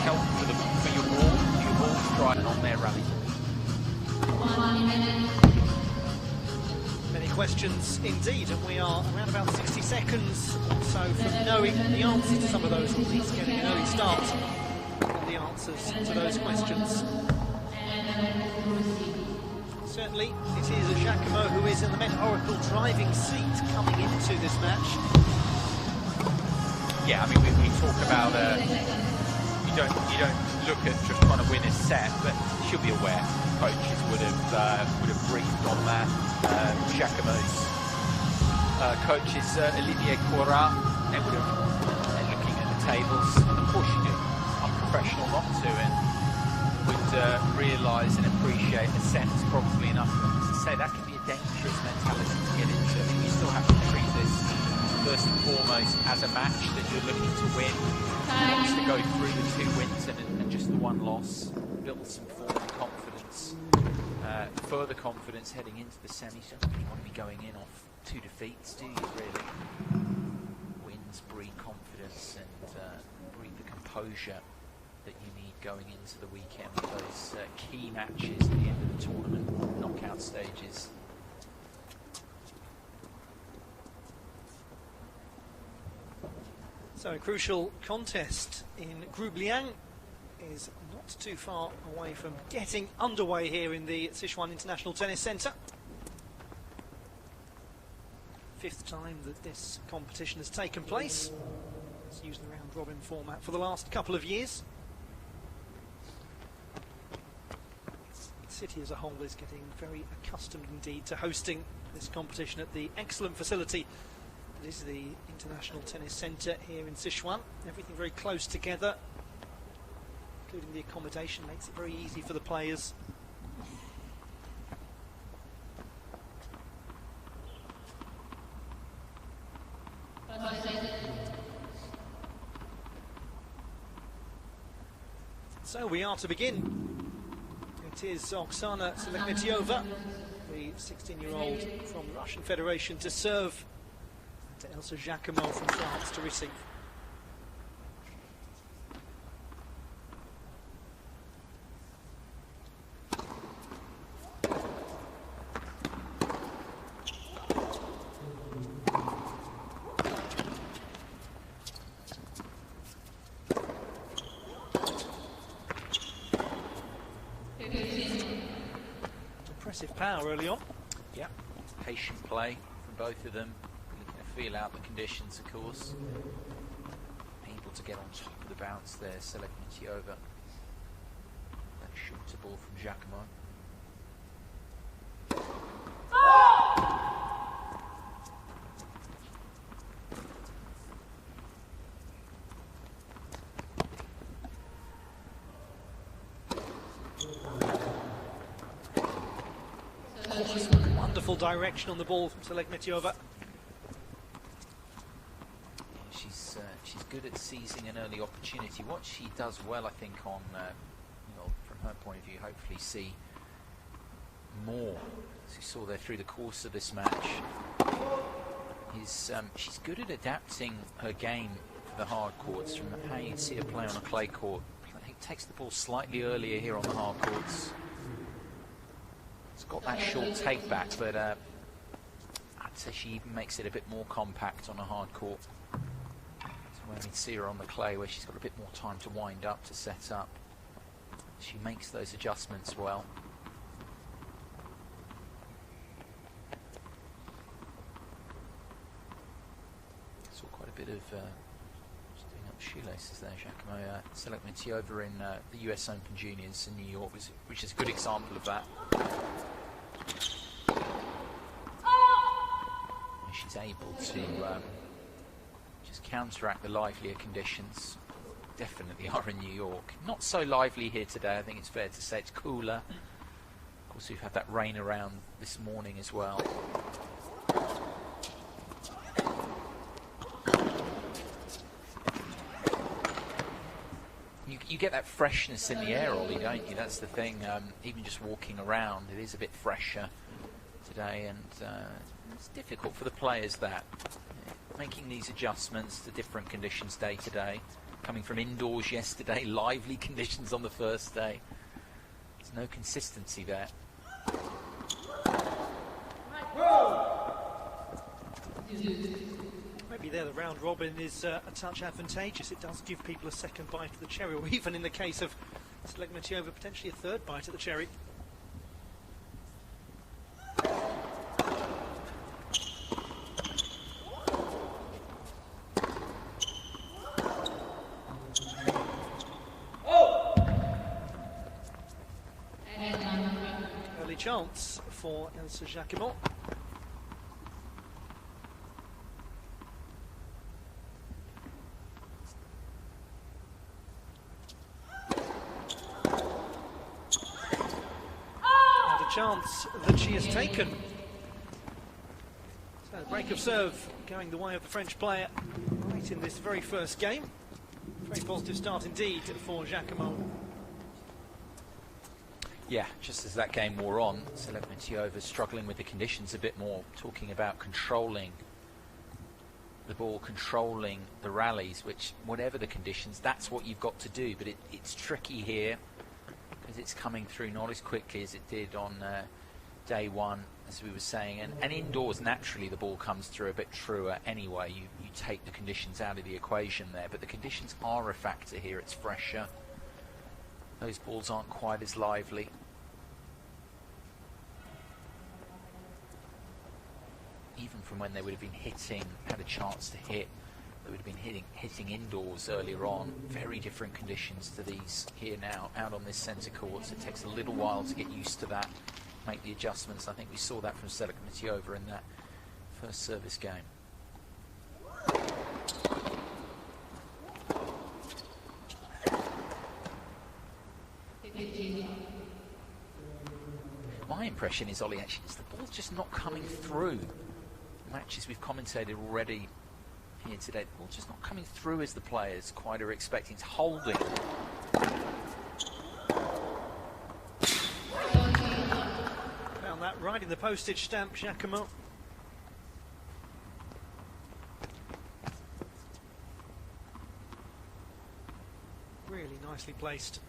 help for your ball strike on their rally. Many questions indeed, and we are around about 60 seconds or so from knowing the answers to some of those, or at least getting an early start on the answers to those questions. Certainly, it is Giacomo who is in the Met Oracle driving seat coming into this match. Yeah, I mean, we talk about you don't look at just trying to win a set, but she'll be aware. Coaches would have briefed on that. Giacomo's coaches, Olivier Coirat, they would have been looking at the tables. Of course, you do. Unprofessional not to, and would realise and appreciate a set is probably enough to say that can be a dangerous mentality to get into. You still have to treat this first and foremost as a match that you're looking to win. Just to go through the 2 wins and just the 1 loss, build some form and confidence, further confidence heading into the semis. You don't really want to be going in off 2 defeats, do you, really? Wins breed confidence and breed the composure that you need going into the weekend with those key matches at the end of the tournament, knockout stages. So a crucial contest in Group Liang is not too far away from getting underway here in the Sichuan International Tennis Centre. 5th time that this competition has taken place. It's used the round-robin format for the last couple of years. The city as a whole is getting very accustomed indeed to hosting this competition at the excellent facility that is the International Tennis Centre here in Sichuan. Everything very close together, including the accommodation, makes it very easy for the players. So we are to begin. It is Oksana Selekmetyova, the 16-year-old from the Russian Federation, to serve, to Elsa Jacomo from France to receive. Impressive power early on. Yeah, patient play from both of them. Really going to feel out the conditions, of course. Able to get on top of the bounce there, Selekmetiova. That shorter ball from Giacomo. Wonderful direction on the ball from Selekmetiova. She's good at seizing an early opportunity. What she does well, I think, on from her point of view, hopefully see more, as you saw there through the course of this match, is she's good at adapting her game for the hard courts. From how you see her play on a clay court, takes the ball slightly earlier here on the hard courts. It's got that short take back, but I'd say she even makes it a bit more compact on a hard court. So when we see her on the clay, where she's got a bit more time to wind up, to set up, she makes those adjustments well. Saw quite a bit of just doing up shoelaces there, Giacomo. Selekmetiova in the US Open Juniors in New York, which is a good example of that. She's able to just counteract the livelier conditions. Definitely are in New York. Not so lively here today, I think it's fair to say. It's cooler. Of course, we've had that rain around this morning as well. You get that freshness in the air, Ollie, don't you? That's the thing. Even just walking around, it is a bit fresher today, and it's difficult for the players, that making these adjustments to different conditions day to day. Coming from indoors yesterday, lively conditions on the first day. There's no consistency there. Maybe there the round robin is a touch advantageous. It does give people a second bite of the cherry, or even in the case of Selekmetiova, potentially a third bite of the cherry. Early chance for Elsa Giacomo. Chance that she has taken. So break of serve going the way of the French player right in this very first game. Very positive start indeed for Giacomo. Yeah, just as that game wore on, Selekmetiova struggling with the conditions a bit more, talking about controlling the ball, controlling the rallies, which, whatever the conditions, that's what you've got to do. But it's tricky here, because it's coming through not as quickly as it did on day one, as we were saying. And indoors, naturally, the ball comes through a bit truer anyway. You take the conditions out of the equation there, but the conditions are a factor here. It's fresher. Those balls aren't quite as lively. Even from when they would have been hitting, had a chance to hit, they would have been hitting indoors earlier on. Very different conditions to these here now, out on this centre court. So it takes a little while to get used to that, make the adjustments. I think we saw that from Selekmetiova in that first service game. My impression is, Ollie, actually, is the ball's just not coming through. Matches we've commentated already here today, the ball's just not coming through as the players quite are expecting. It's holding. Found that right in the postage stamp, Giacomo. Really nicely placed.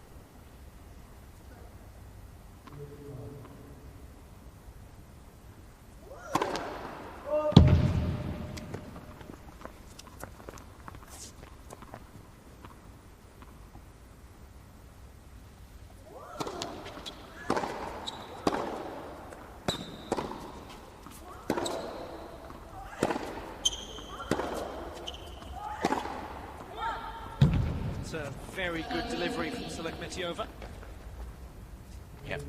very good delivery from Selekmetiova. Yep,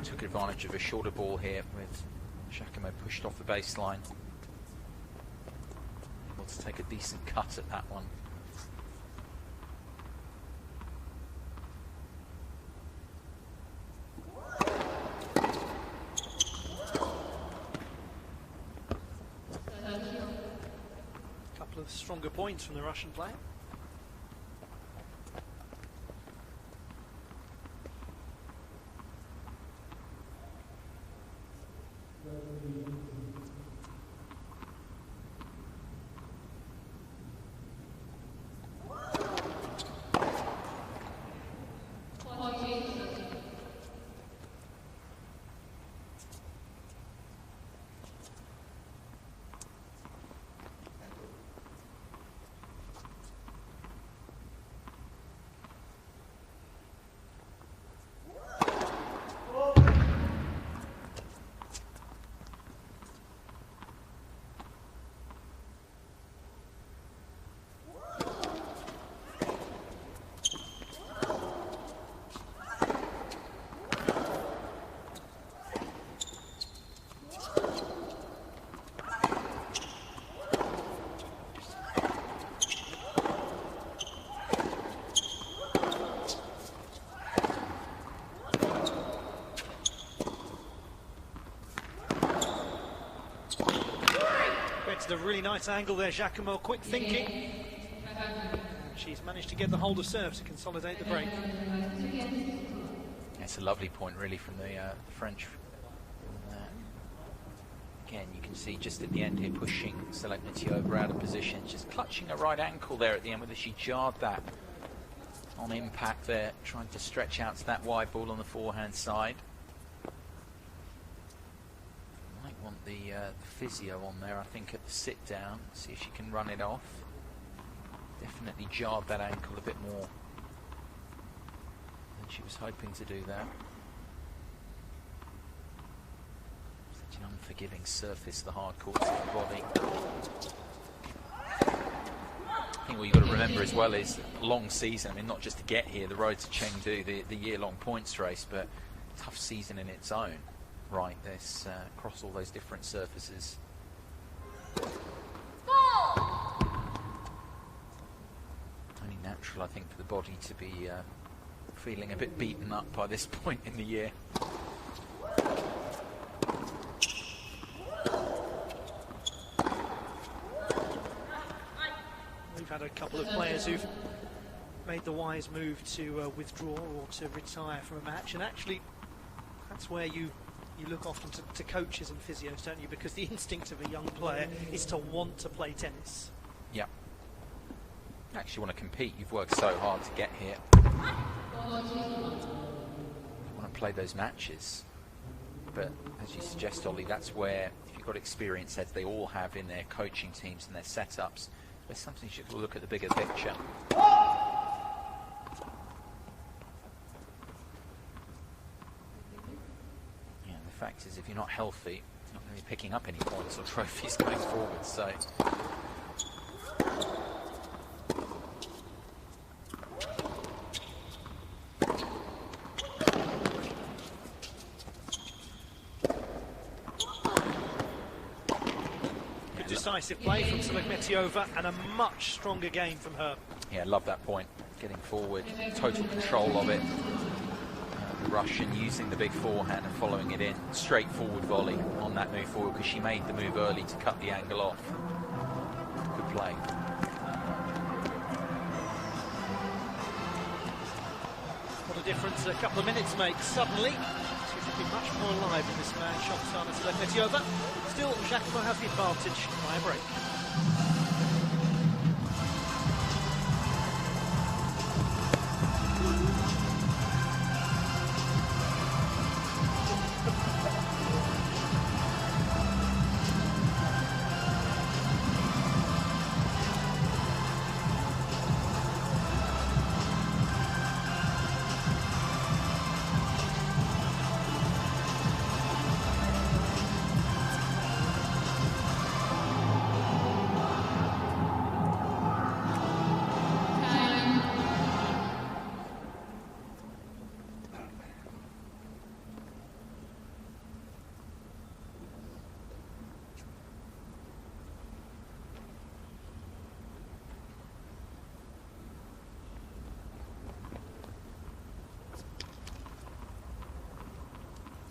took advantage of a shorter ball here with Giacomo pushed off the baseline. Able to take a decent cut at that one. Couple of stronger points from the Russian player. A really nice angle there, Giacomo, quick thinking. She's managed to get the hold of serve to consolidate the break. It's a lovely point really from the French. Again, you can see just at the end here pushing Selekmetiova out of position, just clutching her right ankle there at the end, whether she jarred that on impact there, trying to stretch out to that wide ball on the forehand side. The physio on there, I think, at the sit down, see if she can run it off. Definitely jarred that ankle a bit more than she was hoping to do that. Such an unforgiving surface, the hard courts of the body. I think what you've got to remember as well is long season. I mean, not just to get here, the road to Chengdu, the year-long points race, but tough season in its own. Right, this across all those different surfaces. Only natural, I think, for the body to be feeling a bit beaten up by this point in the year. We've had a couple of players who've made the wise move to withdraw or to retire from a match, and actually that's where you look often to coaches and physios, don't you? Because the instinct of a young player is to want to play tennis. Yeah. You actually want to compete. You've worked so hard to get here. You want to play those matches. But as you suggest, Ollie, that's where, if you've got experienced heads, they all have in their coaching teams and their setups, there's something you should look at the bigger picture. The fact is, if you're not healthy, you're not going to be picking up any points or trophies going forward. So, good decisive play from Selekmetiova and a much stronger game from her. Yeah, love that point. Getting forward, total control of it. Russian using the big forehand and following it in. Straightforward volley on that move forward because she made the move early to cut the angle off. Good play. What a difference a couple of minutes makes. Suddenly, she's looking much more alive in this match. Oksana Selekmetiova. Still, Giacomo has the advantage by a break.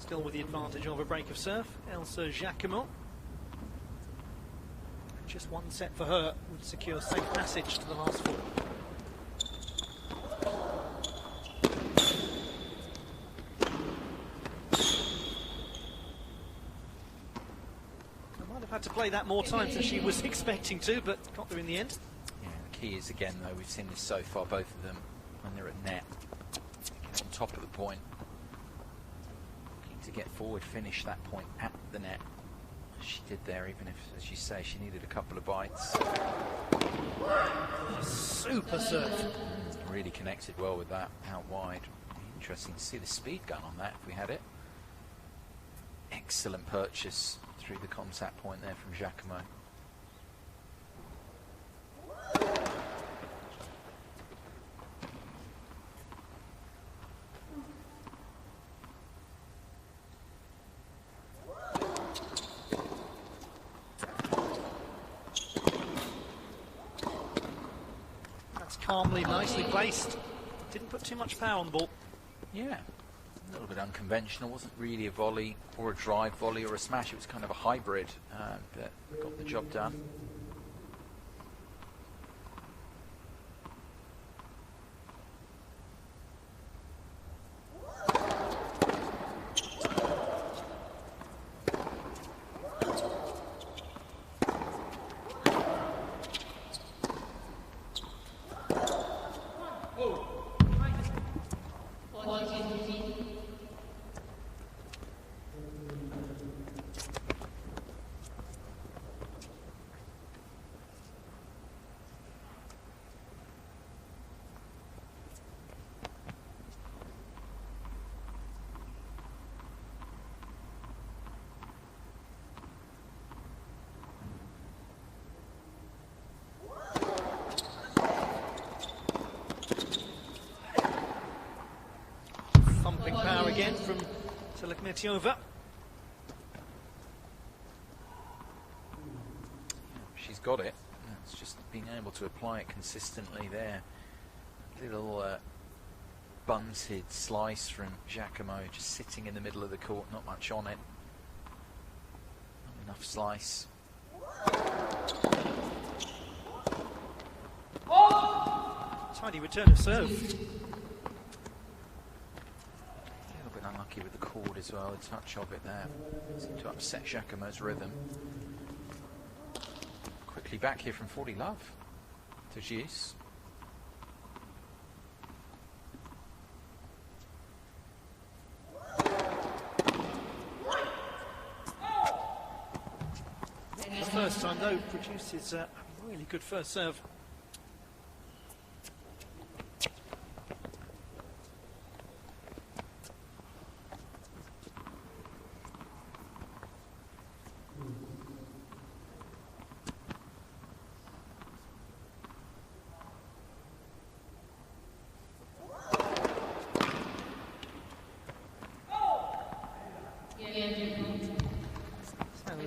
Still with the advantage of a break of serve, Elsa Jacquemot. Just one set for her would secure safe passage to the last four. I might have had to play that more times than she was expecting to, but got there in the end. Yeah, the key is, again, though, we've seen this so far, both of them, when they're at net, get on top of the point, looking to get forward, finish that point at the net. She did there, even if, as you say, she needed a couple of bites. Super serve. Really connected well with that out wide. Interesting to see the speed gun on that if we had it. Excellent purchase through the contact point there from Jacquemot. Calmly, nicely placed. Didn't put too much power on the ball. Yeah, a little bit unconventional. Wasn't really a volley or a drive volley or a smash. It was kind of a hybrid, but got the job done. Power again from Telekmetiova. She's got it. It's just being able to apply it consistently there. Little bunted slice from Jacquemot, just sitting in the middle of the court, not much on it. Not enough slice. Tidy return of serve. Unlucky with the cord as well, the touch of it there seemed to upset Jacquemot's rhythm. Quickly back here from 40 love to Gius. The first time though produces a really good first serve.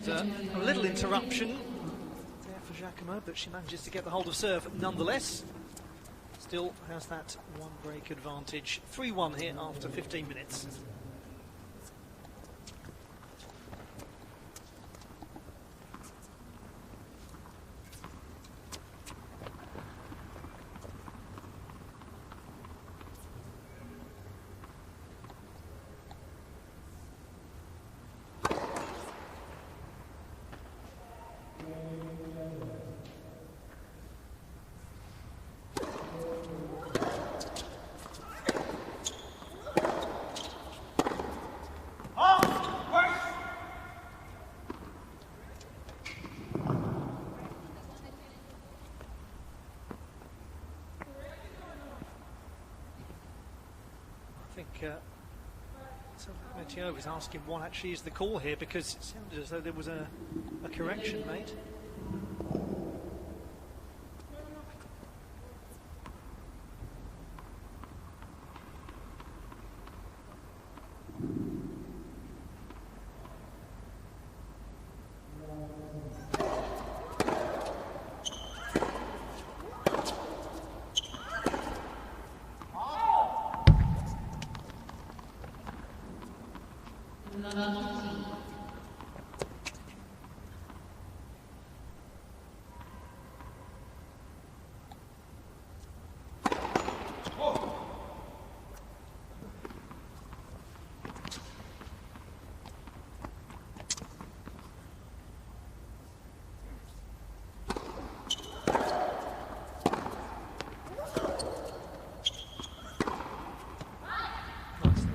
A little interruption there for Jacquemot, but she manages to get the hold of serve nonetheless. Still has that one break advantage. 3-1 here after 15 minutes. Telekmetiova is asking what actually is the call here, because it sounded as though there was a correction made.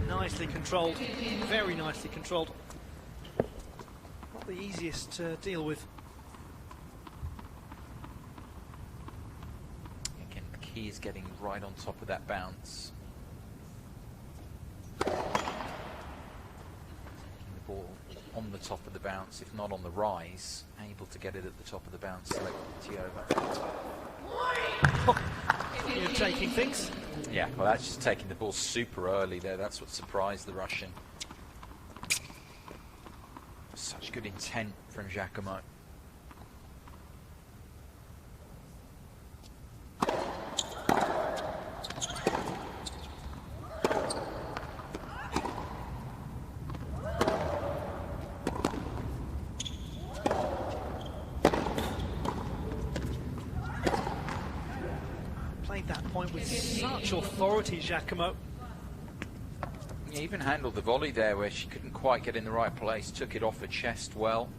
Nicely controlled, very nicely controlled. Not the easiest to deal with. Again, the key is getting right on top of that bounce. Taking the ball on the top of the bounce, if not on the rise, able to get it at the top of the bounce. You're taking things. Yeah, well, that's just taking the ball super early there. That's what surprised the Russian. Such good intent from Giacomo. That point with such authority, Giacomo. He even handled the volley there where she couldn't quite get in the right place, took it off her chest well.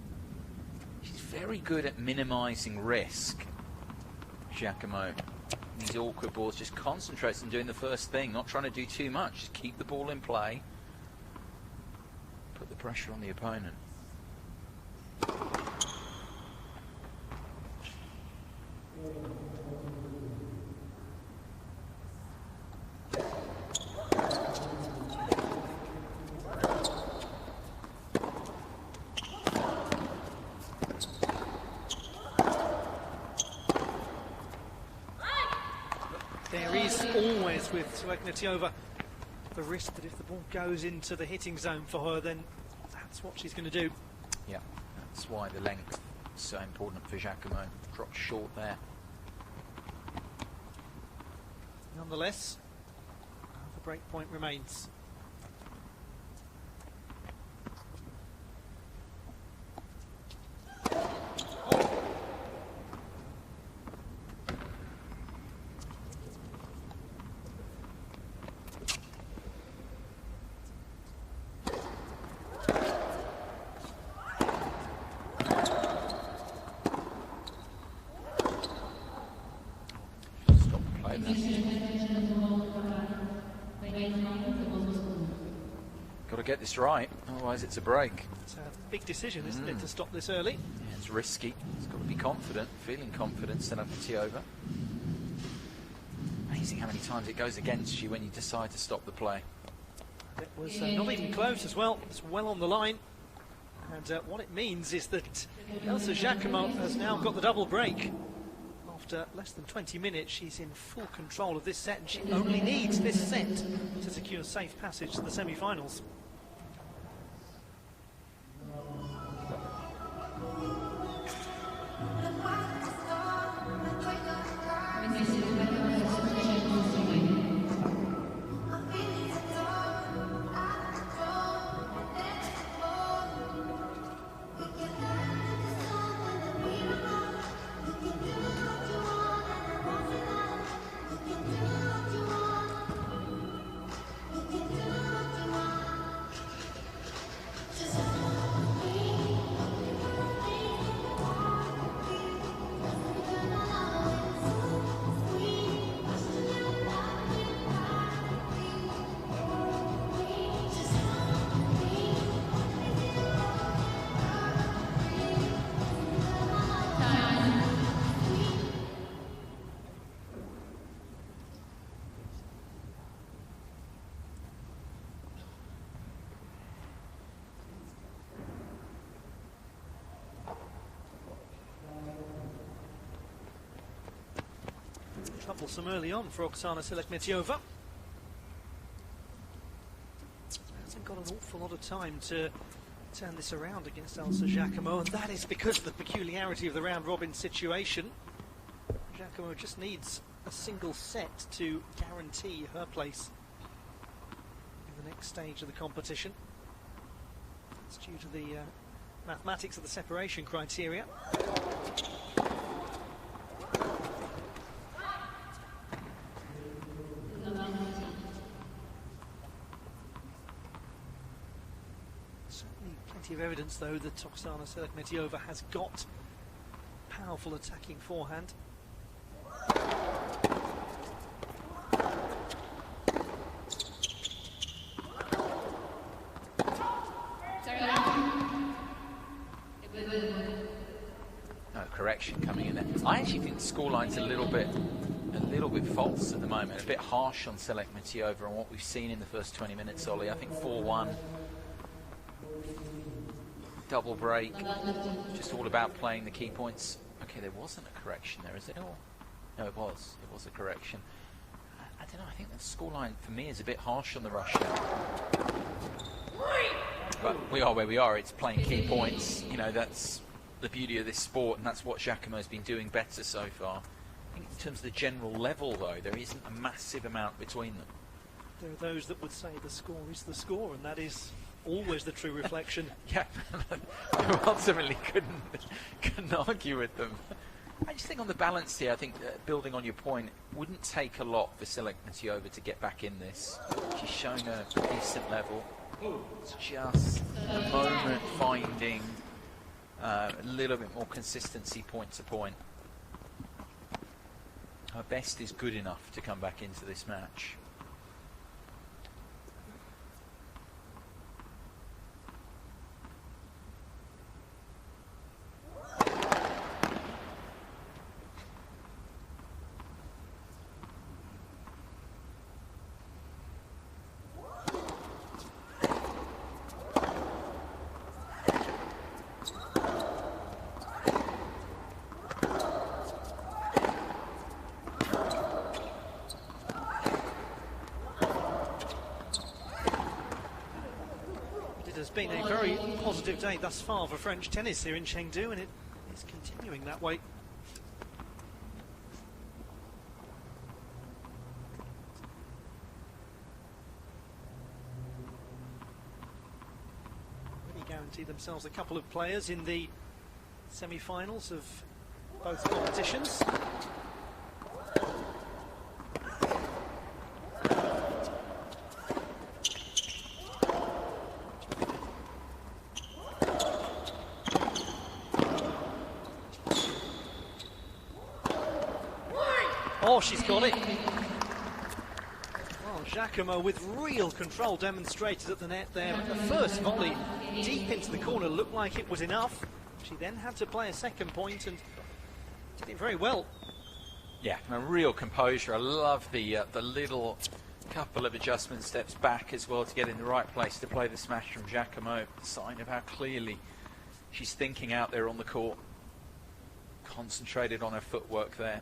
She's very good at minimising risk, Giacomo. These awkward balls, just concentrates on doing the first thing, not trying to do too much, just keep the ball in play, put the pressure on the opponent. There is always with Seleknetiova the risk that if the ball goes into the hitting zone for her, then that's what she's going to do. Yeah, that's why the length is so important for Giacomo. Dropped short there. Nonetheless, the break point remains. Got to get this right, otherwise it's a break. It's a big decision, isn't it, to stop this early? Yeah, it's risky. It's got to be confident, feeling confident, Seleknetiova. Amazing how many times it goes against you when you decide to stop the play. It was not even close as well. It's well on the line. And what it means is that Elsa Giacomo has now got the double break. After less than 20 minutes, she's in full control of this set, and she only needs this set to secure safe passage to the semi-finals. Troublesome early on for Oksana Seleknetiova. Hasn't got an awful lot of time to turn this around against Elsa Giacomo, and that is because of the peculiarity of the round-robin situation. Giacomo just needs a single set to guarantee her place in the next stage of the competition. That's due to the mathematics of the separation criteria. Certainly plenty of evidence, though, that Oksana Selekmetiova has got powerful attacking forehand. No correction coming in there. I actually think the scoreline's a little bit false at the moment, a bit harsh on Selekmetiova on what we've seen in the first 20 minutes, Ollie. I think 4-1. Double break. Just all about playing the key points. Okay, there wasn't a correction there, is it? Oh, no, it was. It was a correction. I don't know, I think the scoreline for me is a bit harsh on the Russian. But we are where we are. It's playing key points. You know, that's the beauty of this sport, and that's what Giacomo's been doing better so far. I think in terms of the general level, though, there isn't a massive amount between them. There are those that would say the score is the score, and that is always the true reflection. Yeah, I ultimately couldn't argue with them. I just think on the balance here, I think building on your point, it wouldn't take a lot for Selekmetiova to get back in this. She's shown a decent level. It's just the moment finding a little bit more consistency point to point. Her best is good enough to come back into this match. Been a very positive day thus far for French tennis here in Chengdu, and it is continuing that way. Really guaranteed themselves a couple of players in the semi-finals of both competitions. Oh, she's got it. Well, Giacomo with real control demonstrated at the net there. But the first volley deep into the corner looked like it was enough. She then had to play a second point and did it very well. Yeah, a real composure. I love the little couple of adjustment steps back as well to get in the right place to play the smash from Giacomo. A sign of how clearly she's thinking out there on the court. Concentrated on her footwork there.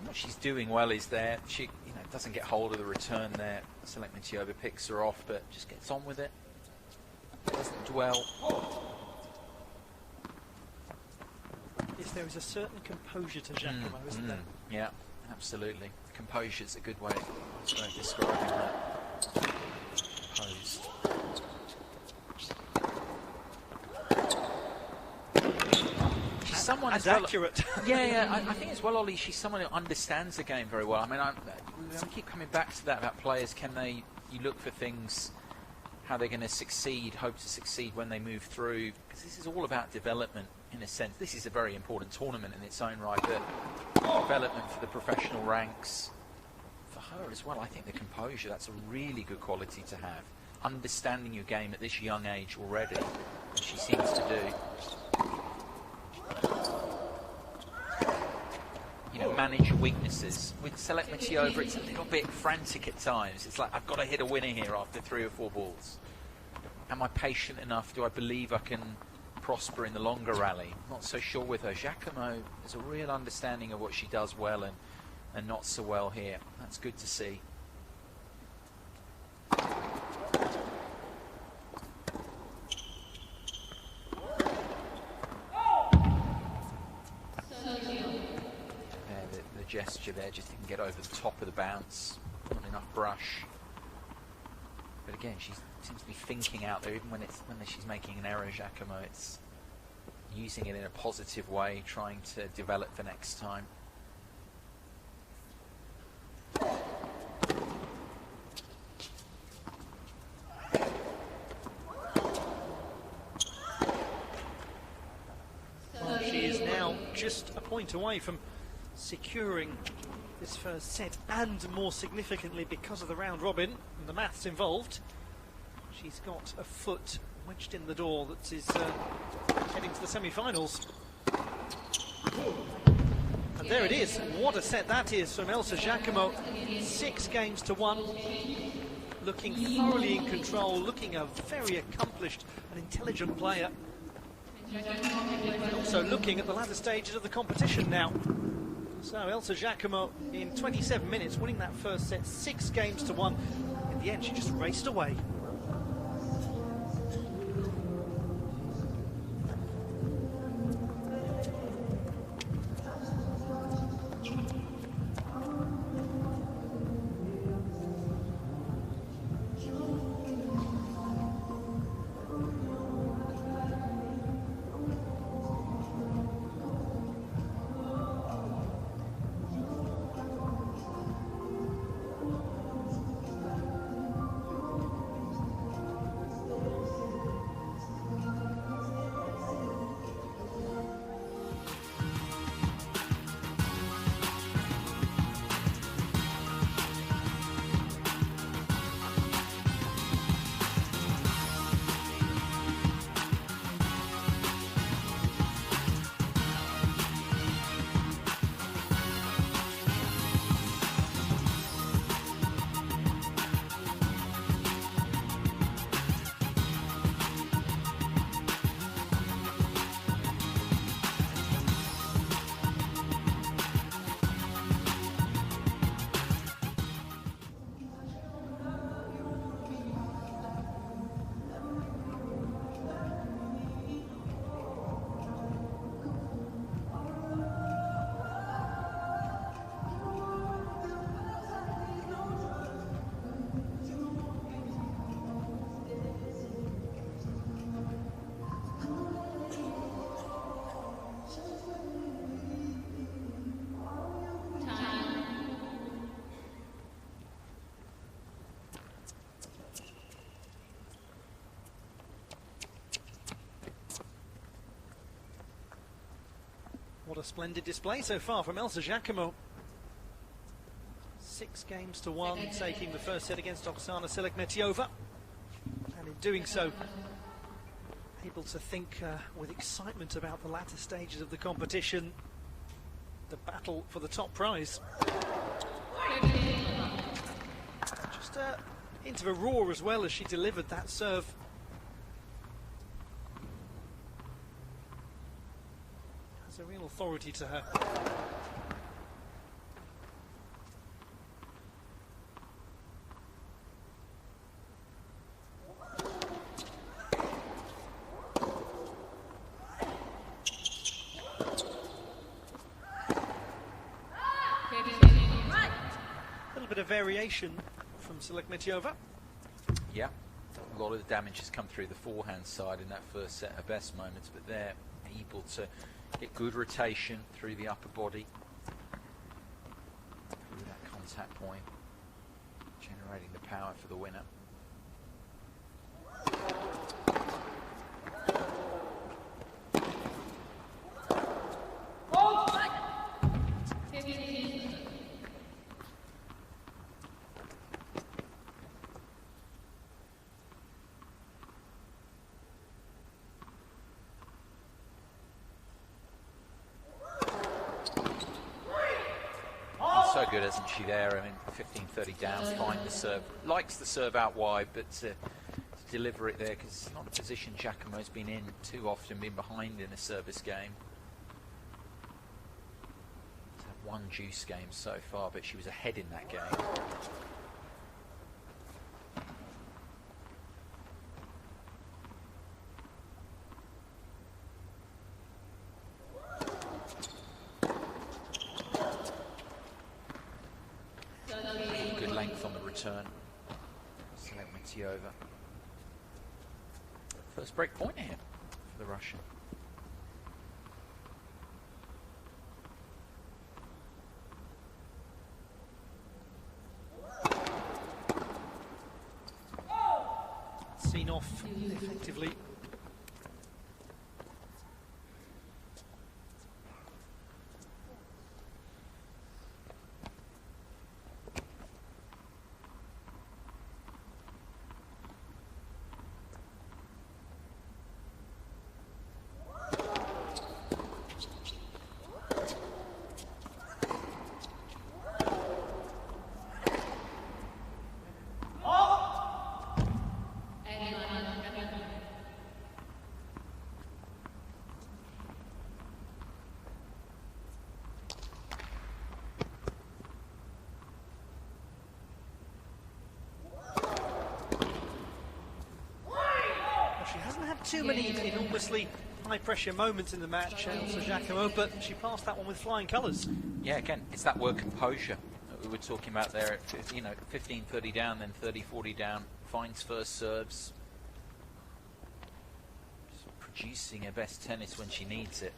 What she's doing well is there. She, doesn't get hold of the return there. Selekmetiova picks her off, but just gets on with it. Doesn't dwell. Yes, there is a certain composure to Giacomo, isn't there? Yeah, absolutely. Composure's a good way of describing that. Composed. Someone as well, accurate. Yeah, I think as well, Ollie, she's someone who understands the game very well. I mean, I keep coming back to that about players. You look for things, how they're going to succeed, hope to succeed when they move through, because this is all about development in a sense. This is a very important tournament in its own right, but development for the professional ranks. For her as well, I think the composure, that's a really good quality to have. Understanding your game at this young age already, as she seems to do. Manage your weaknesses. With Selekmetiova, it's a little bit frantic at times. It's like, I've got to hit a winner here after 3 or 4 balls. Am I patient enough? Do I believe I can prosper in the longer rally? Not so sure with her. Giacomo has a real understanding of what she does well and not so well here. That's good to see. Gesture there, just didn't get over the top of the bounce. Not enough brush. But again, she seems to be thinking out there, even when she's making an error, Giacomo. It's using it in a positive way, trying to develop for next time. Well, she is now just a point away from securing this first set, and more significantly, because of the round robin and the maths involved, she's got a foot wedged in the door that is heading to the semi-finals. And there it is. What a set that is from Elsa Giacomo. 6 games to 1. Looking thoroughly in control, looking a very accomplished and intelligent player. And also looking at the latter stages of the competition now. So Elsa Giacomo in 27 minutes winning that first set, 6 games to 1. In the end, she just raced away. What a splendid display so far from Elsa Giacomo. 6 games to 1, taking the first set against Oksana Selekmetiova. And in doing so, able to think with excitement about the latter stages of the competition. The battle for the top prize. Just into a roar as well as she delivered that serve. A real authority to her. A little bit of variation from Selekmetiova. Yeah, a lot of the damage has come through the forehand side in that first set, her best moments, but they're able to get good rotation through the upper body, through that contact point, generating the power for the winner. So good, isn't she, there? I mean, 15-30 down, find the serve. Likes the serve out wide, but to deliver it there, because it's not a position Giacomo's been in too often, been behind in a service game. She's had 1 juice game so far, but she was ahead in that game. both on the return. Selekmetiova. First break point here for the Russian. Seen off effectively. Too many enormously high-pressure moments in the match, Elsa Giacomo, but she passed that one with flying colours. Yeah, again, it's that word composure that we were talking about there. 15-30 down, then 30-40 down, finds first serves. Just producing her best tennis when she needs it.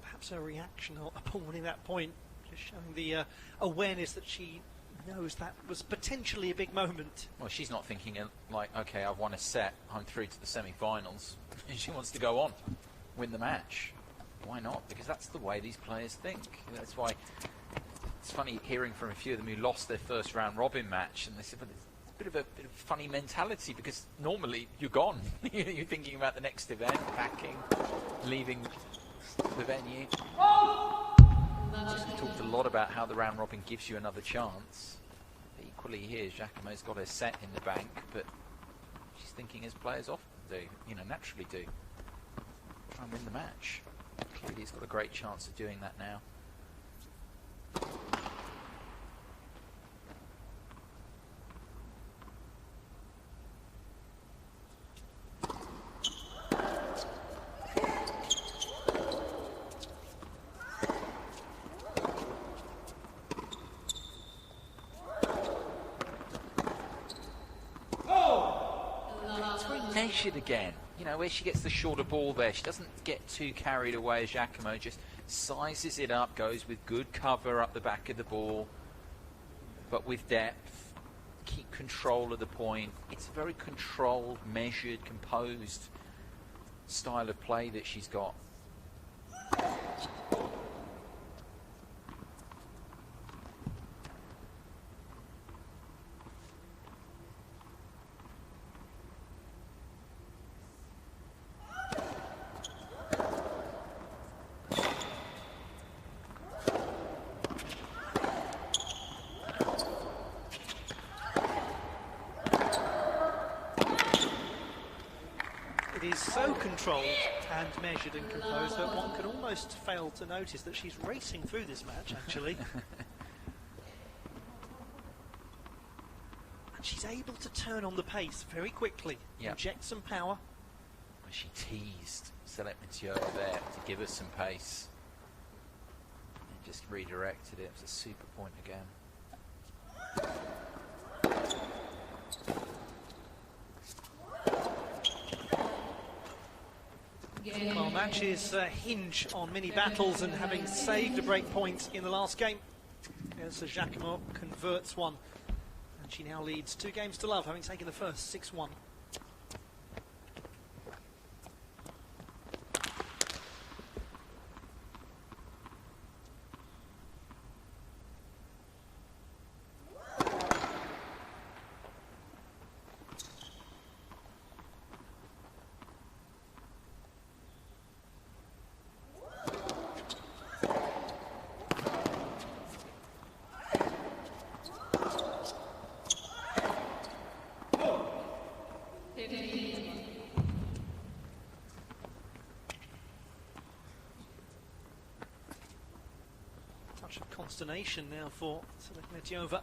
Perhaps her reaction upon winning that point, just showing the awareness that she knows that was potentially a big moment. Well, she's not thinking like, okay, I've won a set, I'm through to the semi-finals. She wants to go on, win the match. Why not? Because that's the way these players think. That's why it's funny hearing from a few of them who lost their first round robin match, and they said, but it's a bit of a funny mentality, because normally you're gone. You're thinking about the next event, packing, leaving the venue. We talked a lot about how the round robin gives you another chance. Equally here, Giacomo's got her set in the bank, but she's thinking as players often do, naturally do. Try and win the match. Clearly he's got a great chance of doing that now. Measured again, where she gets the shorter ball there. She doesn't get too carried away. Giacomo just sizes it up, goes with good cover up the back of the ball, but with depth. Keep control of the point. It's a very controlled, measured, composed style of play that she's got. It is so controlled and measured and composed that one can almost fail to notice that she's racing through this match, actually. And she's able to turn on the pace very quickly, inject some power. She teased Selekmetiova there to give us some pace. And just redirected it. It was a super point again. Well, matches hinge on mini battles, and having saved a break point in the last game, Elsa Giacomo converts one, and she now leads 2-0, having taken the first 6-1. Touch of consternation now for Selekmetiova.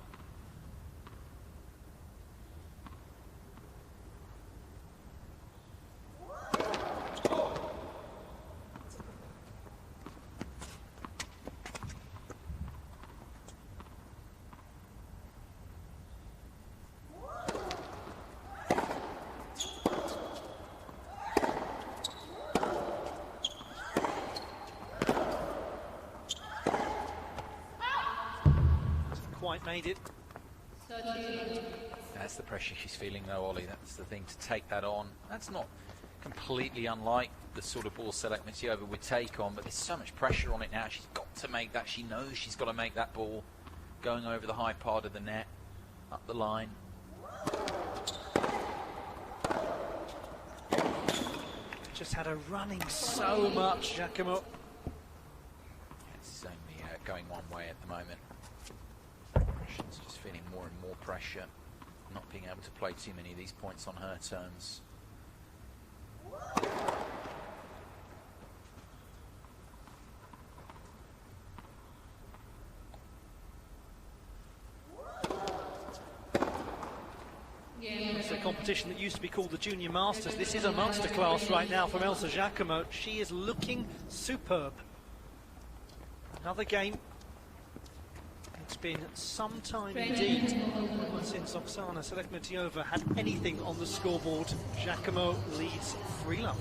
made it. That's the pressure she's feeling though, Ollie. That's the thing, to take that on. That's not completely unlike the sort of ball Selekmetiova would take on, but there's so much pressure on it now. She's got to make that. She knows she's got to make that ball going over the high part of the net, up the line. Just had her running so much, Giacomo. It's only going one way at the moment. She's just feeling more and more pressure, not being able to play too many of these points on her terms. It's a competition that used to be called the Junior Masters. This is a masterclass right now from Elsa Giacomo. She is looking superb. Another game. It's been some time indeed since Oksana Selekmetiova had anything on the scoreboard. Giacomo leads 3-love.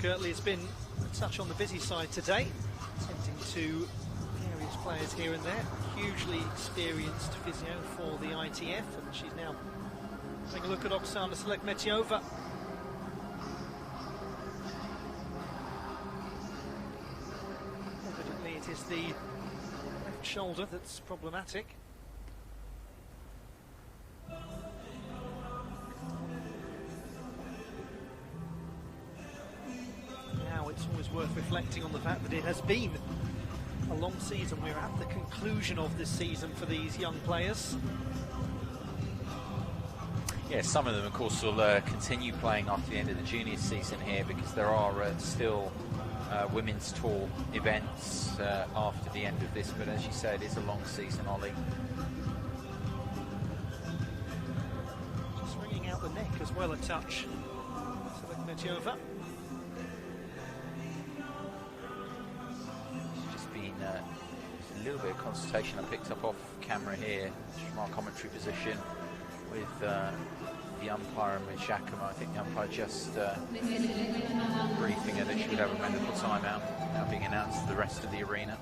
Kirtley has been a touch on the busy side today, tending to various players here and there. Hugely experienced physio for the ITF, and she's now having a look at Oksana Selekmetiova. Evidently it is the left shoulder that's problematic. It's always worth reflecting on the fact that it has been a long season. We're at the conclusion of this season for these young players. Yeah, some of them, of course, will continue playing after the end of the junior season here, because there are still women's tour events after the end of this. But as you say, it is a long season, Ollie. Just wringing out the neck as well a touch. Selekmetiova. A little bit of consultation I picked up off camera here from our commentary position with the umpire and with Giacomo. I think the umpire just briefing her that she would have a medical timeout now being announced to the rest of the arena.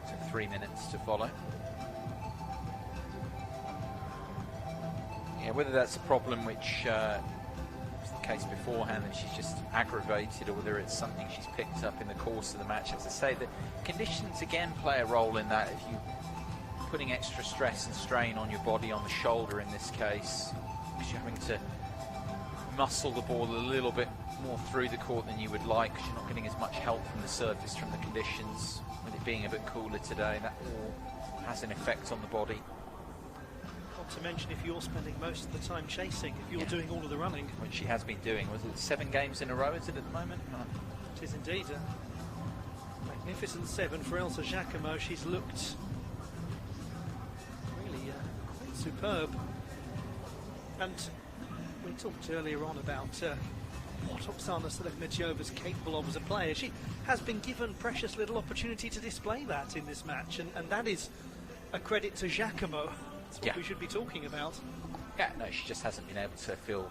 So 3 minutes to follow. Yeah, whether that's a problem which case beforehand and she's just aggravated, or whether it's something she's picked up in the course of the match. As I say, the conditions again play a role in that. If you're putting extra stress and strain on your body, on the shoulder in this case, because you're having to muscle the ball a little bit more through the court than you would like, because you're not getting as much help from the surface, from the conditions. With it being a bit cooler today, that all has an effect on the body. Not to mention if you're spending most of the time chasing, if you're doing all of the running. Which she has been doing. Was it 7 games in a row, is it, at the moment? No. It is indeed a magnificent 7 for Elsa Giacomo. She's looked really quite superb. And we talked earlier on about what Oksana Selekhmetova is capable of as a player. She has been given precious little opportunity to display that in this match, and that is a credit to Giacomo. That's what we should be talking about. Yeah, no, she just hasn't been able to feel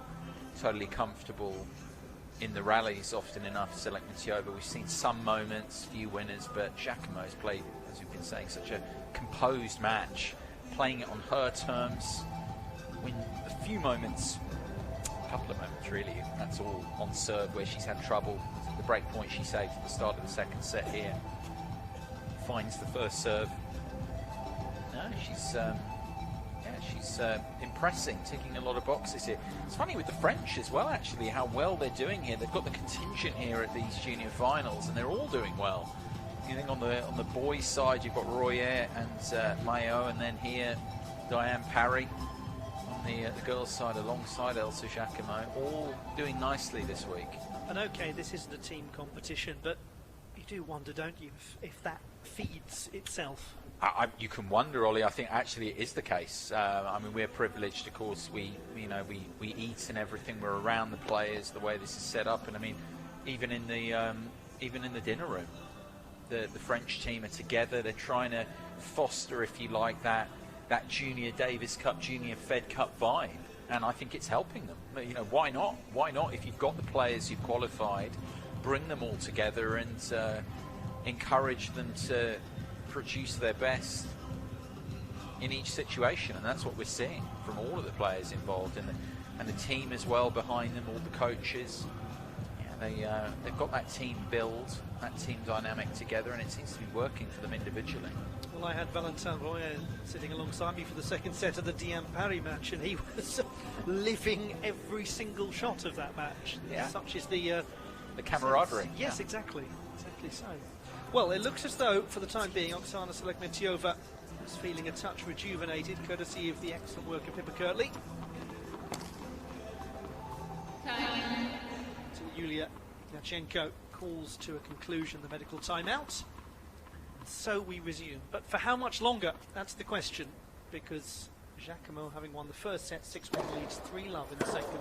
totally comfortable in the rallies often enough. Selekhmetova, we've seen some moments, few winners, but Giacomo has played, as we've been saying, such a composed match, playing it on her terms. When a few moments, a couple of moments really, that's all on serve where she's had trouble. The break point she saved at the start of the second set here, finds the first serve. No, she's impressing, ticking a lot of boxes here. It's funny with the French as well, actually, how well they're doing here. They've got the contingent here at these junior finals, and they're all doing well. You think on the boys' side, you've got Royer and Mayo, and then here Diane Parry. On the girls' side, alongside Elsa Giacomo, all doing nicely this week. And okay, this isn't a team competition, but you do wonder, don't you, if that feeds itself? You can wonder, Ollie. I think actually it is the case. I mean, we're privileged, of course. We eat and everything. We're around the players, the way this is set up, and I mean, even in the dinner room, the French team are together. They're trying to foster, if you like, that Junior Davis Cup, Junior Fed Cup vibe, and I think it's helping them. You know, why not? Why not? If you've got the players you've qualified, bring them all together and encourage them to produce their best in each situation, and that's what we're seeing from all of the players involved, and the team as well behind them, all the coaches. Yeah, they've got that team build, that team dynamic together, and it seems to be working for them individually. Well, I had Valentin Royer sitting alongside me for the second set of the Diane Parry match, and he was living every single shot of that match. Yeah. Such is the camaraderie. Yes, exactly so. Well, it looks as though, for the time being, Oksana Selekhmetova is feeling a touch rejuvenated, courtesy of the excellent work of Pippa Kirtley. Yulia Ignachenko calls to a conclusion the medical timeout. So we resume. But for how much longer? That's the question. Because Giacomo, having won the first set, 6-1, leads 3-love in the second.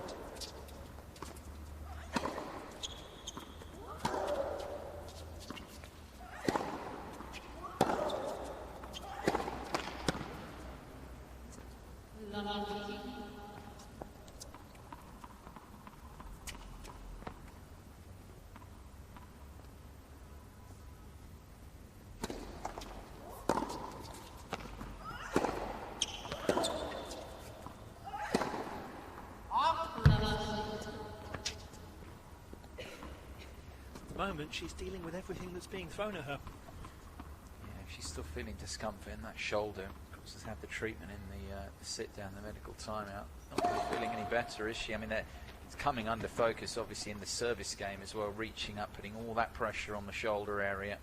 Moment, she's dealing with everything that's being thrown at her. Yeah, she's still feeling discomfort in that shoulder. Of course, has had the treatment in the sit down, the medical timeout. Not really feeling any better, is she? I mean, it's coming under focus, obviously, in the service game as well, reaching up, putting all that pressure on the shoulder area.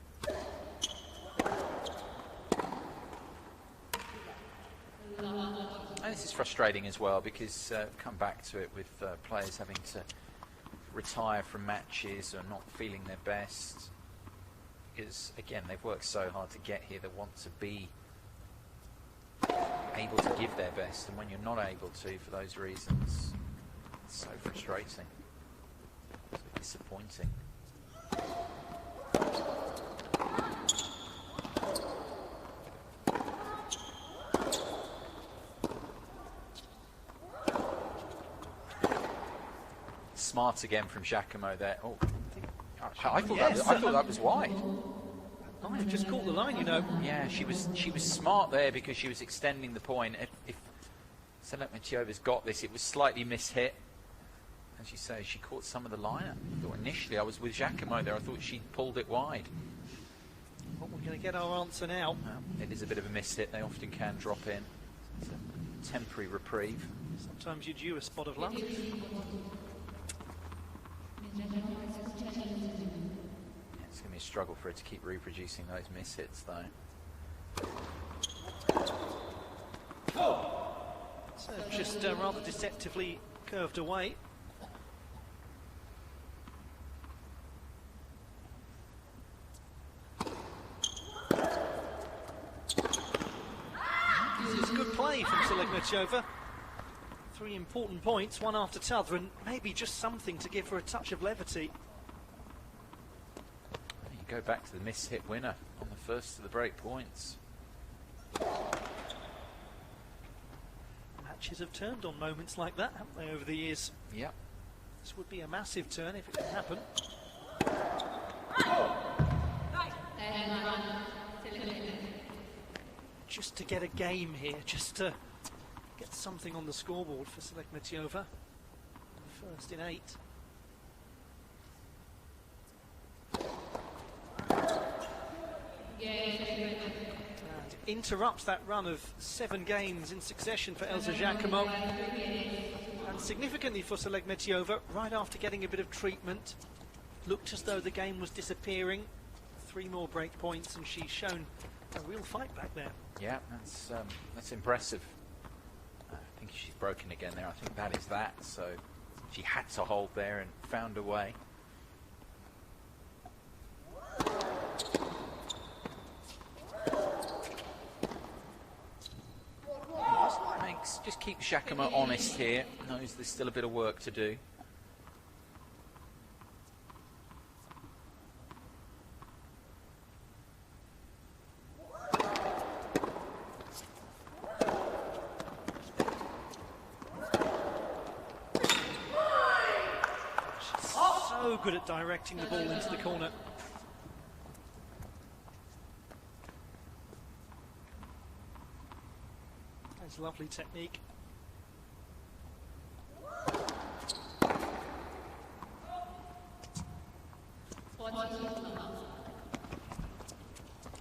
And this is frustrating as well, because come back to it with players having to retire from matches or not feeling their best, because again, they've worked so hard to get here. They want to be able to give their best, and when you're not able to for those reasons, it's so frustrating, so disappointing. Smart again from Giacomo there. Oh, I thought that was wide. I've just caught the line, you know. Yeah, she was smart there, because she was extending the point. If Selekhmetova's got this, it was slightly mishit. As you say, she caught some of the line. I thought initially, I was with Giacomo there, I thought she'd pulled it wide. Well, we're going to get our answer now. Well, it is a bit of a mishit. They often can drop in. It's a temporary reprieve. Sometimes you're due a spot of luck. It's going to be a struggle for her to keep reproducing those miss hits, though. So just rather deceptively curved away. This is good play from Selegmachova. 3 important points, one after t'other, and maybe just something to give her a touch of levity. You go back to the miss hit winner on the first of the break points. Matches have turned on moments like that, haven't they, over the years? Yep. This would be a massive turn if it can happen. Just to get a game here, just to get something on the scoreboard for Selegmachova. First in 8. And interrupts that run of 7 games in succession for Elsa Giacomo. And significantly for Selegmachova, right after getting a bit of treatment, looked as though the game was disappearing. 3 more break points, and she's shown a real fight back there. Yeah, that's impressive. I think she's broken again there. I think that is that. So she had to hold there and found a way. Just keep Giacomo honest here. Knows there's still a bit of work to do. So good at directing the ball into the corner. That's lovely technique.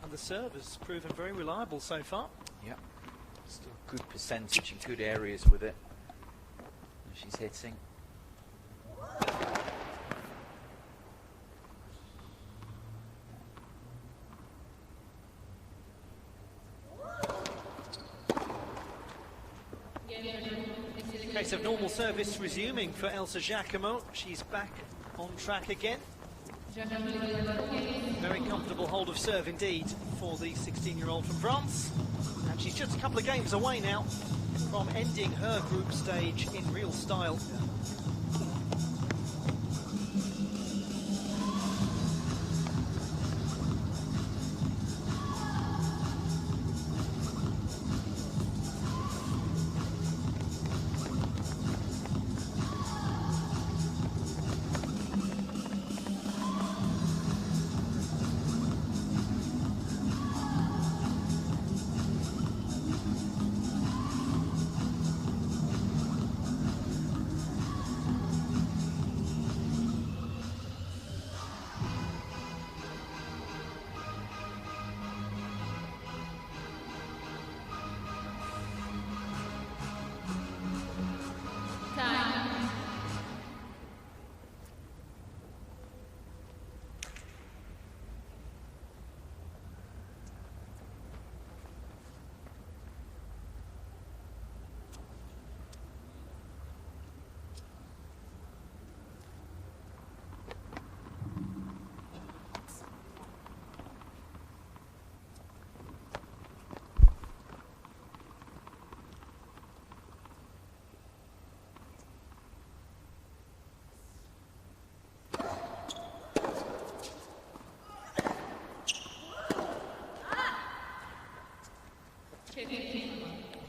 And the serve has proven very reliable so far. Yep. Still good percentage and good areas with it. She's hitting. Case of normal service resuming for Elsa Giacomo. She's back on track again. Very comfortable hold of serve indeed for the 16-year-old from France. And she's just a couple of games away now from ending her group stage in real style.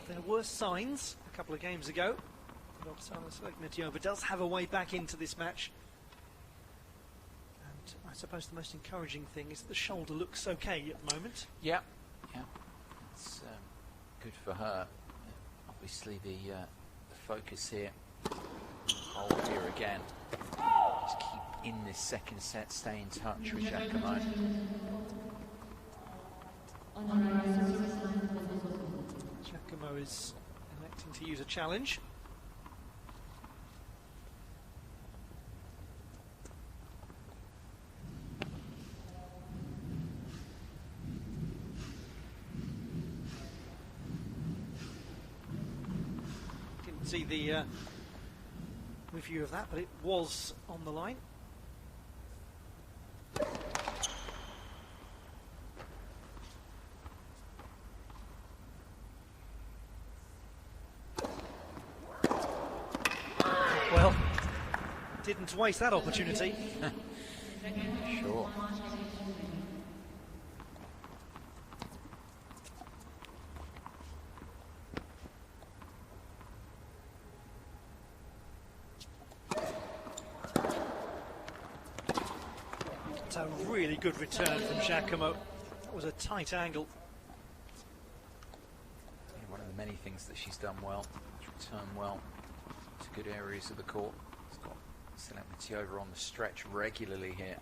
There were signs a couple of games ago that Oksana Selegmachova does have a way back into this match. And I suppose the most encouraging thing is that the shoulder looks okay at the moment. Yeah, yeah, it's good for her. Obviously the focus here, hold here again. Just keep in this second set, stay in touch with Giacomo. Giacomo is electing to use a challenge. see the review of that, but it was on the line. Well, didn't waste that opportunity. Sure. It's a really good return from Giacomo. That was a tight angle. Yeah, one of the many things that she's done well, she's returned well to good areas of the court. She's got Selekmetiova on the stretch regularly here.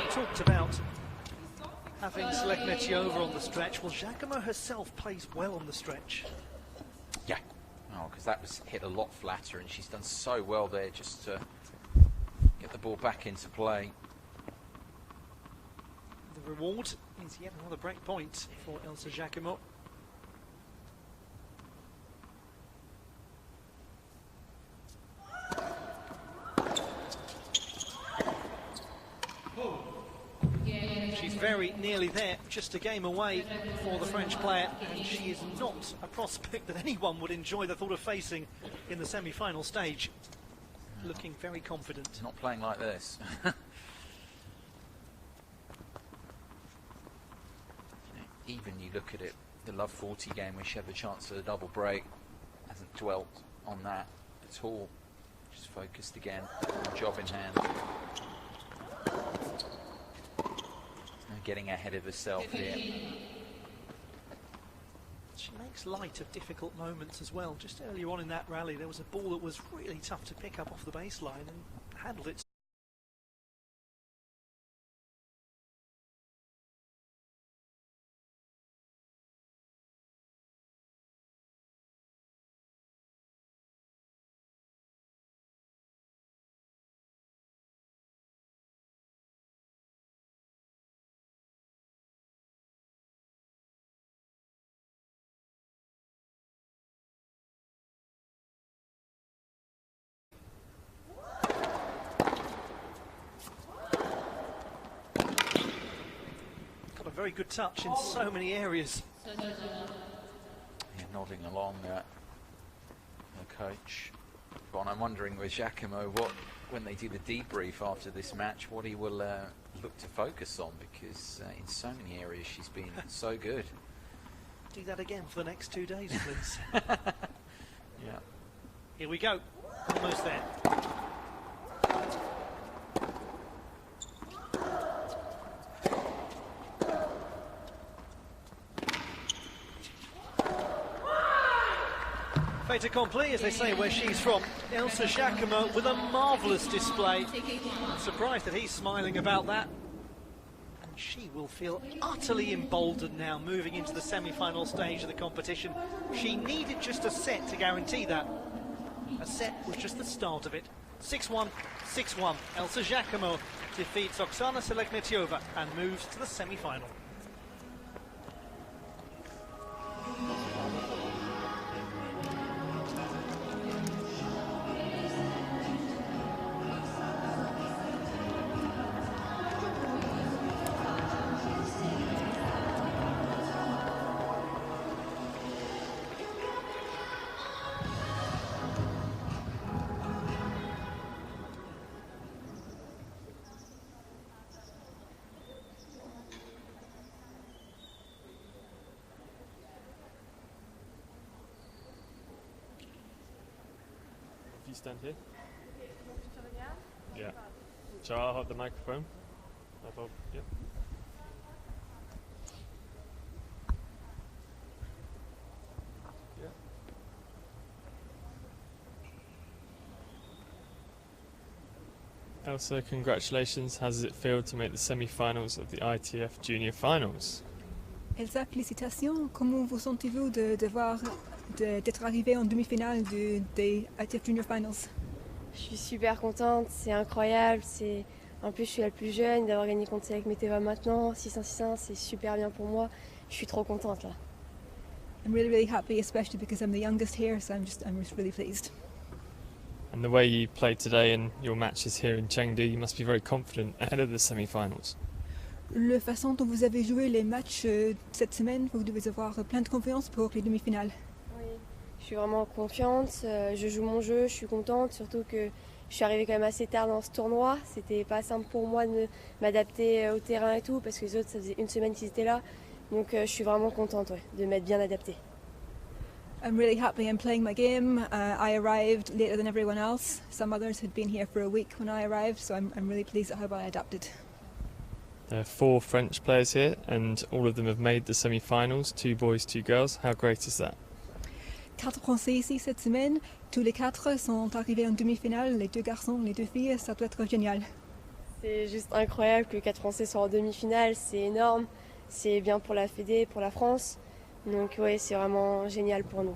Talked about having Selekmetiova on the stretch. Well, Giacomo herself plays well on the stretch. Yeah, oh, because that was hit a lot flatter, and she's done so well there just to get the ball back into play. The reward is yet another break point for Elsa Giacomo. She's very nearly there, just a game away for the French player, and she is not a prospect that anyone would enjoy the thought of facing in the semi-final stage. Looking very confident. Not playing like this. Even you look at it, the Love 40 game where she had the chance for a double break, hasn't dwelt on that at all. Just focused again, job in hand. Getting ahead of herself here. She makes light of difficult moments as well. Just earlier on in that rally, there was a ball that was really tough to pick up off the baseline and handled it. Very good touch in so many areas. Yeah, nodding along the coach. But I'm wondering with Giacomo, when they do the debrief after this match, what he will look to focus on, because in so many areas she's been so good. Do that again for the next 2 days, please. Yeah. Here we go. Almost there. Fait accompli, as they say where she's from. Elsa Giacomo with a marvellous display. I'm surprised that he's smiling about that. And she will feel utterly emboldened now moving into the semi-final stage of the competition. She needed just a set to guarantee that. A set was just the start of it. 6-1, 6-1. Elsa Giacomo defeats Oksana Selekmetiova and moves to the semi-final. You stand here. Yeah. Shall I hold the microphone? Yeah. Yeah. Elsa, congratulations. How does it feel to make the semi-finals of the ITF Junior Finals? Elsa, félicitations. Comment vous sentez-vous d'être arrivée en demi-finale des ITF Junior Finals? Je suis super contente, c'est incroyable. En plus, je suis la plus jeune, d'avoir gagné contre avec Meteva maintenant, 6-1-6-1, c'est super bien pour moi. Je suis trop contente là. I'm really, really happy, especially because I'm the youngest here, so I'm just really pleased. And the way you played today in your matches here in Chengdu, you must be very confident ahead of the semi-finals. La façon dont vous avez joué les matchs cette semaine, vous devez avoir plein de confiance pour les demi-finales. Oui, je suis vraiment confiante, je joue mon jeu, je suis contente, surtout que je suis arrivée quand même assez tard dans ce tournoi. C'était pas simple pour moi de m'adapter au terrain et tout, parce que les autres, ça faisait une semaine qu'ils étaient là. Donc je suis vraiment contente de m'être bien adaptée. I'm really happy I'm playing my game. I arrived later than everyone else. Some others had been here for a week when I arrived, so I'm really pleased at how well I adapted. There are 4 French players here, and all of them have made the semi-finals. 2 boys, 2 girls. How great is that? 4 Français ici cette semaine. Tous les 4 sont arrivés en demi-finale. Les 2 garçons, les 2 filles. Ça doit être génial. C'est juste incroyable que 4 Français soient en demi-finale. C'est énorme. C'est bien pour la Fédé, pour la France. Donc oui, c'est vraiment génial pour nous.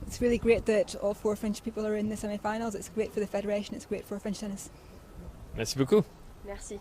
It's really great that all 4 French people are in the semi-finals. It's great for the federation. It's great for French tennis. Merci beaucoup. Merci.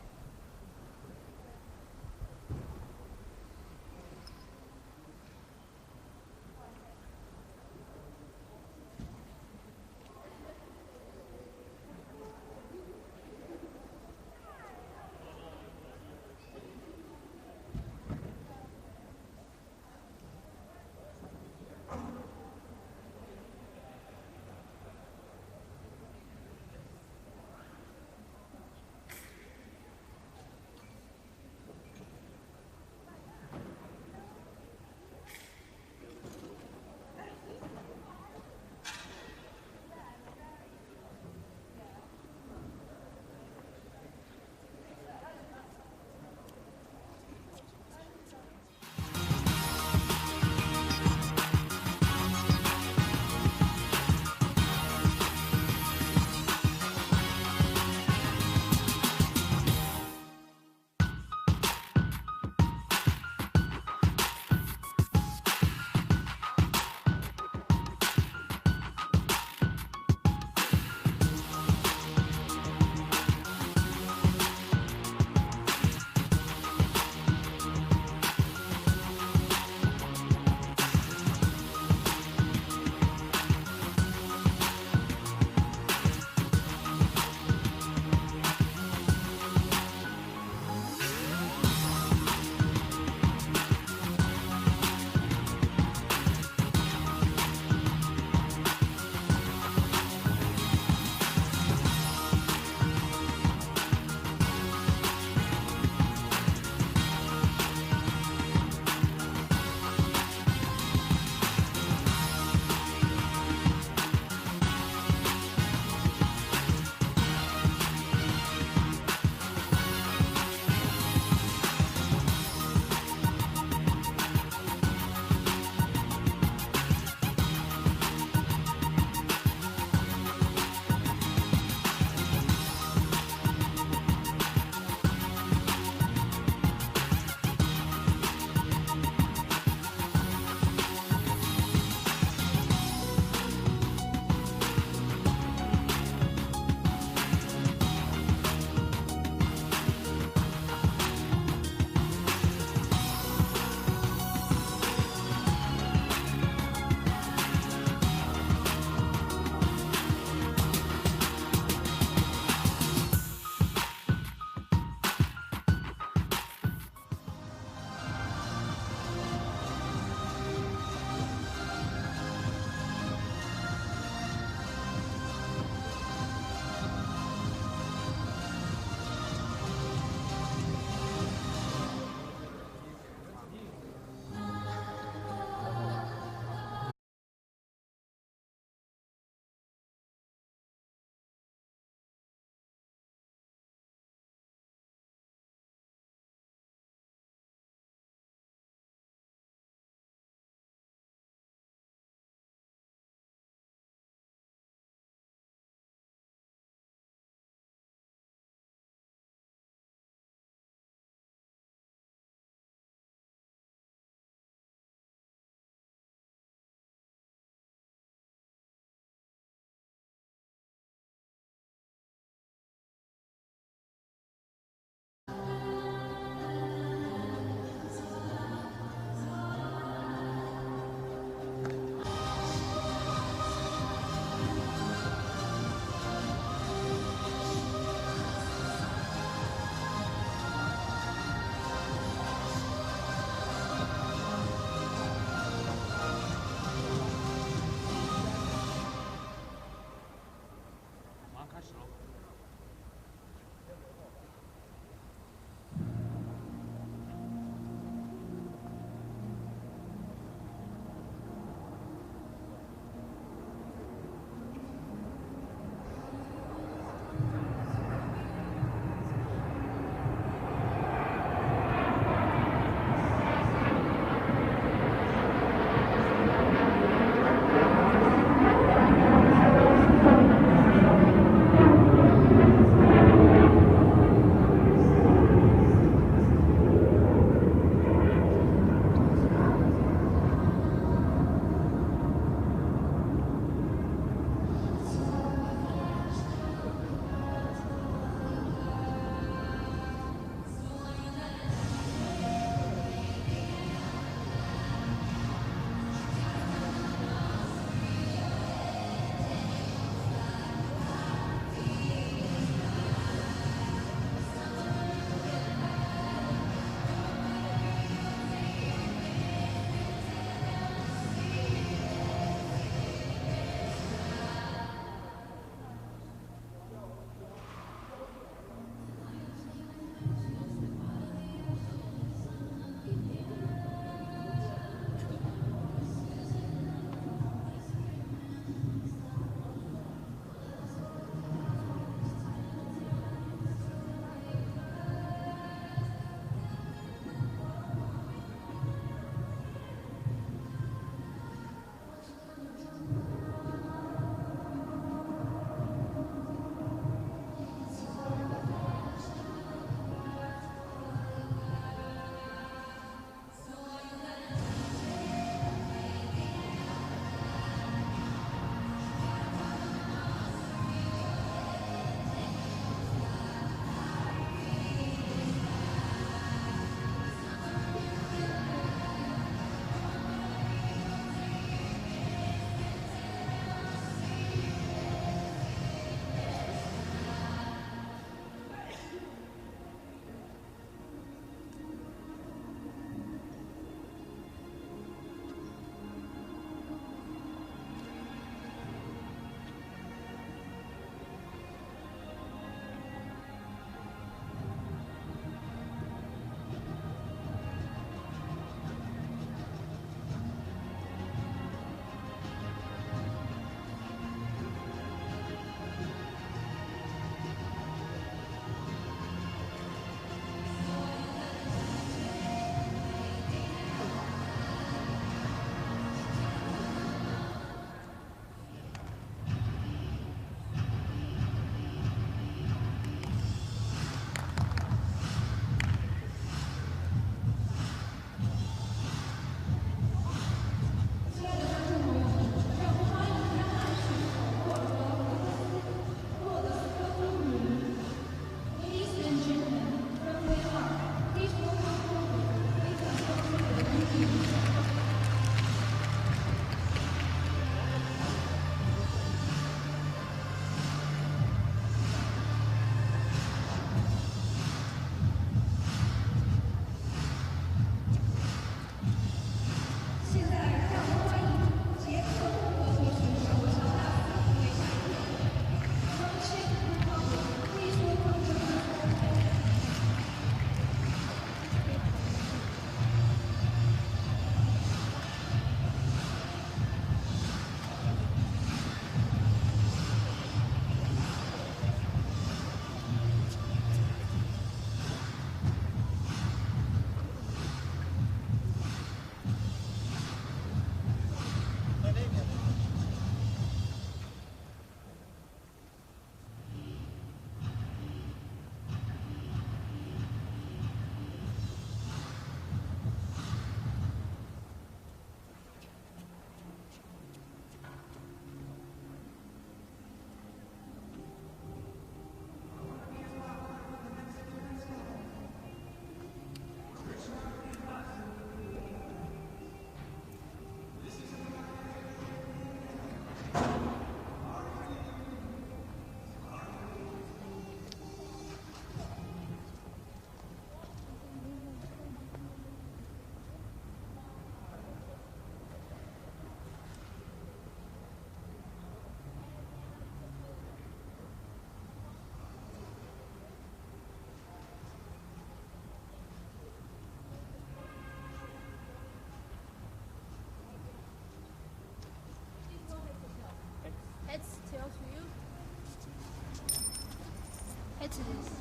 It's this.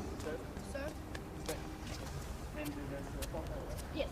Sir? Yes.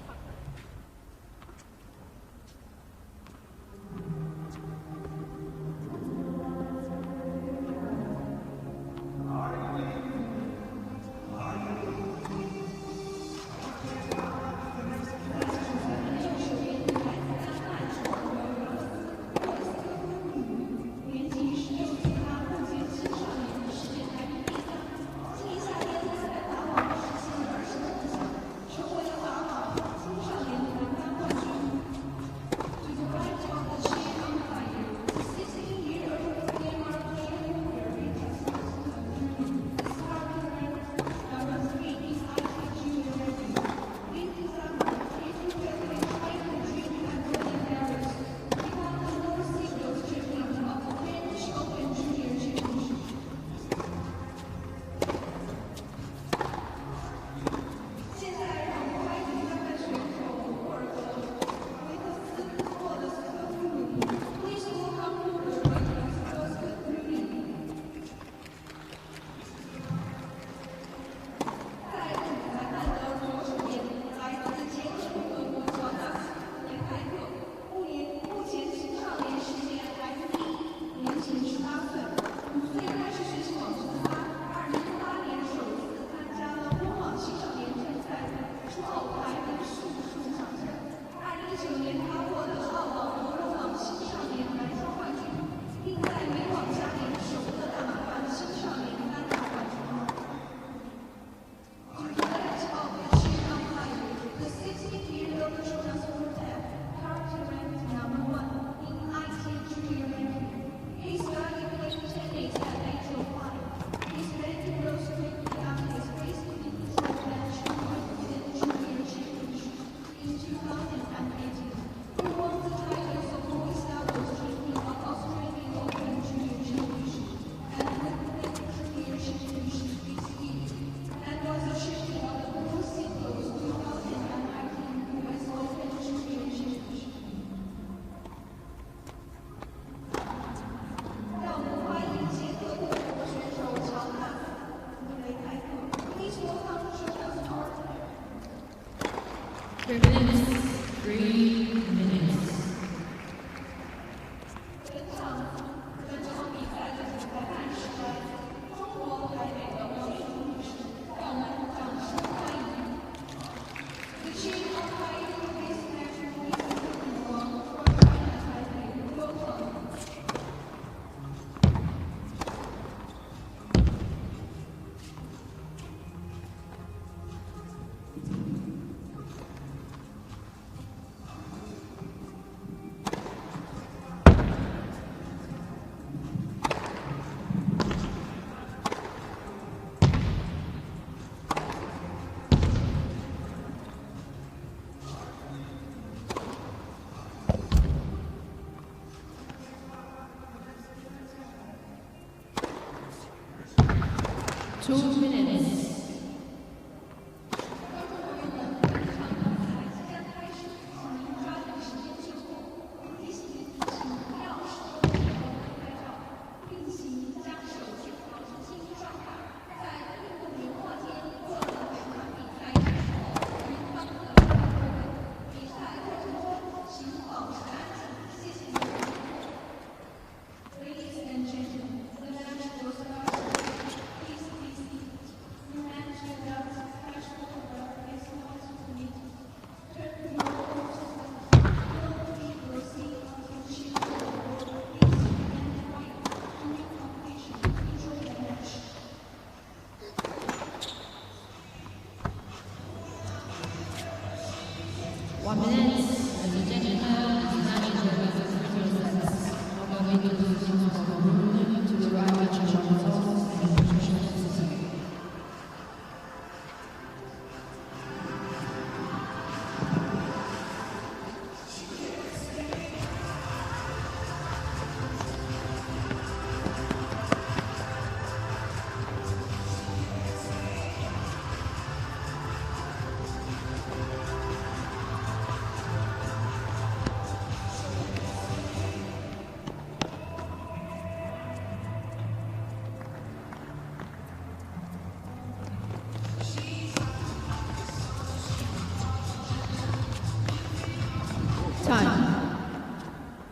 time.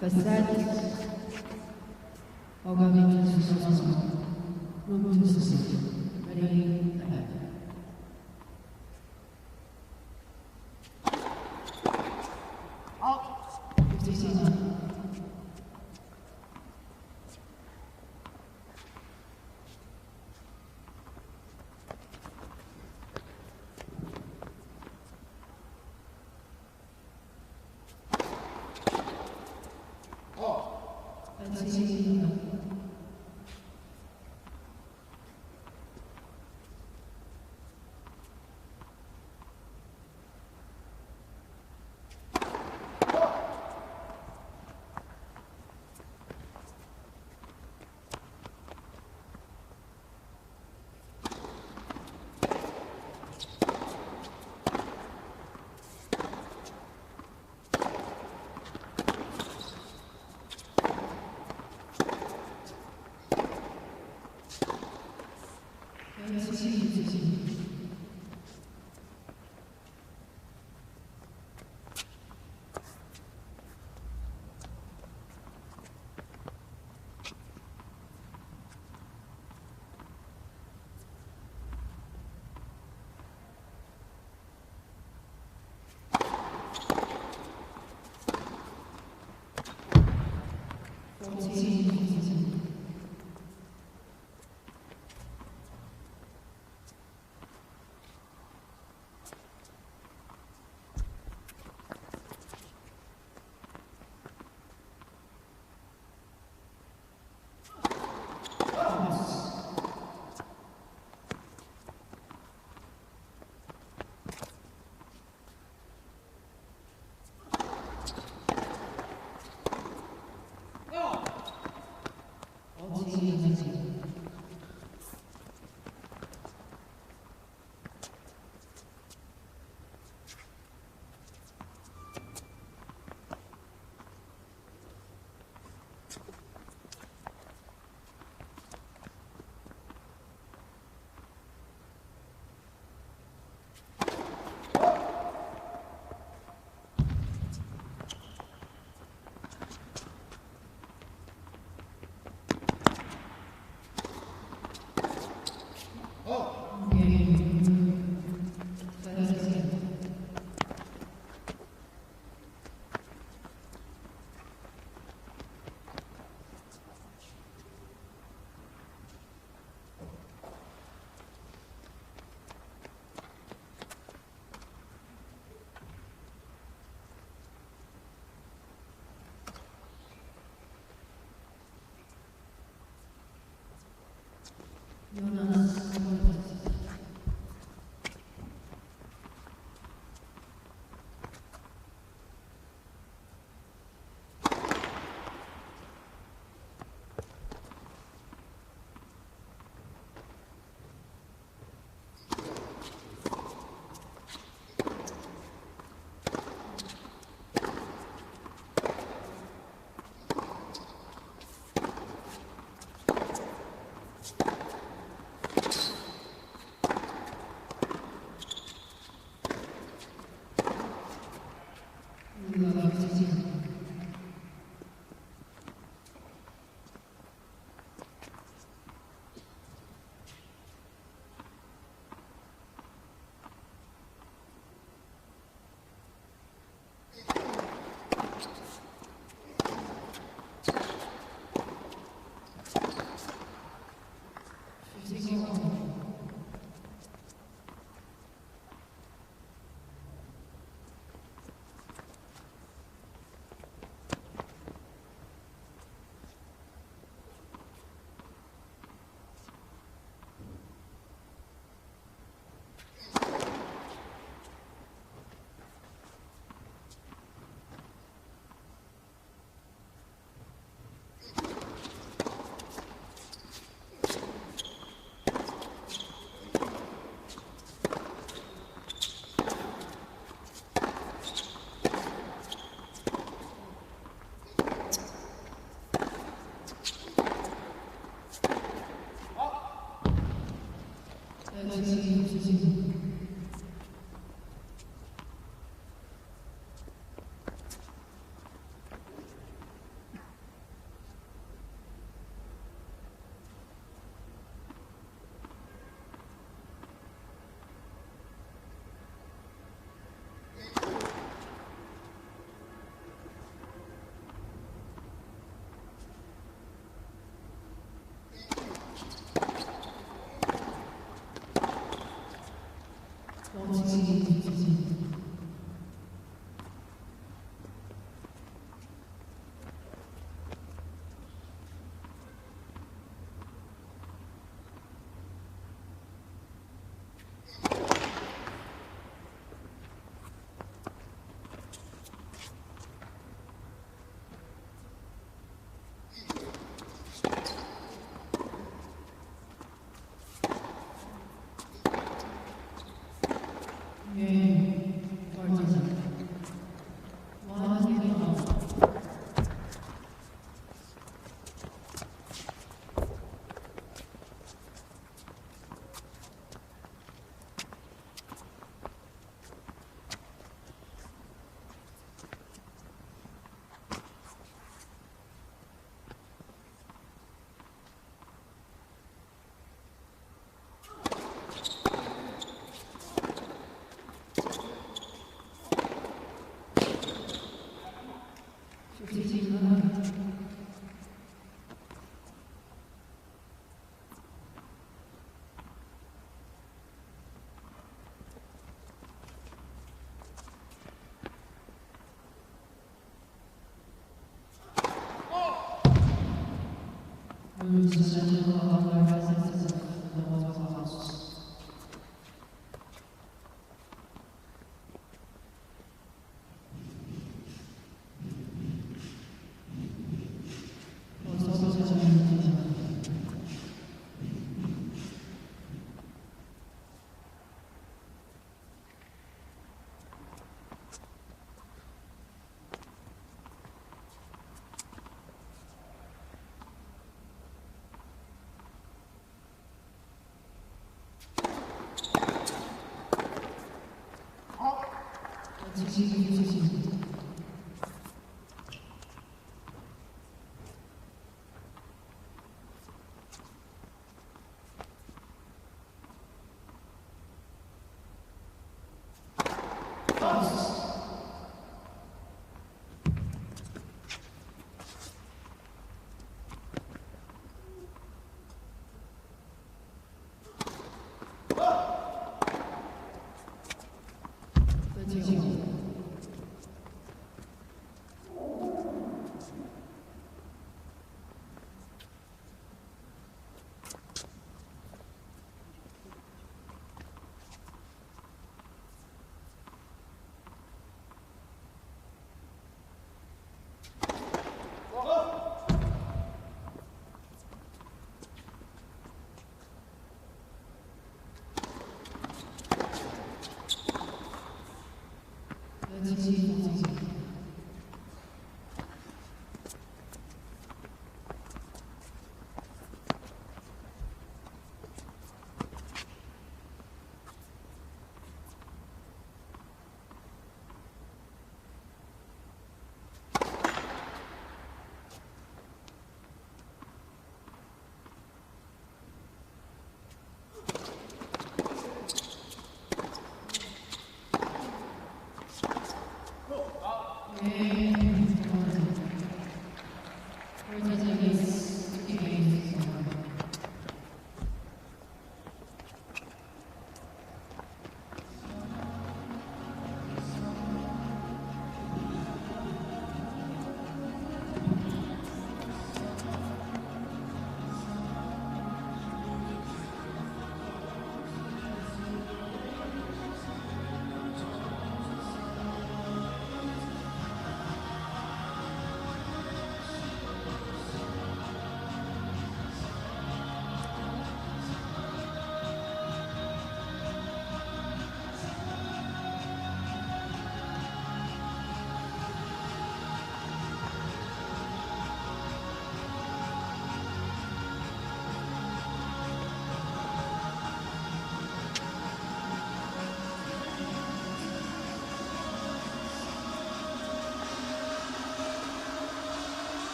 First set. Ogami Susanna. Room to succeed. Ready, ahead. Out. 57.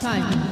Time.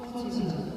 14-15.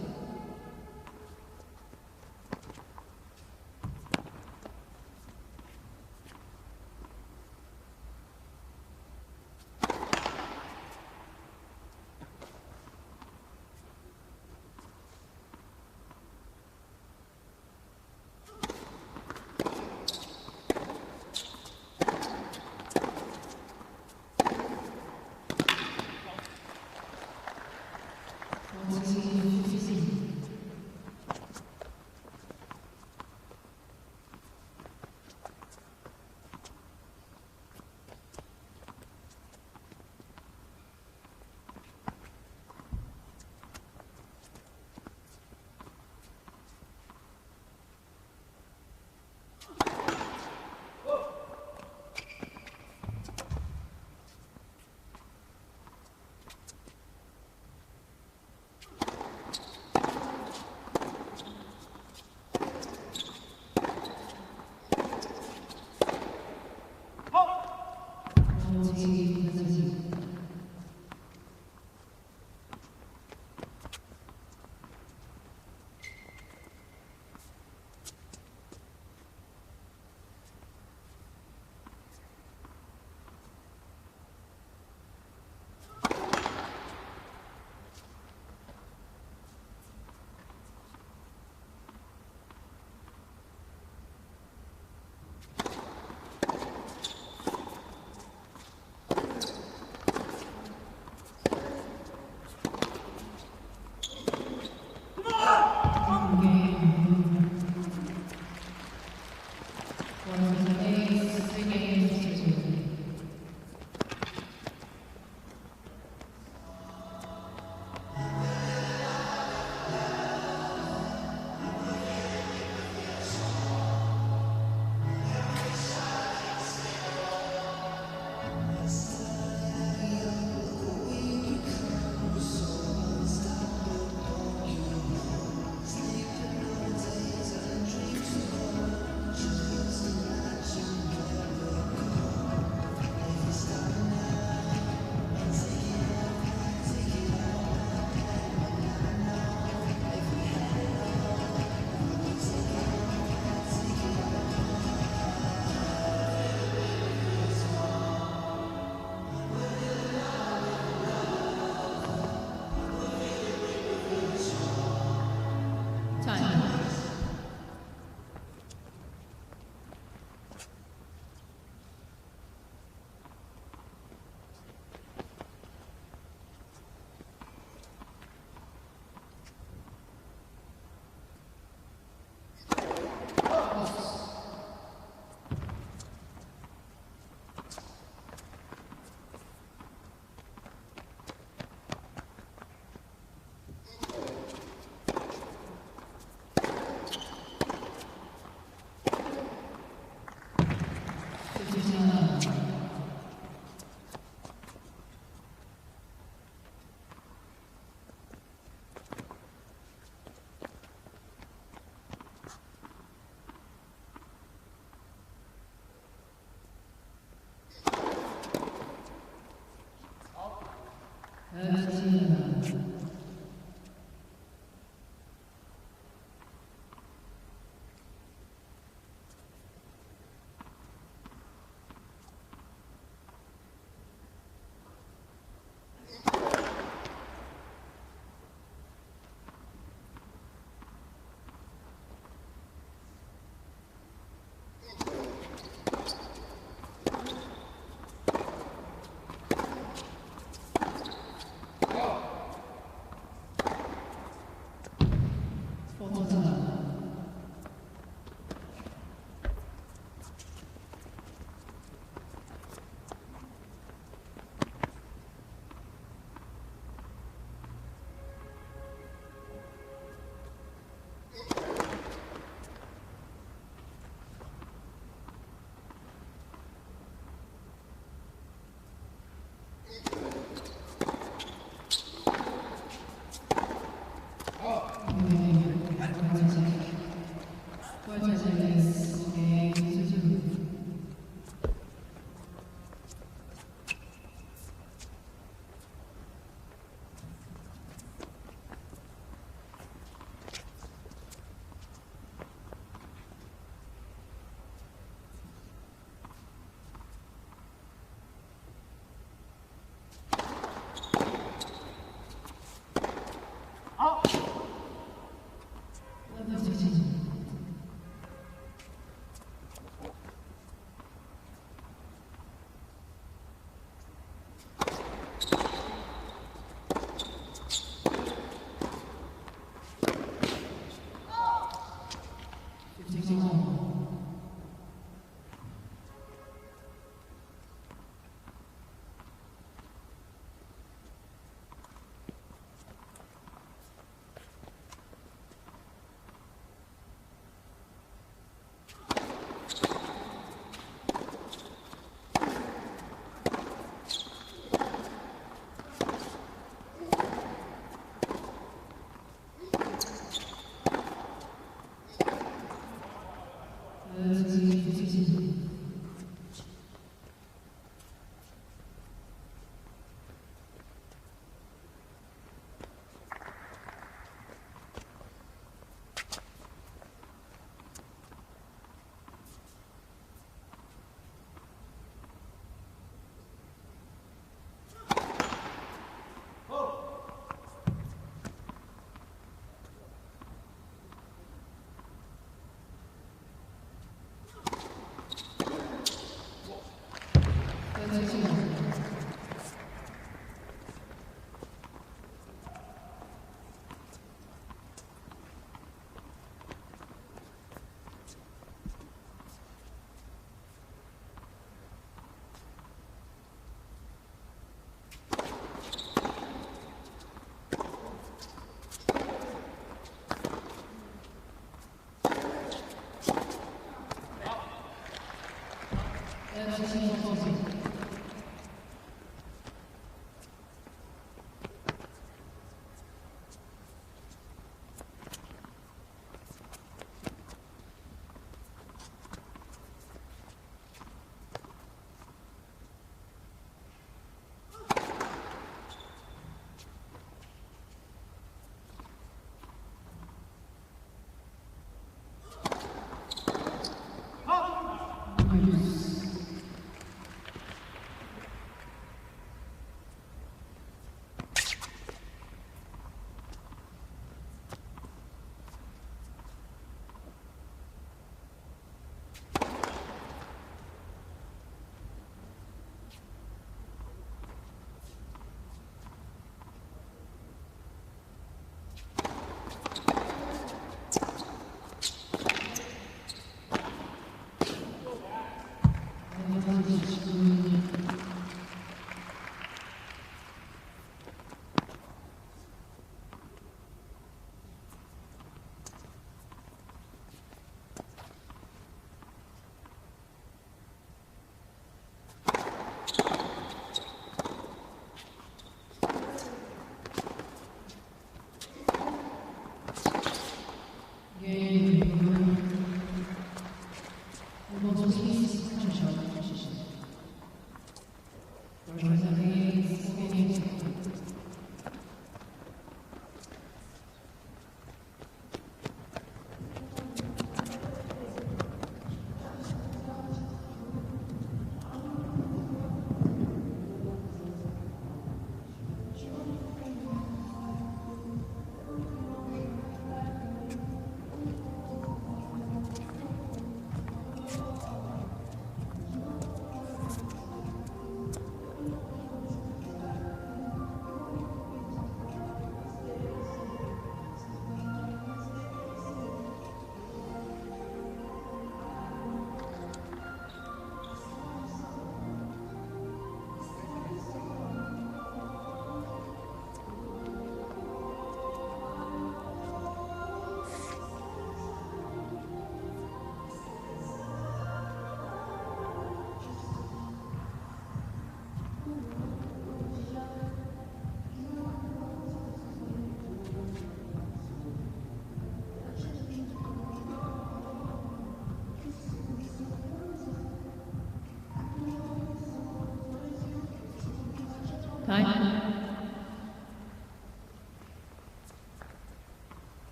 Line.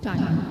Time.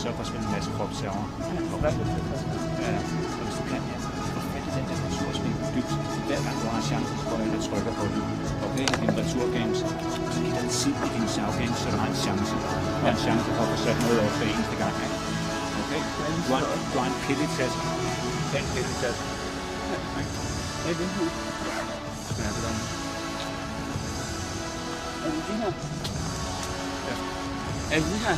så forsvinder en masse kropsserver. Ja, og hvis du kan, ja, forfælde den der retursving dybt. Hver gang du har chancen, så går du ind og trykker på den. Okay, i din returgames, så giv den tid i din servegames, så du har en chance. Du har en chance for at få sat noget over hver eneste gang. Okay, du har en pilletask. Den pilletask. Ja, det er det. Ja, det er det. Er det det her? Ja. Er det det her?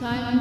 Time.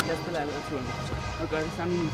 Jeg spiller alle turen og gør det samme i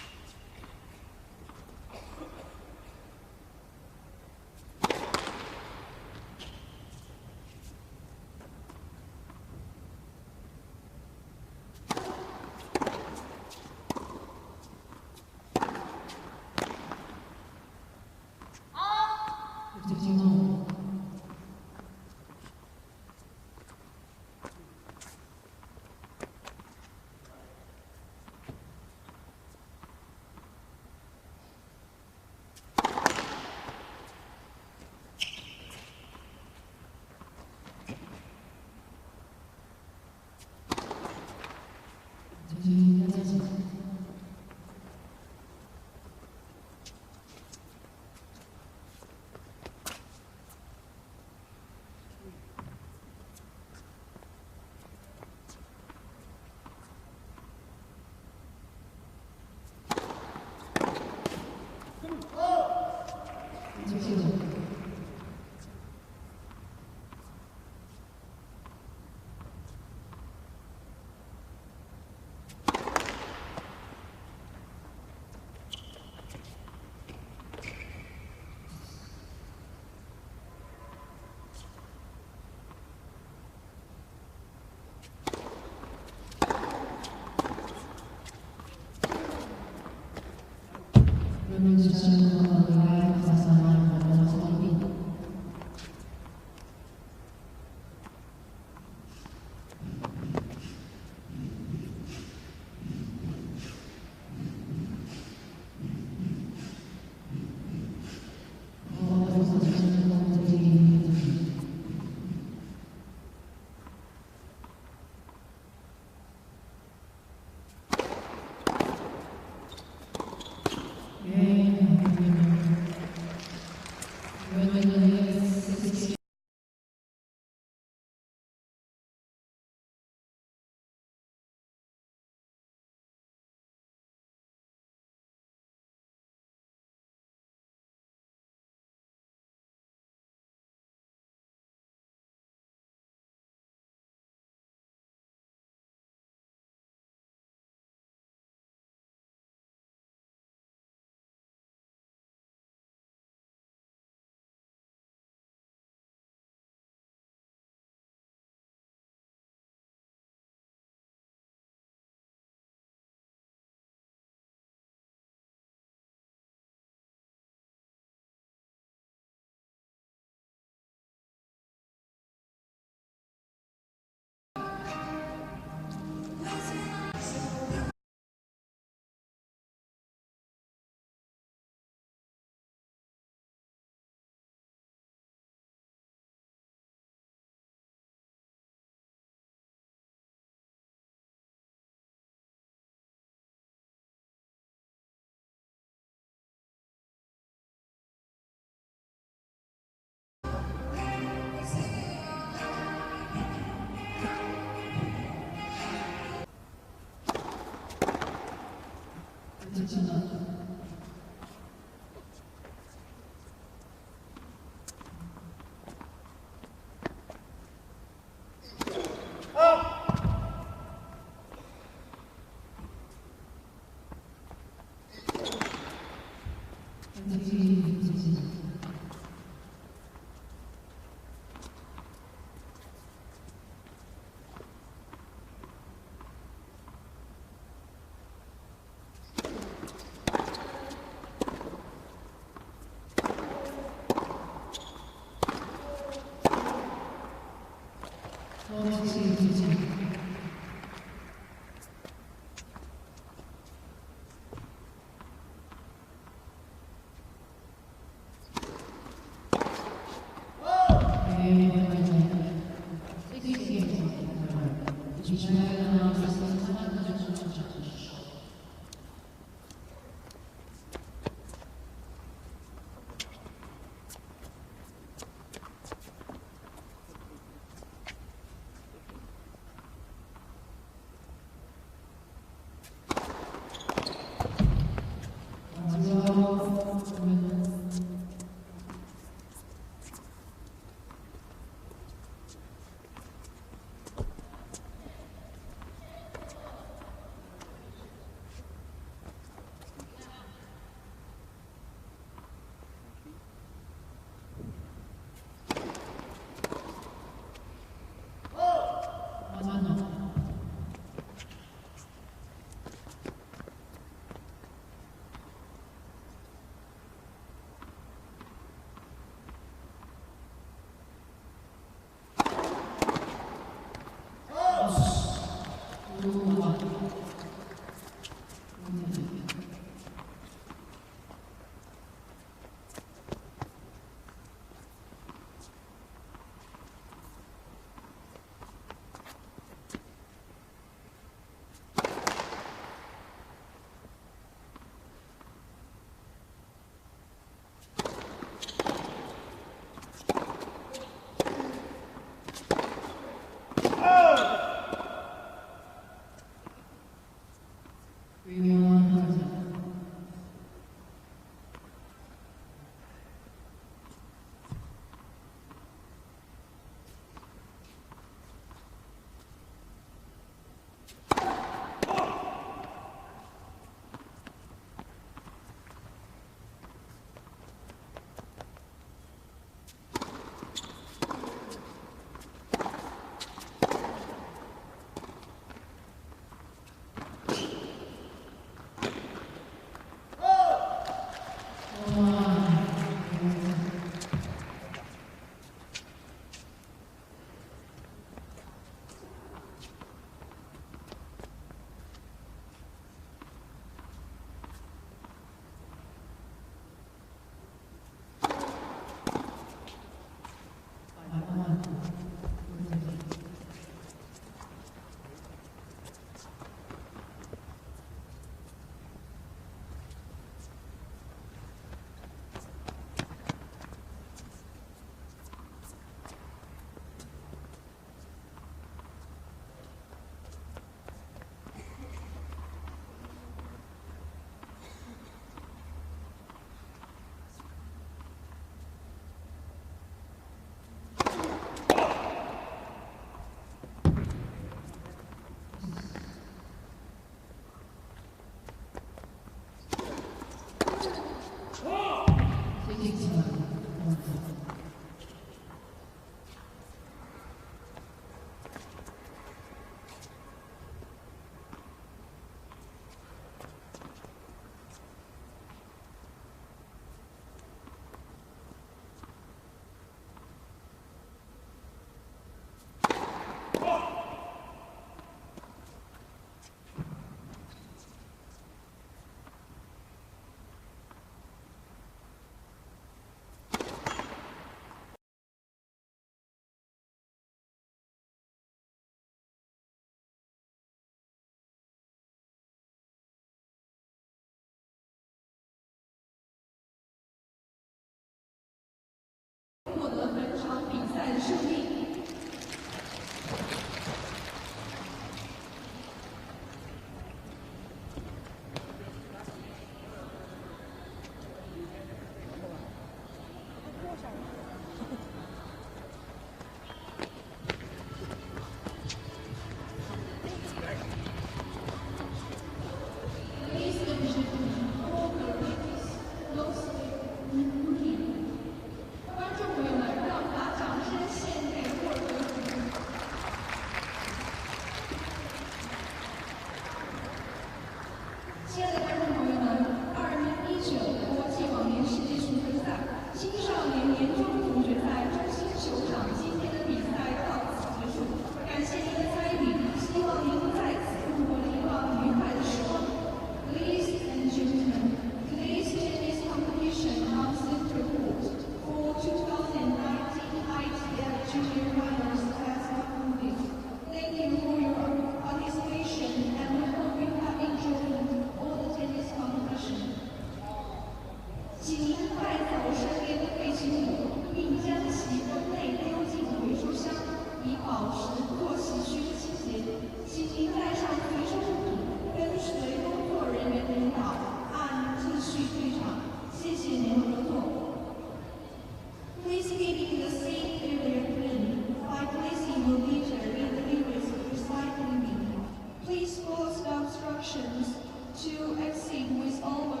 sports obstructions to exceed with over.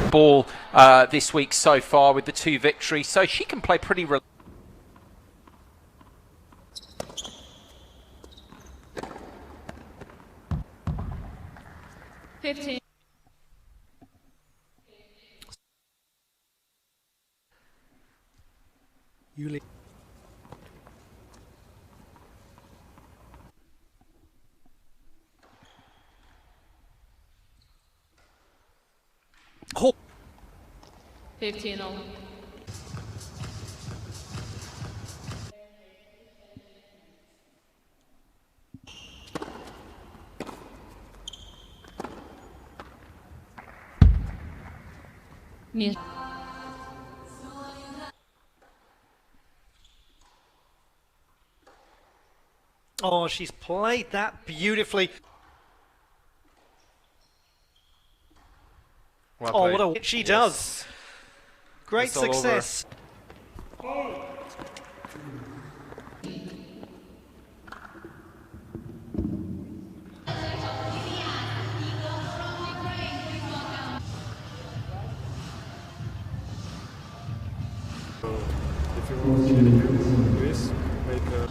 Ball this week so far with the 2 victories, so she can play pretty. 15. Yuli. Oh. 15 all. Yes. Oh, she's played that beautifully. Well oh, played. what a she does. Great success. If you want to do this, make a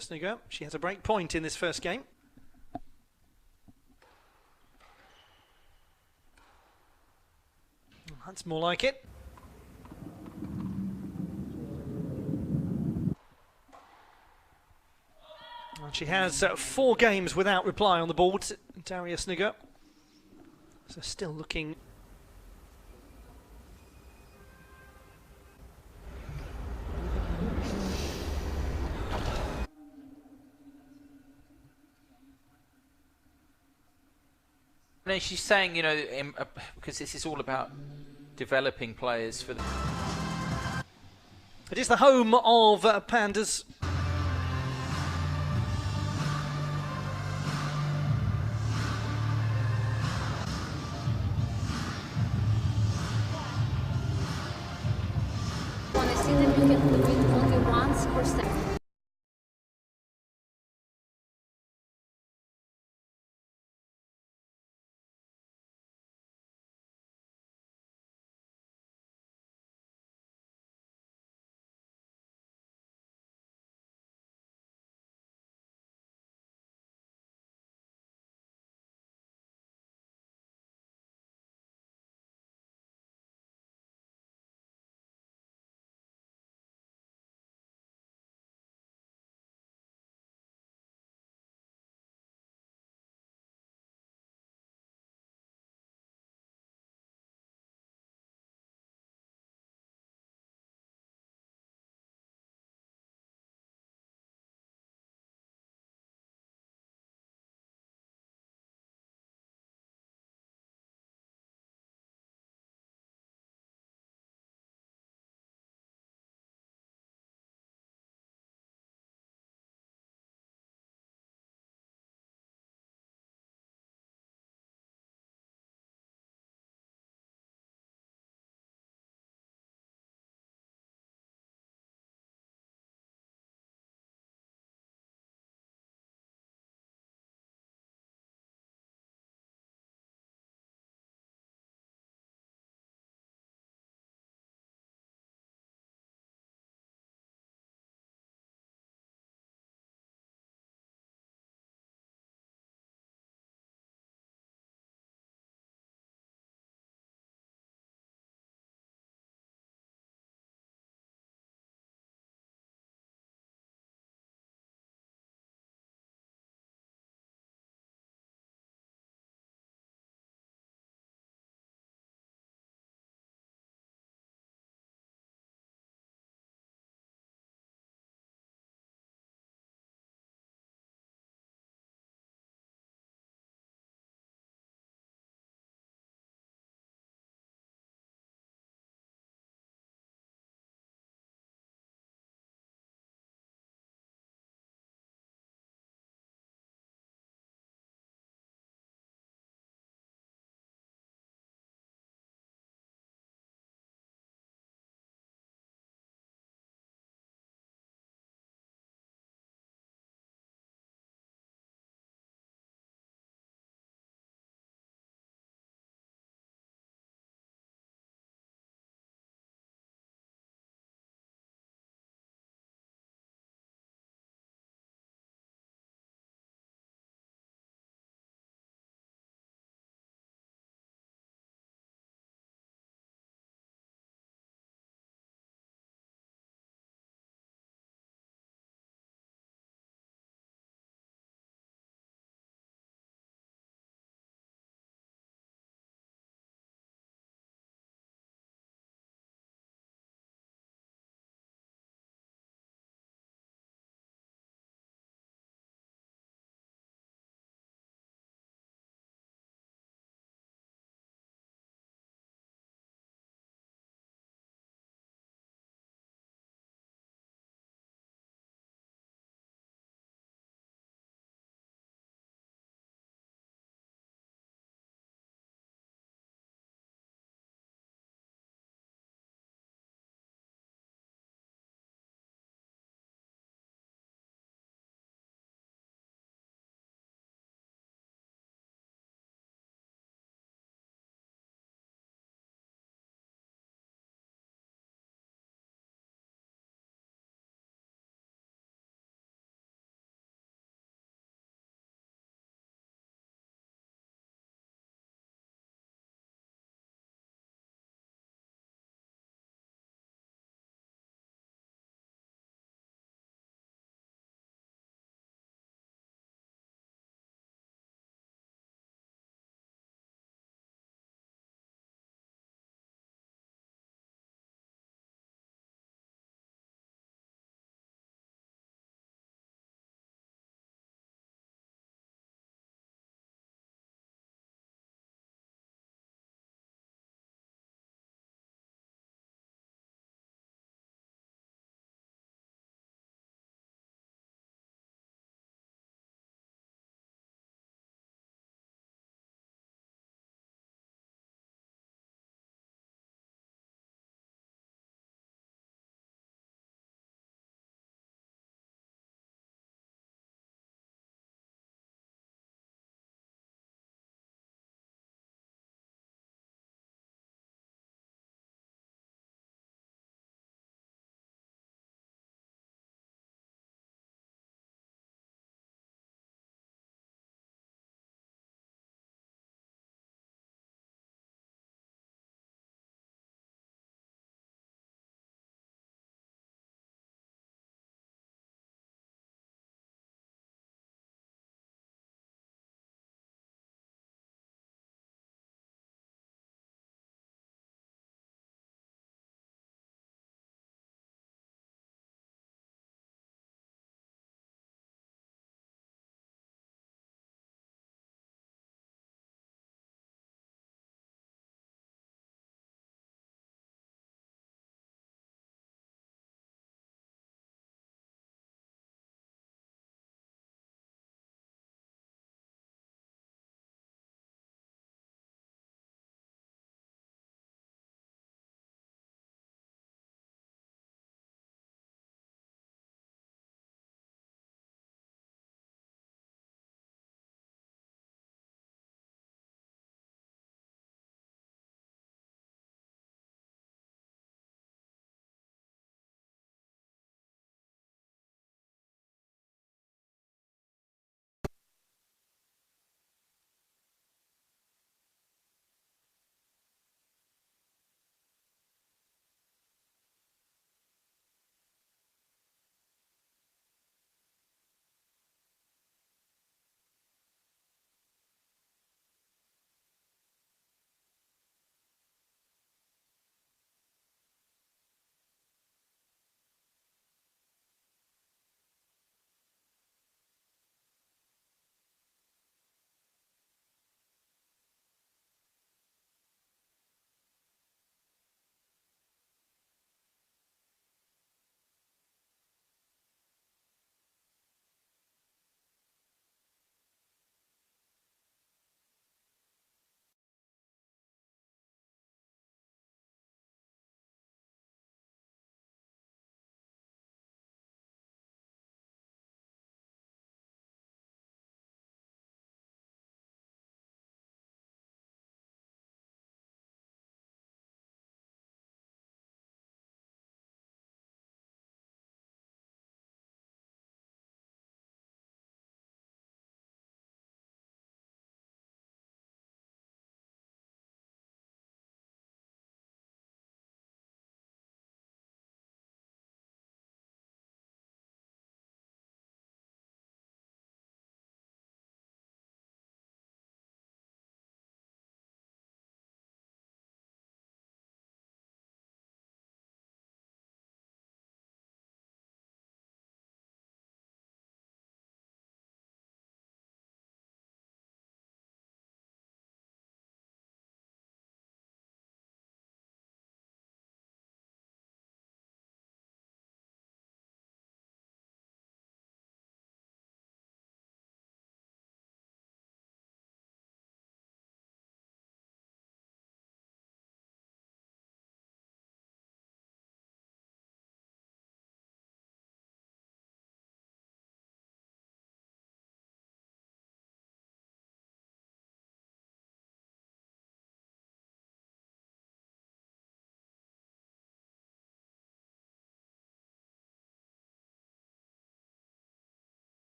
Snugger. She has a break point in this first game. That's more like it. And she has 4 games without reply on the board, Daria Snugger. So still looking. No, she's saying, you know, because this is all about developing players for the... It is the home of Pandas. On a season, you can do it only once per set.